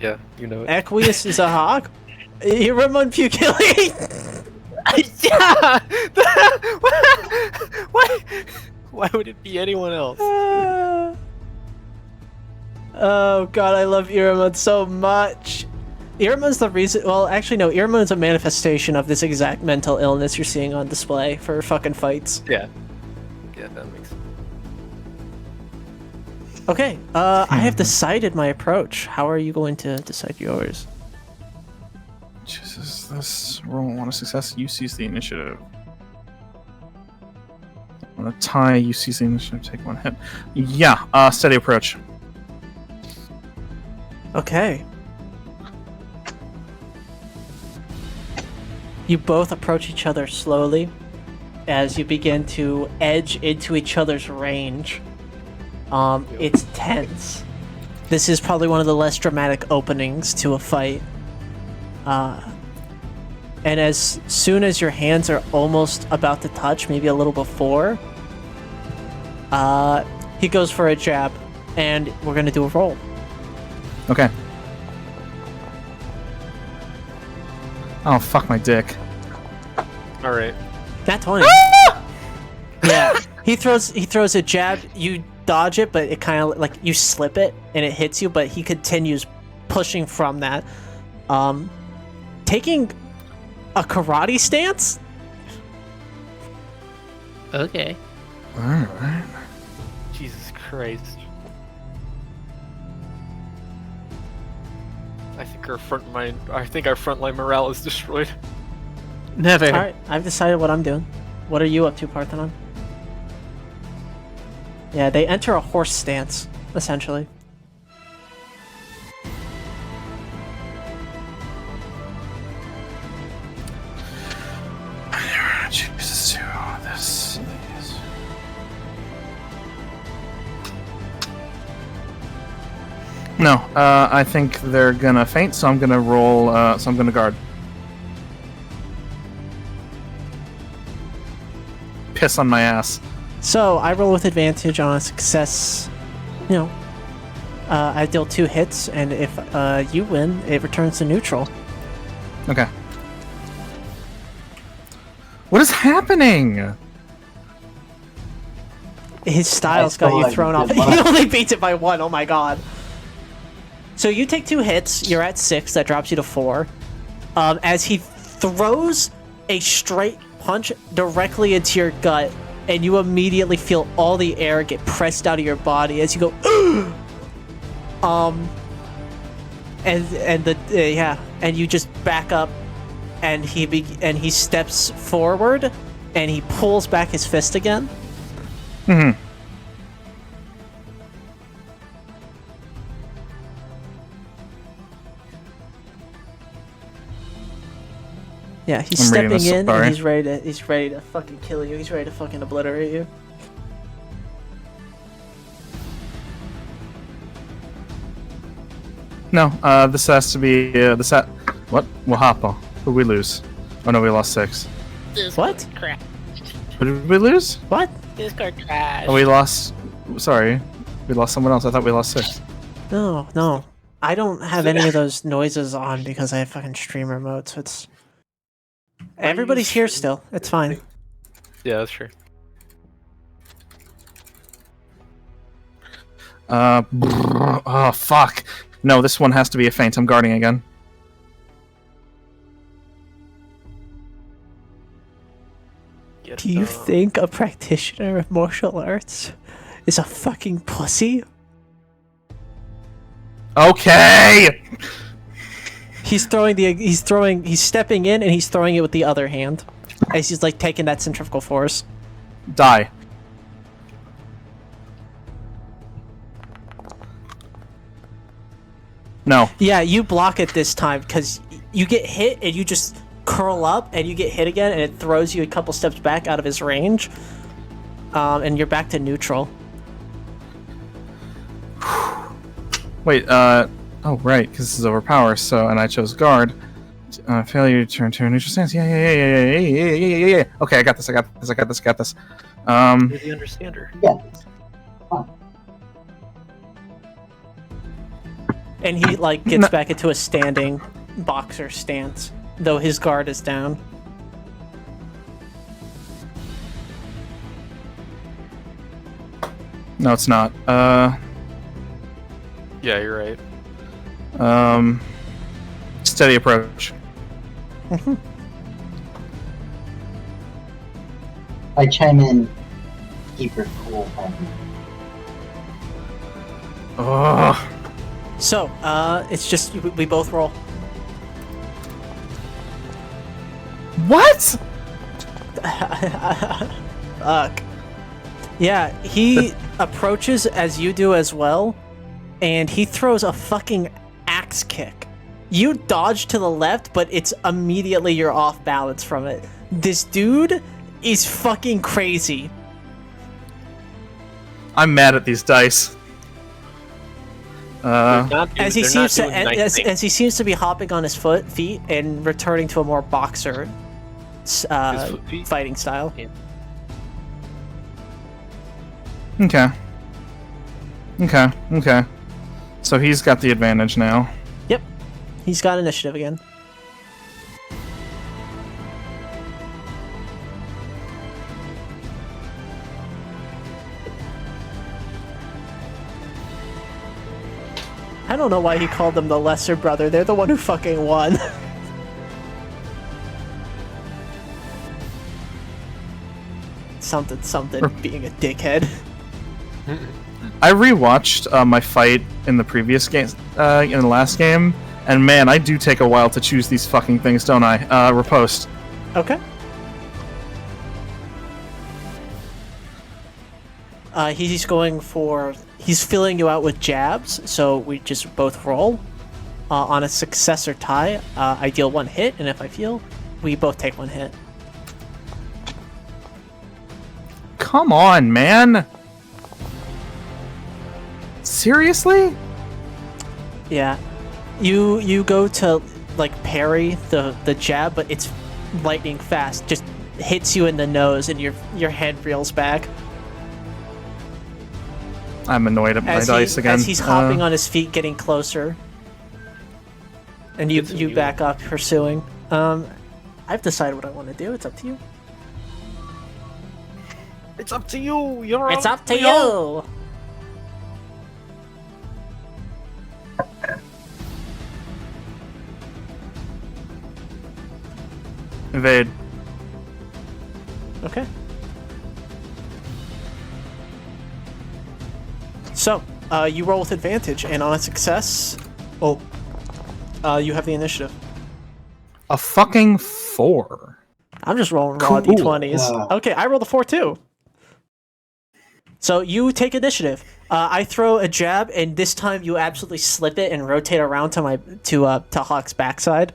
Yeah, you know it. Equius is a hawk? Hiramon Pukili? Yeah! Why would it be anyone else? Oh god, I love Iramon so much. Iramon's the reason. Well, actually, no. Iramon's a manifestation of this exact mental illness you're seeing on display for fucking fights. Yeah. Yeah, that makes sense. Okay, I have decided my approach. How are you going to decide yours? Jesus, this roll on a success. You seize the initiative. On a tie, you seize the initiative. Take 1 hit. Yeah. Steady approach. Okay. You both approach each other slowly as you begin to edge into each other's range. It's tense. This is probably one of the less dramatic openings to a fight. And as soon as your hands are almost about to touch, maybe a little before, he goes for a jab. and we're gonna do a roll. Okay. Oh, fuck my dick. All right. Nat 20. Yeah, he throws a jab. You dodge it, but it kind of like you slip it and it hits you. But he continues pushing from that, taking a karate stance. Okay. Alright. Jesus Christ. I think our frontline morale is destroyed. Never. All right, I've decided what I'm doing. What are you up to, Parthenon? Yeah, they enter a horse stance, essentially. Jesus, this. No, I think they're gonna faint, so I'm gonna roll. So I'm gonna guard. Piss on my ass. So I roll with advantage on a success. You know, I deal 2 hits, and if you win, it returns to neutral. Okay. What is happening? His style's got you thrown off. He only beats it by 1. Oh my god. So you take 2 hits. You're at 6. That drops you to 4. As he throws a straight punch directly into your gut, and you immediately feel all the air get pressed out of your body as you go. And you just back up, and he steps forward, and he pulls back his fist again. Mm-hmm. Yeah, he's I'm reading stepping this, in, sorry. and he's ready to fucking kill you. He's ready to fucking obliterate you. No, this has to be what? Wahapa. Who we lose? Oh no, we lost 6. What? Crap. Who did we lose? What? Discord trash. Oh, we lost. Sorry, we lost someone else. I thought we lost 6. No. I don't have any of those noises on because I have fucking streamer mode, so it's... Everybody's here still. It's fine. Yeah, that's true. Oh fuck. No, this one has to be a feint. I'm guarding again. Do you think a practitioner of martial arts is a fucking pussy? Okay. He's stepping in and he's throwing it with the other hand. As he's like taking that centrifugal force. Die. No. Yeah, you block it this time because you get hit and you just curl up and you get hit again and it throws you a couple steps back out of his range. And you're back to neutral. Wait, oh, right, because this is overpower, so, and I chose guard. Failure to turn to a neutral stance. Yeah. Okay, I got this. You're the understander. Yeah. And he, like, gets back into a standing boxer stance, though his guard is down. No, it's not. Yeah, you're right. Steady approach. I chime in, keep her cool. Oh. So, it's just, we both roll. What? Fuck. Yeah, he approaches as you do as well, and he throws a fucking axe kick. You dodge to the left, but it's immediately you're off balance from it. This dude is fucking crazy. I'm mad at these dice. As he seems to be hopping on his feet and returning to a more boxer fighting style. Okay. Okay, okay. So he's got the advantage now. Yep. He's got initiative again. I don't know why he called them the lesser brother. They're the one who fucking won. something being a dickhead. I rewatched my fight in the previous game, in the last game, and man, I do take a while to choose these fucking things, don't I? Riposte. Okay. He's filling you out with jabs, so we just both roll. On a success or tie, I deal 1 hit, and if I feel, we both take 1 hit. Come on, man! Seriously? Yeah. You go to, like, parry the jab, but it's lightning fast. Just hits you in the nose, and your head reels back. I'm annoyed at my dice again. As he's hopping on his feet, getting closer. And you back up, pursuing. I've decided what I want to do. It's up to you. It's up to you. It's up to you. Evade. Okay. So, you roll with advantage, and on a success, you have the initiative. A fucking 4. I'm just rolling raw Cool. d20s. Okay, I rolled a 4 too. So you take initiative. I throw a jab, and this time you absolutely slip it and rotate around to Hawk's backside,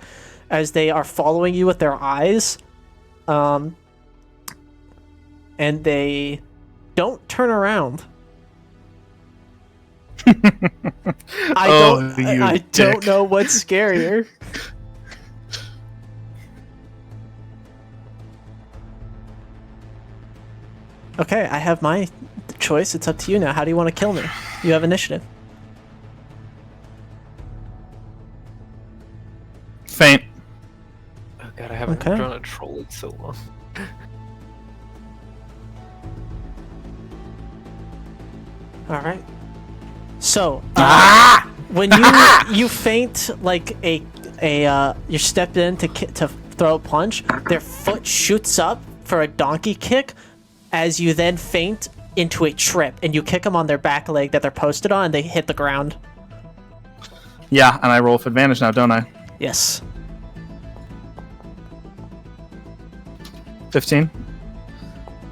as they are following you with their eyes, and they don't turn around. I don't know what's scarier. Okay, I have my choice. It's up to you now. How do you want to kill me? You have initiative. Oh god, I haven't Okay. drawn a troll in so long. All right. So, when you faint like you step in to throw a punch, their foot shoots up for a donkey kick, as you then feint into a trip, and you kick them on their back leg that they're posted on, and they hit the ground. Yeah, and I roll with advantage now, don't I? Yes. 15.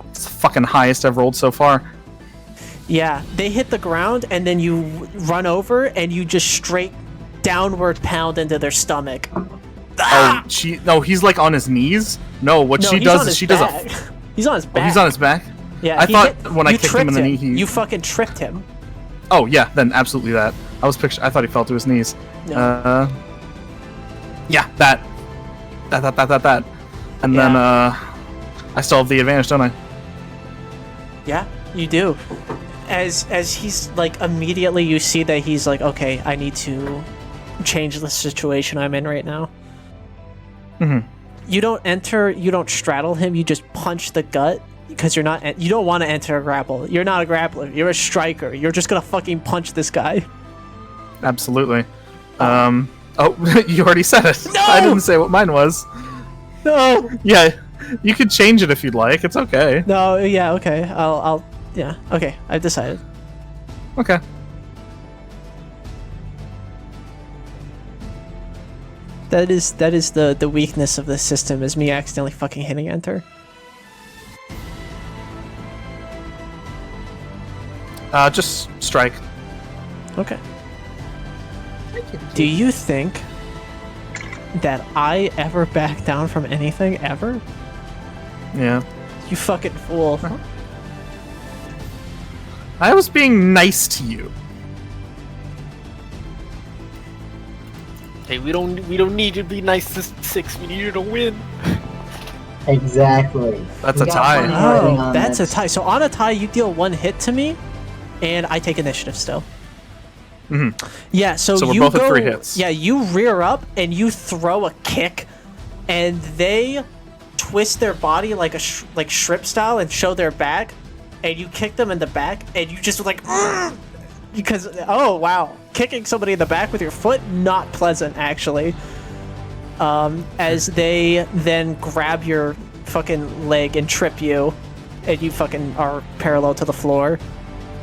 It's the fucking highest I've rolled so far. Yeah, they hit the ground, and then you run over, and you just straight downward pound into their stomach. Oh, he's like on his knees? No, what she does is she does a... He's on his back. Oh, he's on his back? Yeah, I thought when I kicked him in the knee, You fucking tripped him. Oh, yeah, then absolutely that. I thought he fell to his knees. No. Yeah, that. And then, I still have the advantage, don't I? Yeah, you do. As he's like, immediately you see that he's like, okay, I need to change the situation I'm in right now. Mm-hmm. You don't straddle him, you just punch the gut, because you don't want to enter a grapple. You're not a grappler, you're a striker. You're just gonna fucking punch this guy. Absolutely. Oh, you already said it. No! I didn't say what mine was. No! Yeah, you could change it if you'd like. It's okay. No, yeah, okay. I'll yeah, okay, I've decided. Okay. That is the weakness of this system, is me accidentally fucking hitting enter. Just strike. Okay. Do you think that I ever back down from anything ever? Yeah. You fucking fool. I was being nice to you. Hey, we don't need you to be nice to 6. We need you to win. Exactly. That's We a got tie. funny writing Oh, on that's a this. tie. So on a tie, you deal 1 hit to me, and I take initiative still. Mhm. Yeah, so So we're you both go, at 3 hits. Yeah, you rear up and you throw a kick, and they twist their body like like shrimp style and show their back, and you kick them in the back, and you just like, "Ugh!" Because oh wow, kicking somebody in the back with your foot, not pleasant actually. As they then grab your fucking leg and trip you, and you fucking are parallel to the floor.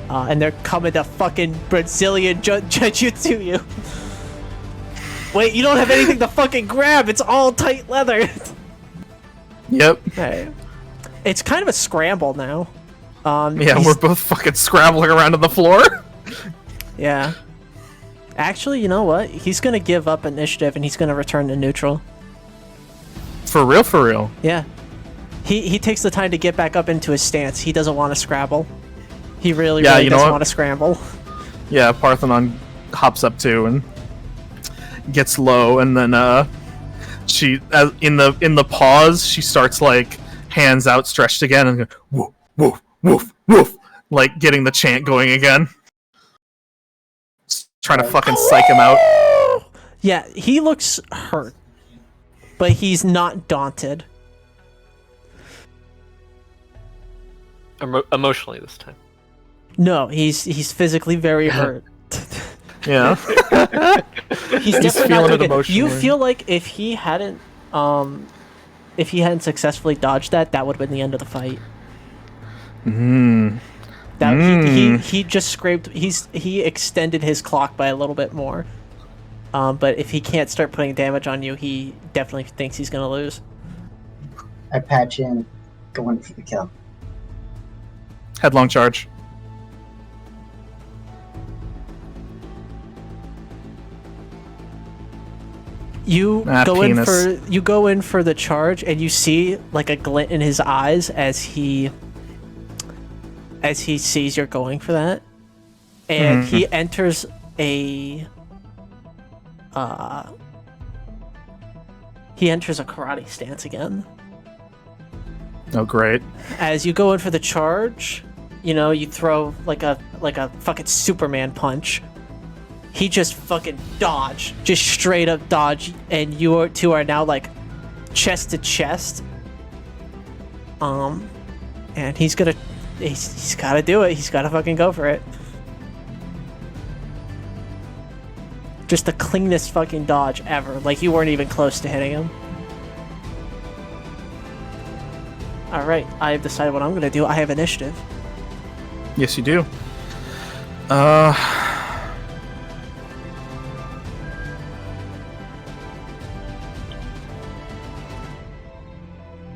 And they're coming to fucking Brazilian jiu-jitsu you. Wait, you don't have anything to fucking grab. It's all tight leather. Yep. Right. It's kind of a scramble now. Yeah, we're both fucking scrambling around on the floor. Yeah. Actually, you know what? He's gonna give up initiative and he's gonna return to neutral. For real, for real. Yeah. He takes the time to get back up into his stance. He doesn't want to scrabble. He really Yeah, really you know doesn't what? want to scramble. Yeah, Parthenon hops up too and gets low, and then she in the pause she starts like hands outstretched again and woof woof woof woof, like getting the chant going again, trying to fucking psych him out. Yeah, he looks hurt, but he's not daunted. Emotionally this time. No, he's physically very hurt. Yeah. He's definitely feeling not it doing You emotionally. feel like if he hadn't successfully dodged that would have been the end of the fight. Hmm. He just scraped. He extended his clock by a little bit more. But if he can't start putting damage on you, he definitely thinks he's gonna lose. I patch in, going for the kill. Headlong charge. You Ah, go penis. in for the charge, and you see like a glint in his eyes as he sees you're going for that, and he enters a karate stance again. Oh, great. As you go in for the charge, you know, you throw like a fucking Superman punch. He just fucking dodge, just straight up dodge, and you two are now like chest to chest. And he's gotta do it. He's gotta fucking go for it. Just the cleanest fucking dodge ever. Like you weren't even close to hitting him. Alright, I've decided what I'm gonna do. I have initiative. Yes, you do.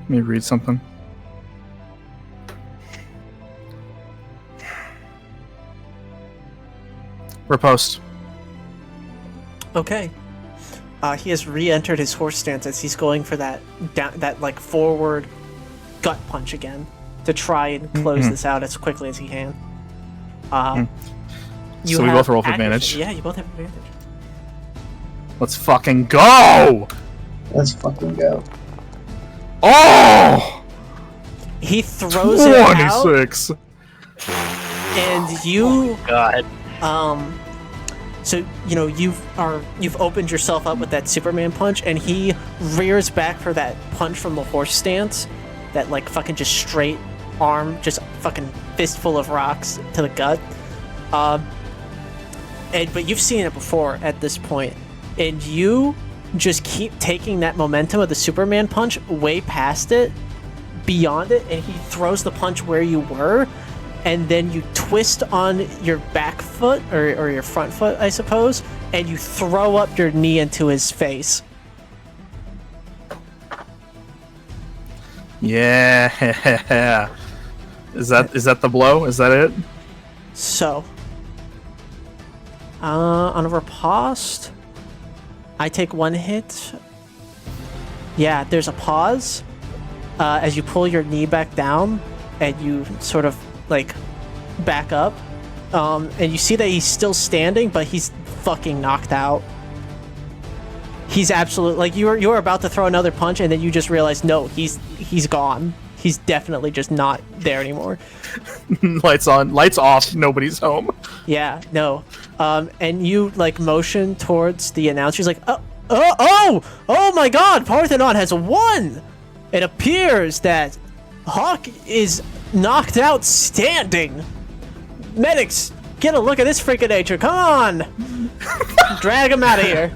Let me read something. Riposte. Okay. He has re-entered his horse stance as he's going for that like forward gut punch again to try and close this out as quickly as he can. You So we have both roll with accuracy. advantage. Yeah, you both have advantage. Let's fucking go! Let's fucking go. Oh! He throws it out, 26. and you God. so you know you've opened yourself up with that Superman punch, and he rears back for that punch from the horse stance, that like fucking just straight arm, just fucking fistful of rocks to the gut. But you've seen it before at this point, and you just keep taking that momentum of the Superman punch way past it, beyond it, and he throws the punch where you were, and then you twist on your back foot or your front foot, I suppose, and you throw up your knee into his face. Yeah. Is that the blow? Is that it? So, on a riposte, I take one hit. Yeah, there's a pause as you pull your knee back down, and you sort of like back up, and you see that he's still standing, but he's fucking knocked out. He's absolutely like you're about to throw another punch, and then you just realize no, he's gone. he's definitely just not there anymore. Lights on, lights off, nobody's home. Yeah, no. And you like motion towards the announcer. He's like, oh my God, Parthenon has won. It appears that Hawk is knocked out standing. Medics, get a look at this freak of nature. Come on, drag him out of here.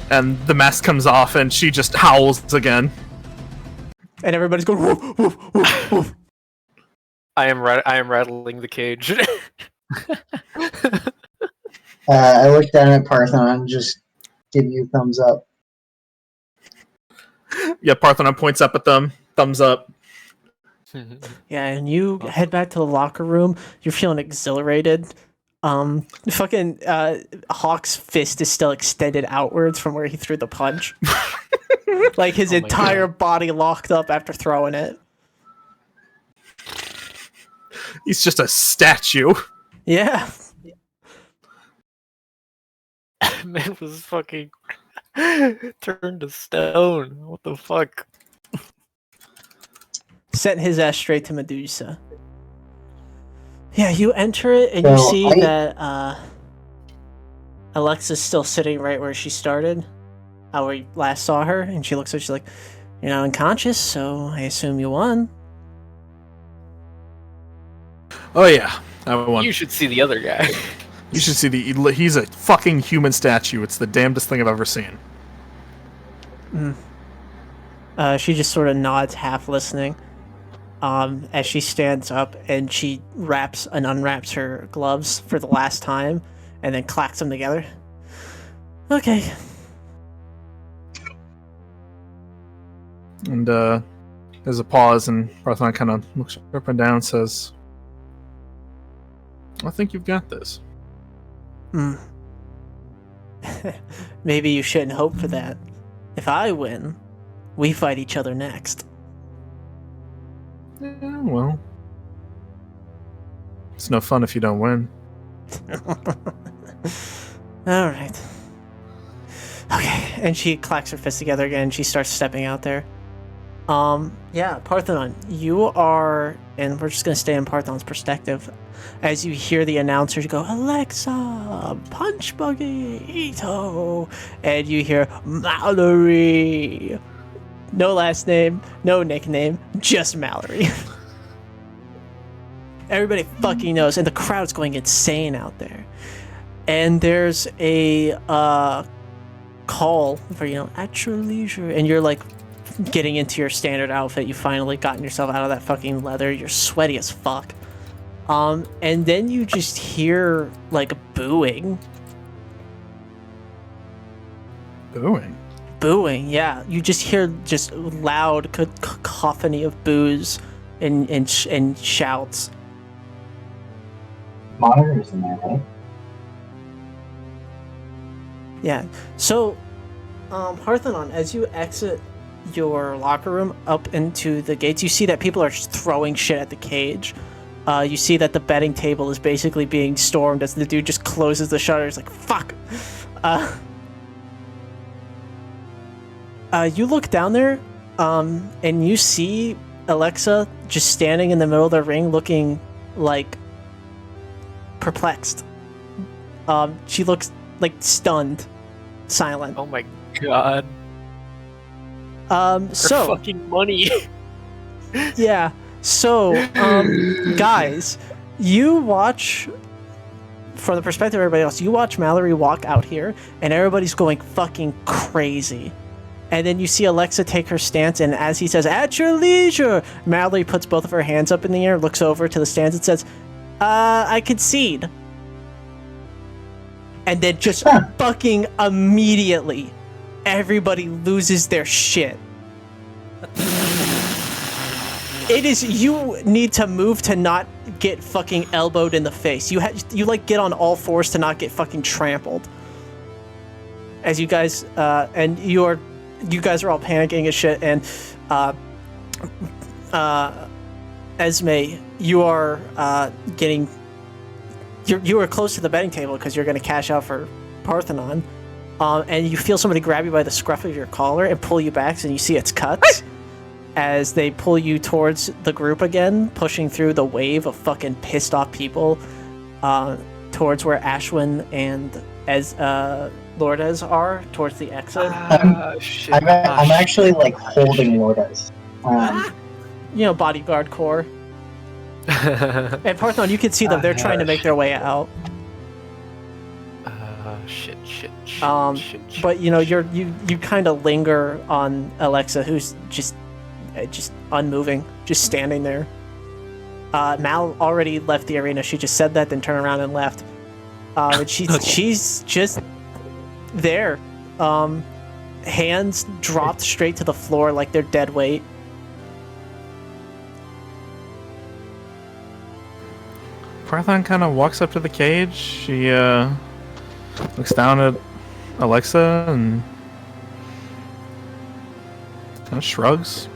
And the mask comes off, and she just howls again. And everybody's going woof, woof, woof, woof. I am rattling the cage. I look down at Parthenon and just give you a thumbs up. Yeah, Parthenon points up at them, thumbs up. Yeah, and you head back to the locker room. You're feeling exhilarated. Fucking Hawk's fist is still extended outwards from where he threw the punch. Like his entire body locked up after throwing it. He's just a statue. Yeah. Man was fucking turned to stone. What the fuck? Sent his ass straight to Medusa. Yeah, you enter it and you So see that Alexa's still sitting right where she started, where you last saw her, and she looks at you, she's like, "You're not unconscious, so I assume you won." Oh yeah, I won. You should see the other guy. You should see he's a fucking human statue. It's the damnedest thing I've ever seen. She just sort of nods, half listening, as she stands up and she wraps and unwraps her gloves for the last time, and then clacks them together. Okay. And there's a pause, and Parthenon kind of looks up and down and says, I think you've got this. Maybe you shouldn't hope for that. If I win, we fight each other next. Yeah, well, it's no fun if you don't win. Alright. Okay, and she clacks her fists together again, and she starts stepping out there. Yeah, Parthenon, you are, and we're just gonna stay in Parthenon's perspective, as you hear the announcer go, Alexa, Punch Buggy, Ito, and you hear Mallory. No last name, no nickname, just Mallory. Everybody fucking knows, and the crowd's going insane out there. And there's a call for, at your leisure, and you're like getting into your standard outfit. You finally gotten yourself out of that fucking leather. You're sweaty as fuck. And then you just hear like booing. Booing, yeah. You just hear just loud cacophony of boos and shouts. Monitors in there, right? Yeah. So, Parthenon, as you exit your locker room up into the gates, you see that people are throwing shit at the cage. You see that the betting table is basically being stormed as the dude just closes the shutters like, fuck! You look down there, and you see Alexa just standing in the middle of the ring looking, like, perplexed. She looks, like, stunned. Silent. Oh my god. So... Her fucking money. Yeah. So, guys, you watch, from the perspective of everybody else, you watch Mallory walk out here, and everybody's going fucking crazy. And then you see Alexa take her stance, and as he says, at your leisure, Mallory puts both of her hands up in the air, looks over to the stands, and says, I concede. And then just fucking immediately, everybody loses their shit. It is, you need to move to not get fucking elbowed in the face. You like get on all fours to not get fucking trampled. As you guys, and you guys are all panicking and shit, and Esme, you are getting, you are close to the betting table because you're going to cash out for Parthenon, and you feel somebody grab you by the scruff of your collar and pull you back, and you see its cuts. as they pull you towards the group again, pushing through the wave of fucking pissed off people towards where Ashwin and Lourdes are, towards the exit. Shit. I'm actually like holding Lourdes. Bodyguard corps. And Parthenon, you can see them. They're trying to make their way out. Shit. But you kind of linger on Alexa, who's just unmoving, just standing there. Mal already left the arena. She just said that, then turned around and left. And she's just there. Hands dropped straight to the floor like they're dead weight. Parthon kind of walks up to the cage. She looks down at Alexa and kind of shrugs.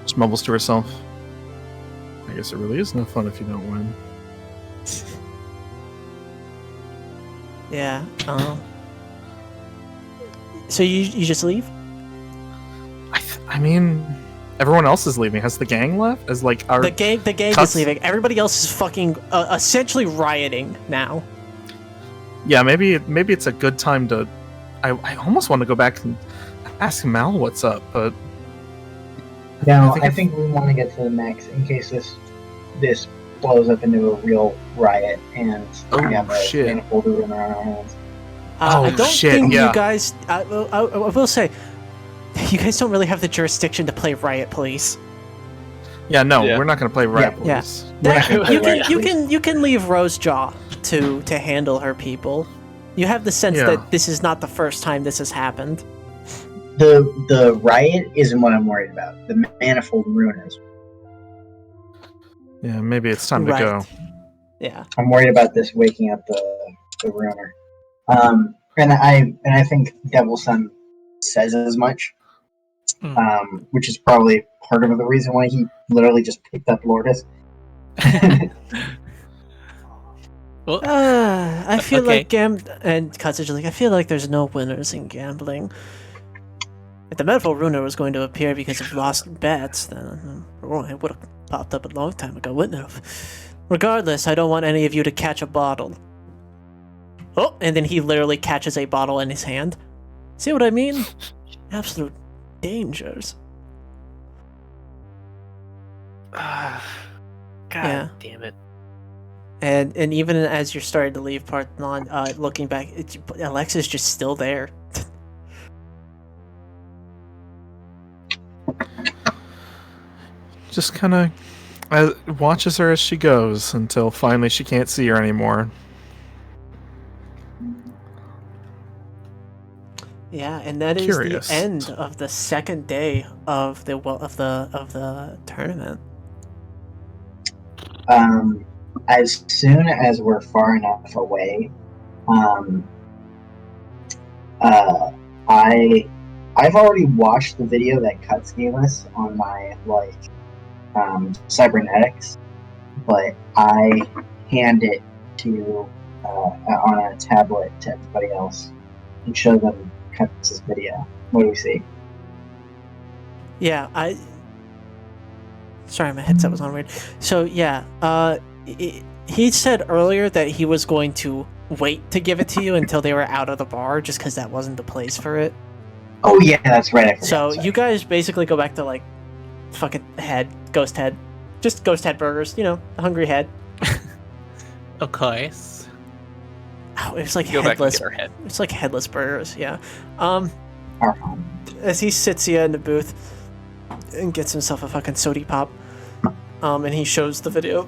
Just mumbles to herself. I guess it really is no fun if you don't win. Yeah. So you just leave? I mean, everyone else is leaving. Has the gang left? As like our the gang is leaving. Everybody else is fucking essentially rioting now. Yeah, maybe it's a good time to. I almost want to go back and ask Mal what's up, but No, I think we want to get to the next in case this blows up into a real riot and we have a manifold ruin on our hands. I don't think you guys. I will say, you guys don't really have the jurisdiction to play riot police. Yeah, no, we're not going to play riot Yeah. police. You can leave Rosejaw to handle her people. You have the sense that this is not the first time this has happened. The riot isn't what I'm worried about. The manifold ruin is. Yeah, maybe it's time to go. Yeah, I'm worried about this waking up the ruiner. And I think Devil Sun says as much. Which is probably part of the reason why he literally just picked up Lourdes. Well, I feel okay. like and Kazu's like, I feel like there's no winners in gambling. If the Manifold Ruiner was going to appear because of lost bets, then it would have popped up a long time ago, wouldn't it have? Regardless, I don't want any of you to catch a bottle. Oh, and then he literally catches a bottle in his hand. See what I mean? Absolute dangers. God damn it. And even as you're starting to leave Parthenon, looking back, Alexa's just still there. Just kind of watches her as she goes until finally she can't see her anymore. Yeah, and that is the end of the second day of the tournament. As soon as we're far enough away, I've already watched the video that Cuts gave us on my cybernetics, but I hand it to on a tablet to everybody else and show them Cuts' video. What do we see? Yeah, sorry, my headset was on weird. So yeah, he said earlier that he was going to wait to give it to you until they were out of the bar, just because that wasn't the place for it. Oh yeah, that's right. I forgot, so sorry. You guys basically go back to fucking Ghost Head, just Ghost Head burgers. The Hungry Head. Of course. Oh, it was like Go back and headless. get our head. It's like headless burgers. Yeah. Archon. As he sits here in the booth and gets himself a fucking sody pop, and he shows the video.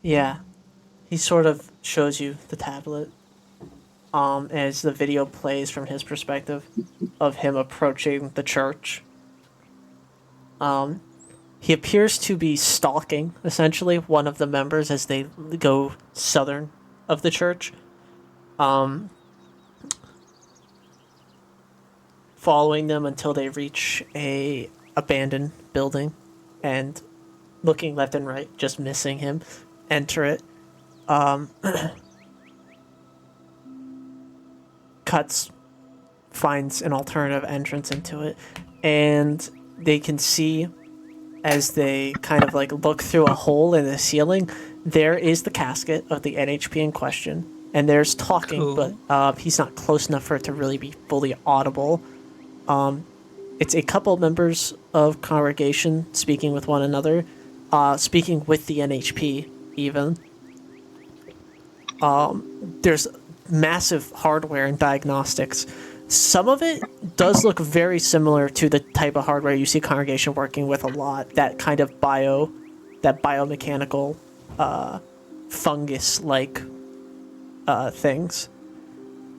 Yeah, he sort of shows you the tablet. As the video plays from his perspective of him approaching the church. He appears to be stalking, essentially, one of the members as they go southern of the church. following them until they reach a abandoned building, and looking left and right, just missing him, enter it. Cuts finds an alternative entrance into it, and they can see, as they kind of like look through a hole in the ceiling, there is the casket of the NHP in question, and there's talking, Cool. but he's not close enough for it to really be fully audible. It's a couple members of congregation speaking with one another, speaking with the NHP even. There's massive hardware and diagnostics. Some of it does look very similar to the type of hardware you see congregation working with a lot. That kind of biomechanical, fungus-like things.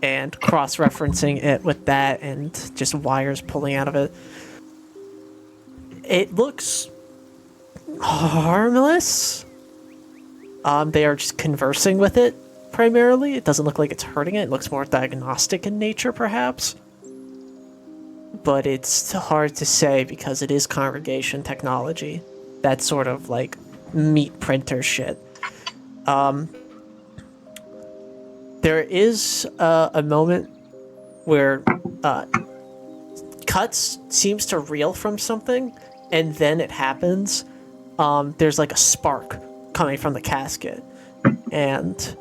And cross-referencing it with that and just wires pulling out of it. It looks harmless. They are just conversing with it, primarily. It doesn't look like it's hurting it. It looks more diagnostic in nature, perhaps. But it's hard to say because it is congregation technology. That sort of, like, meat printer shit. There is a moment where Cuts seems to reel from something, and then it happens. There's like a spark coming from the casket, and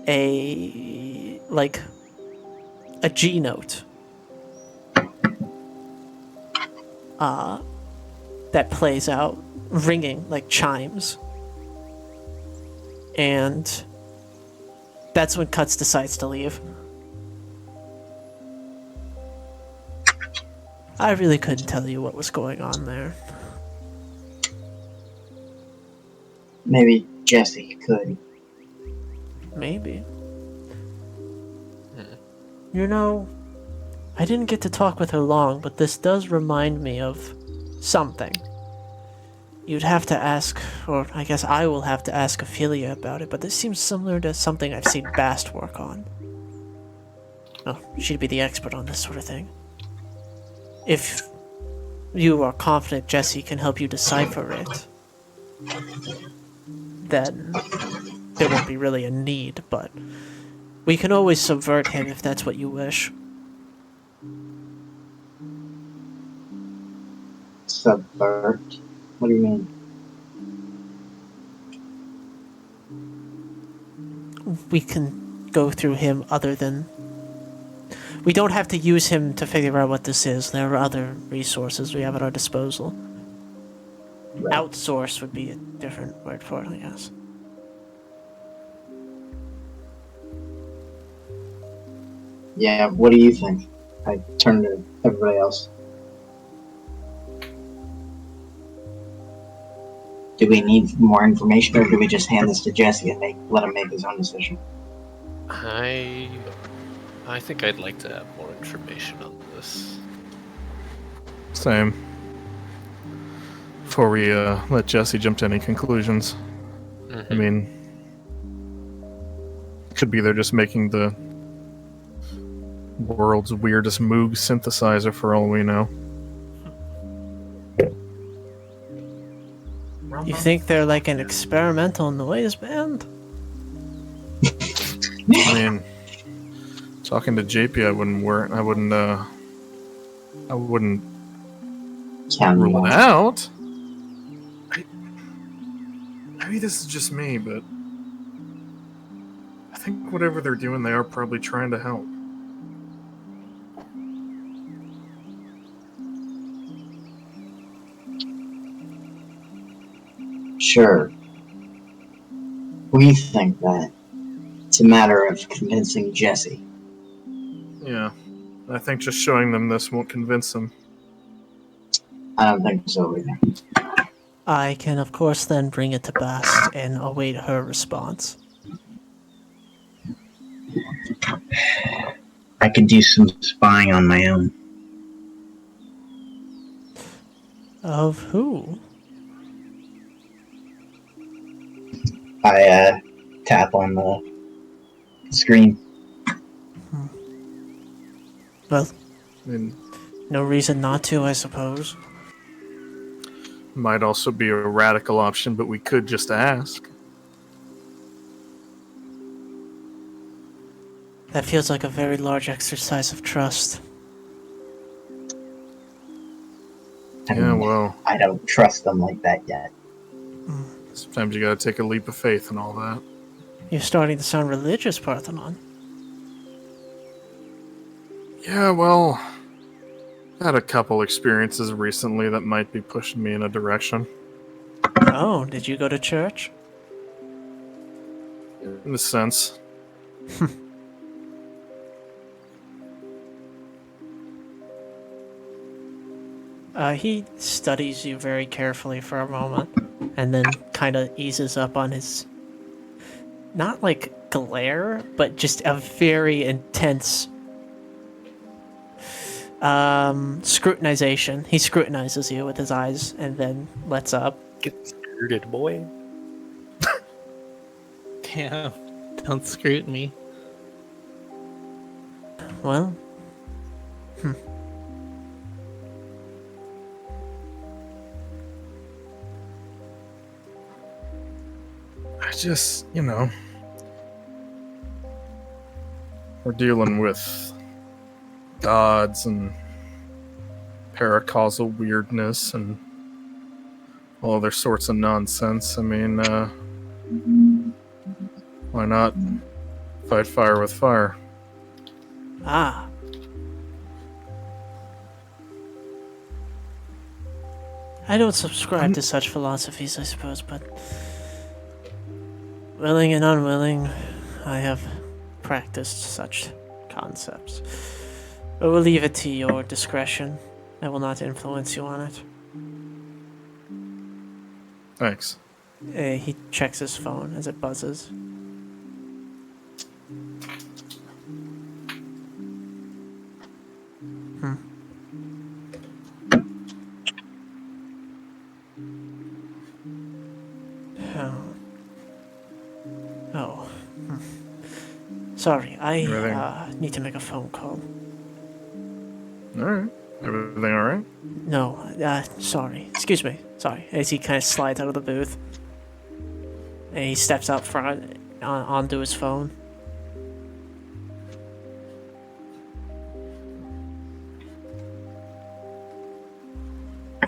a G note that plays out, ringing like chimes, and that's when Cuts decides to leave. I really couldn't tell you what was going on there. Maybe Jesse could. Maybe. You know, I didn't get to talk with her long, but this does remind me of something. You'd have to ask, or I guess I will have to ask Ophelia about it, but this seems similar to something I've seen Bast work on. Oh, she'd be the expert on this sort of thing. If you are confident Jesse can help you decipher it, then there won't be really a need, but we can always subvert him if that's what you wish. Subvert? What do you mean? We can go through him other than... We don't have to use him to figure out what this is. There are other resources we have at our disposal. Right. Outsource would be a different word for it, I guess. Yeah, what do you think? I turn to everybody else. Do we need more information, or do we just hand this to Jesse and let him make his own decision? I think I'd like to have more information on this. Same. Before we let Jesse jump to any conclusions. I mean, could be they're just making the world's weirdest Moog synthesizer for all we know. You think they're like an experimental noise band? I mean, talking to JP, I wouldn't Count rule them it out. out. Maybe this is just me, but I think whatever they're doing, they are probably trying to help. Sure. We think that. It's a matter of convincing Jesse. Yeah, I think just showing them this won't convince them. I don't think so either. I can, of course, then bring it to Bast and await her response. I could do some spying on my own. Of who? I tap on the screen. Well, I mean, no reason not to, I suppose. might also be a radical option, but we could just ask. That feels like a very large exercise of trust. I Yeah, mean, well, I don't trust them like that yet. sometimes you gotta take a leap of faith and all that. You're starting to sound religious, Parthenon. Yeah, well, I had a couple experiences recently that might be pushing me in a direction. Oh, did you go to church? In a sense. He studies you very carefully for a moment, and then kind of eases up on his, not like glare, but just a very intense scrutinization. He scrutinizes you with his eyes and then lets up. Get screwed, boy. Damn. Don't scrute me. Well, I just, we're dealing with gods and paracausal weirdness and all other sorts of nonsense. I mean, why not fight fire with fire? ah. I don't subscribe to such philosophies, I suppose, but willing and unwilling, I have practiced such concepts. But we'll leave it to your discretion. I will not influence you on it. Thanks. He checks his phone as it buzzes. Oh. Sorry, I Everything- need to make a phone call. Alright. Everything alright? No, sorry. Excuse me. Sorry. As he kind of slides out of the booth. And he steps out front onto his phone.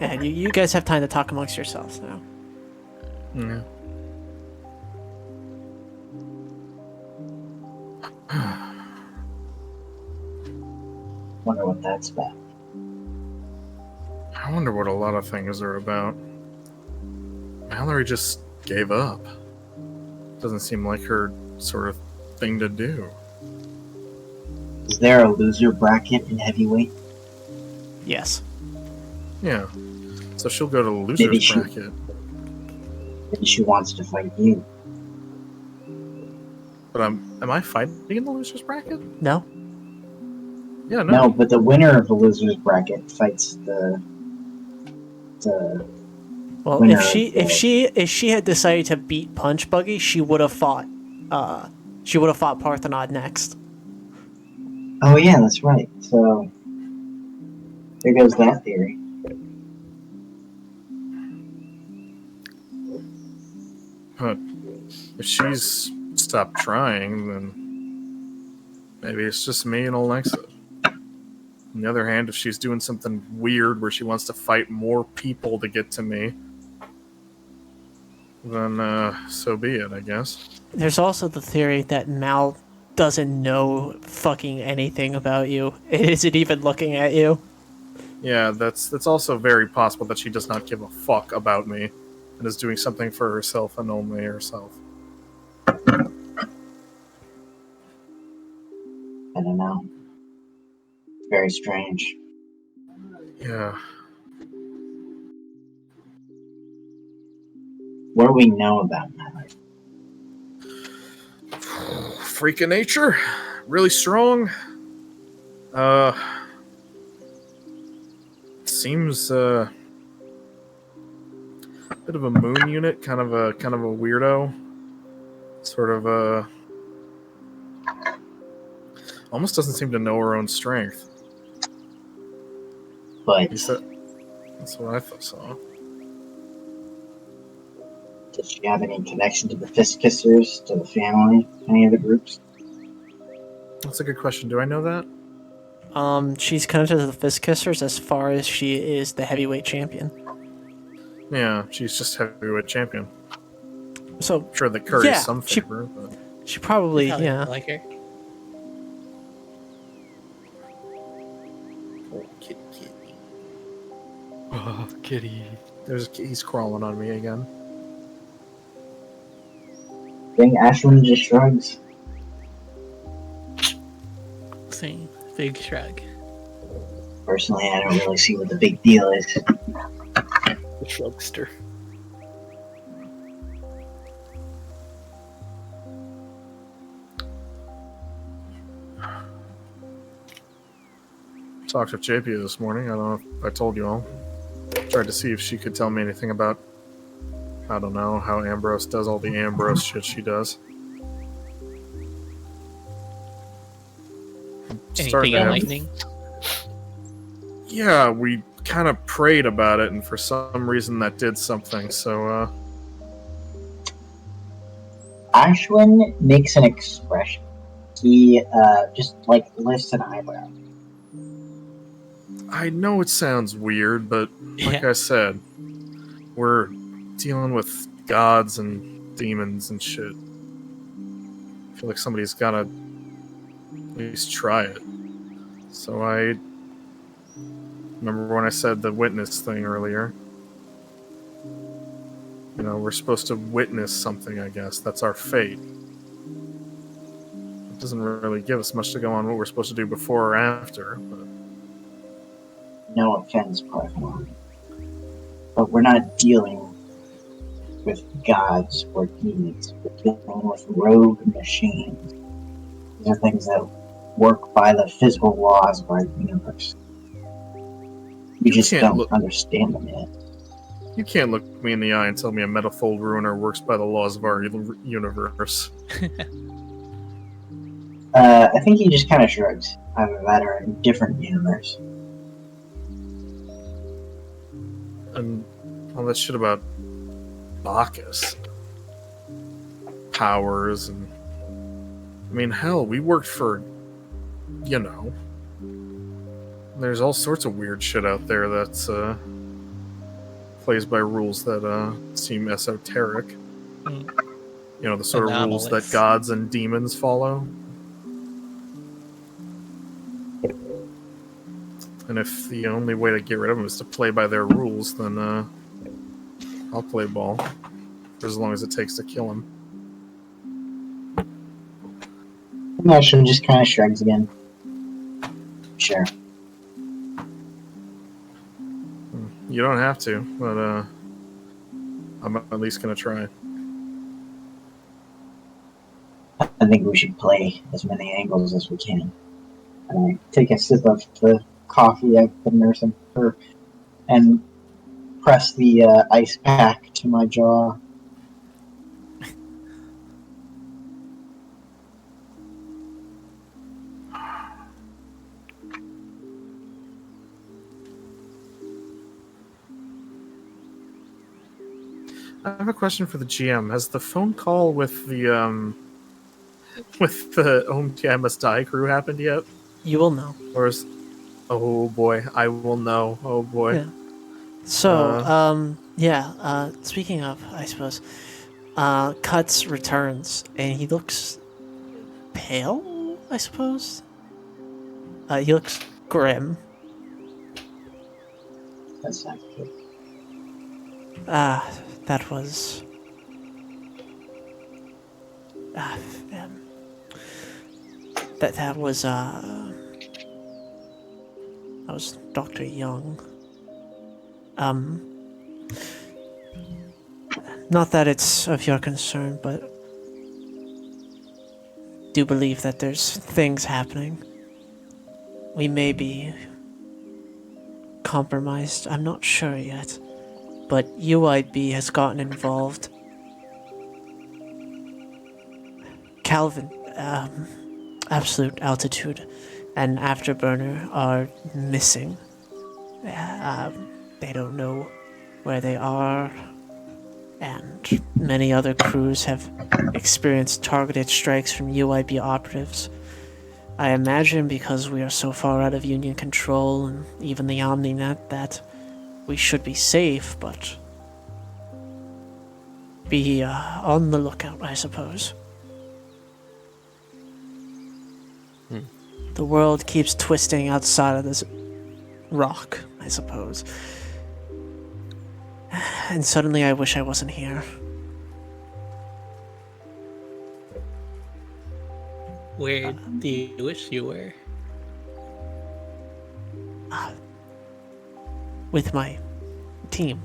Yeah, you guys have time to talk amongst yourselves now. Yeah. Wonder what that's about. I wonder what a lot of things are about. Mallory just gave up. Doesn't seem like her sort of thing to do. Is there a loser bracket in heavyweight? Yes. Yeah. So she'll go to the Maybe loser's she- bracket. Maybe she wants to fight you. But am I fighting in the loser's bracket? No? Yeah, No, but the winner of the losers bracket fights the Well, winner if of she had decided to beat Punch Buggy, she would have fought Parthenod next. Oh yeah, that's right. So there goes that theory. But if she's stopped trying, then maybe it's just me and Alexa. On the other hand, if she's doing something weird where she wants to fight more people to get to me, then so be it, I guess. There's also the theory that Mal doesn't know fucking anything about you. It isn't even looking at you. Yeah, that's also very possible that she does not give a fuck about me and is doing something for herself and only herself. I don't know. Very strange. Yeah. What do we know about Mallory? Freak of nature, really strong. Seems a bit of a moon unit, kind of a weirdo. Sort of almost doesn't seem to know her own strength. But You said that's what I saw. does she have any connection to the Fist Kissers, to the family, any of the groups? That's a good question. Do I know that? She's connected to the Fist Kissers as far as she is the heavyweight champion. Yeah, she's just heavyweight champion. So I'm sure that curries Yeah, some she- favor, but she probably, Probably yeah. like her. Oh, kitty, kitty. Oh, kitty. he's crawling on me again. I think Ashwin just shrugs. Same big shrug. Personally, I don't really see what the big deal is. The shrugster. Talked with JP this morning. I don't know if I told you all. Tried to see if she could tell me anything about, I don't know, how Ambrose does all the Ambrose shit she does. I'm starting Anything to have- enlightening? Yeah, we kind of prayed about it, and for some reason that did something. So, Ashwin makes an expression. He just like lifts an eyebrow. I know it sounds weird, but like Yeah. I said, we're dealing with gods and demons and shit. I feel like somebody's gotta at least try it. So I remember when I said the witness thing earlier. You know, we're supposed to witness something, I guess. That's our fate. It doesn't really give us much to go on what we're supposed to do before or after, but No offense, Parthenon. But we're not dealing with gods or demons. We're dealing with rogue machines. These are things that work by the physical laws of our universe. You just can't don't look- understand them yet. you can't look me in the eye and tell me a metafold ruiner works by the laws of our universe. I think he just kind of shrugs. Either that or a different universe. And all that shit about Bacchus. Powers and... I mean, hell, we worked for... You know... There's all sorts of weird shit out there that's, plays by rules that, seem esoteric. Mm. You know, the sort of rules that Anomalous. gods and demons follow. And if the only way to get rid of them is to play by their rules, then I'll play ball for as long as it takes to kill him. Ashwin just kind of shrugs again. Sure. You don't have to, but I'm at least gonna try. I think we should play as many angles as we can. And I take a sip of the coffee I've been nursing her and press the ice pack to my jaw. I have a question for the GM. Has the phone call with the OMT I Must Die crew happened yet? You will know. Or is... Oh boy, I will know. Oh boy. Yeah. So, speaking of, I suppose, Cuts returns, and he looks pale, I suppose? He looks grim. That's not good. That was... That was Dr. Young. Not that it's of your concern, but do believe that there's things happening. We may be compromised, I'm not sure yet, but UIB has gotten involved. Calvin, Absolute Altitude, and Afterburner are missing. They don't know where they are, and many other crews have experienced targeted strikes from UIB operatives. I imagine because we are so far out of Union control and even the Omninet that we should be safe, but be on the lookout, I suppose. The world keeps twisting outside of this rock, I suppose. And suddenly I wish I wasn't here. Where do you wish you were? With my team.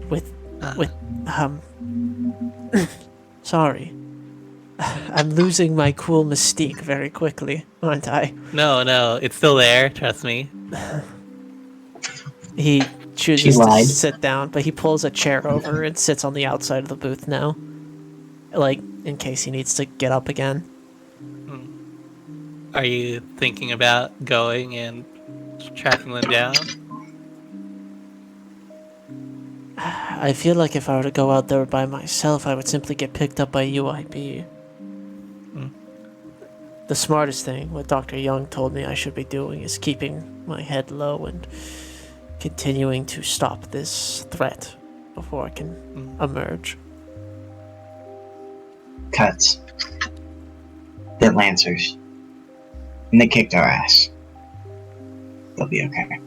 With sorry. I'm losing my cool mystique very quickly, aren't I? No, it's still there. Trust me. He chooses to lied. sit down, but he pulls a chair over and sits on the outside of the booth now. Like, in case he needs to get up again. Are you thinking about going and tracking them down? I feel like if I were to go out there by myself, I would simply get picked up by UIB. The smartest thing, what Dr. Young told me I should be doing, is keeping my head low and continuing to stop this threat before I can emerge. Cuts. They're Lancers. And they kicked our ass. They'll be okay.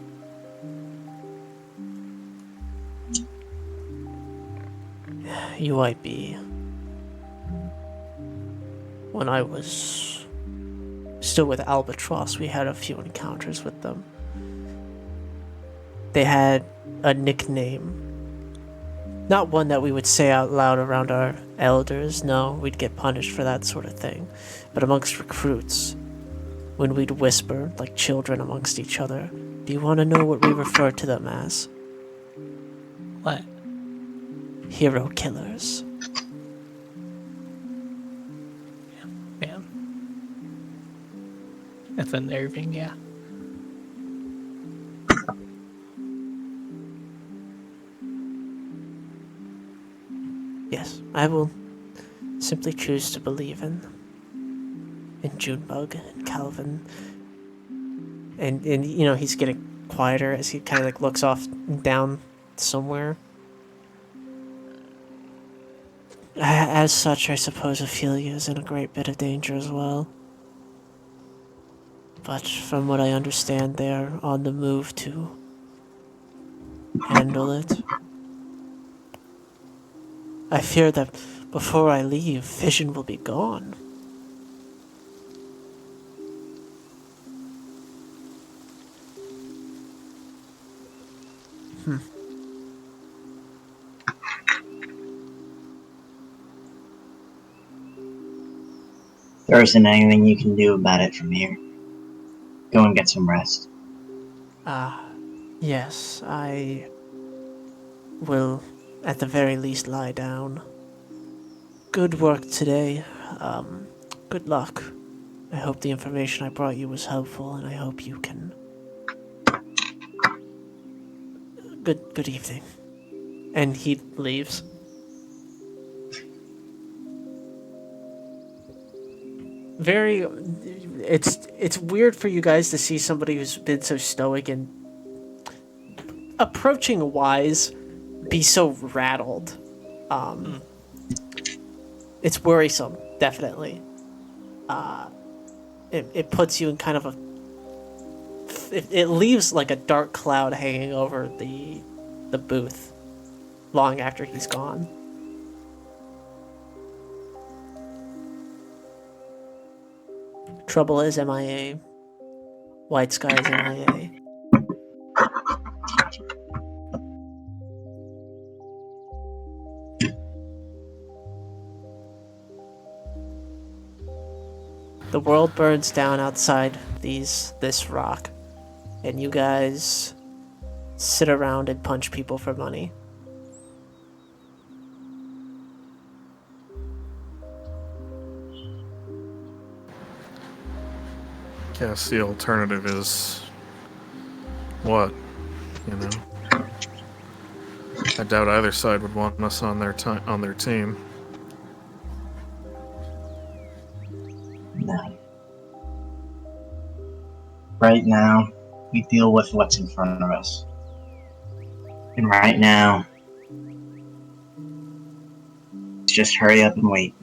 UIB. When I was still with Albatross, we had a few encounters with them. They had a nickname. Not one that we would say out loud around our elders, no, we'd get punished for that sort of thing. But amongst recruits, when we'd whisper like children amongst each other, do you want to know what we refer to them as? What? Hero killers. Man. That's unnerving, yeah. Yes, I will simply choose to believe in Junebug and Calvin. And you know, he's getting quieter as he kind of like looks off down somewhere. As such, I suppose Ophelia is in a great bit of danger as well. But from what I understand, they're on the move to handle it. I fear that before I leave, Vision will be gone. There isn't anything you can do about it from here. Go and get some rest. Yes, I will at the very least lie down. Good work today. Good luck. I hope the information I brought you was helpful, and I hope you can... Good evening. And he leaves. Very... It's weird for you guys to see somebody who's been so stoic and approaching wise be so rattled. It's worrisome, definitely. It puts you in kind of a... It leaves like a dark cloud hanging over the booth long after he's gone. Trouble is MIA. White Sky is MIA. The world burns down outside this rock, and you guys sit around and punch people for money. Guess the alternative is what? You know, I doubt either side would want us on their team. No. Right now, we deal with what's in front of us. And right now, just hurry up and wait.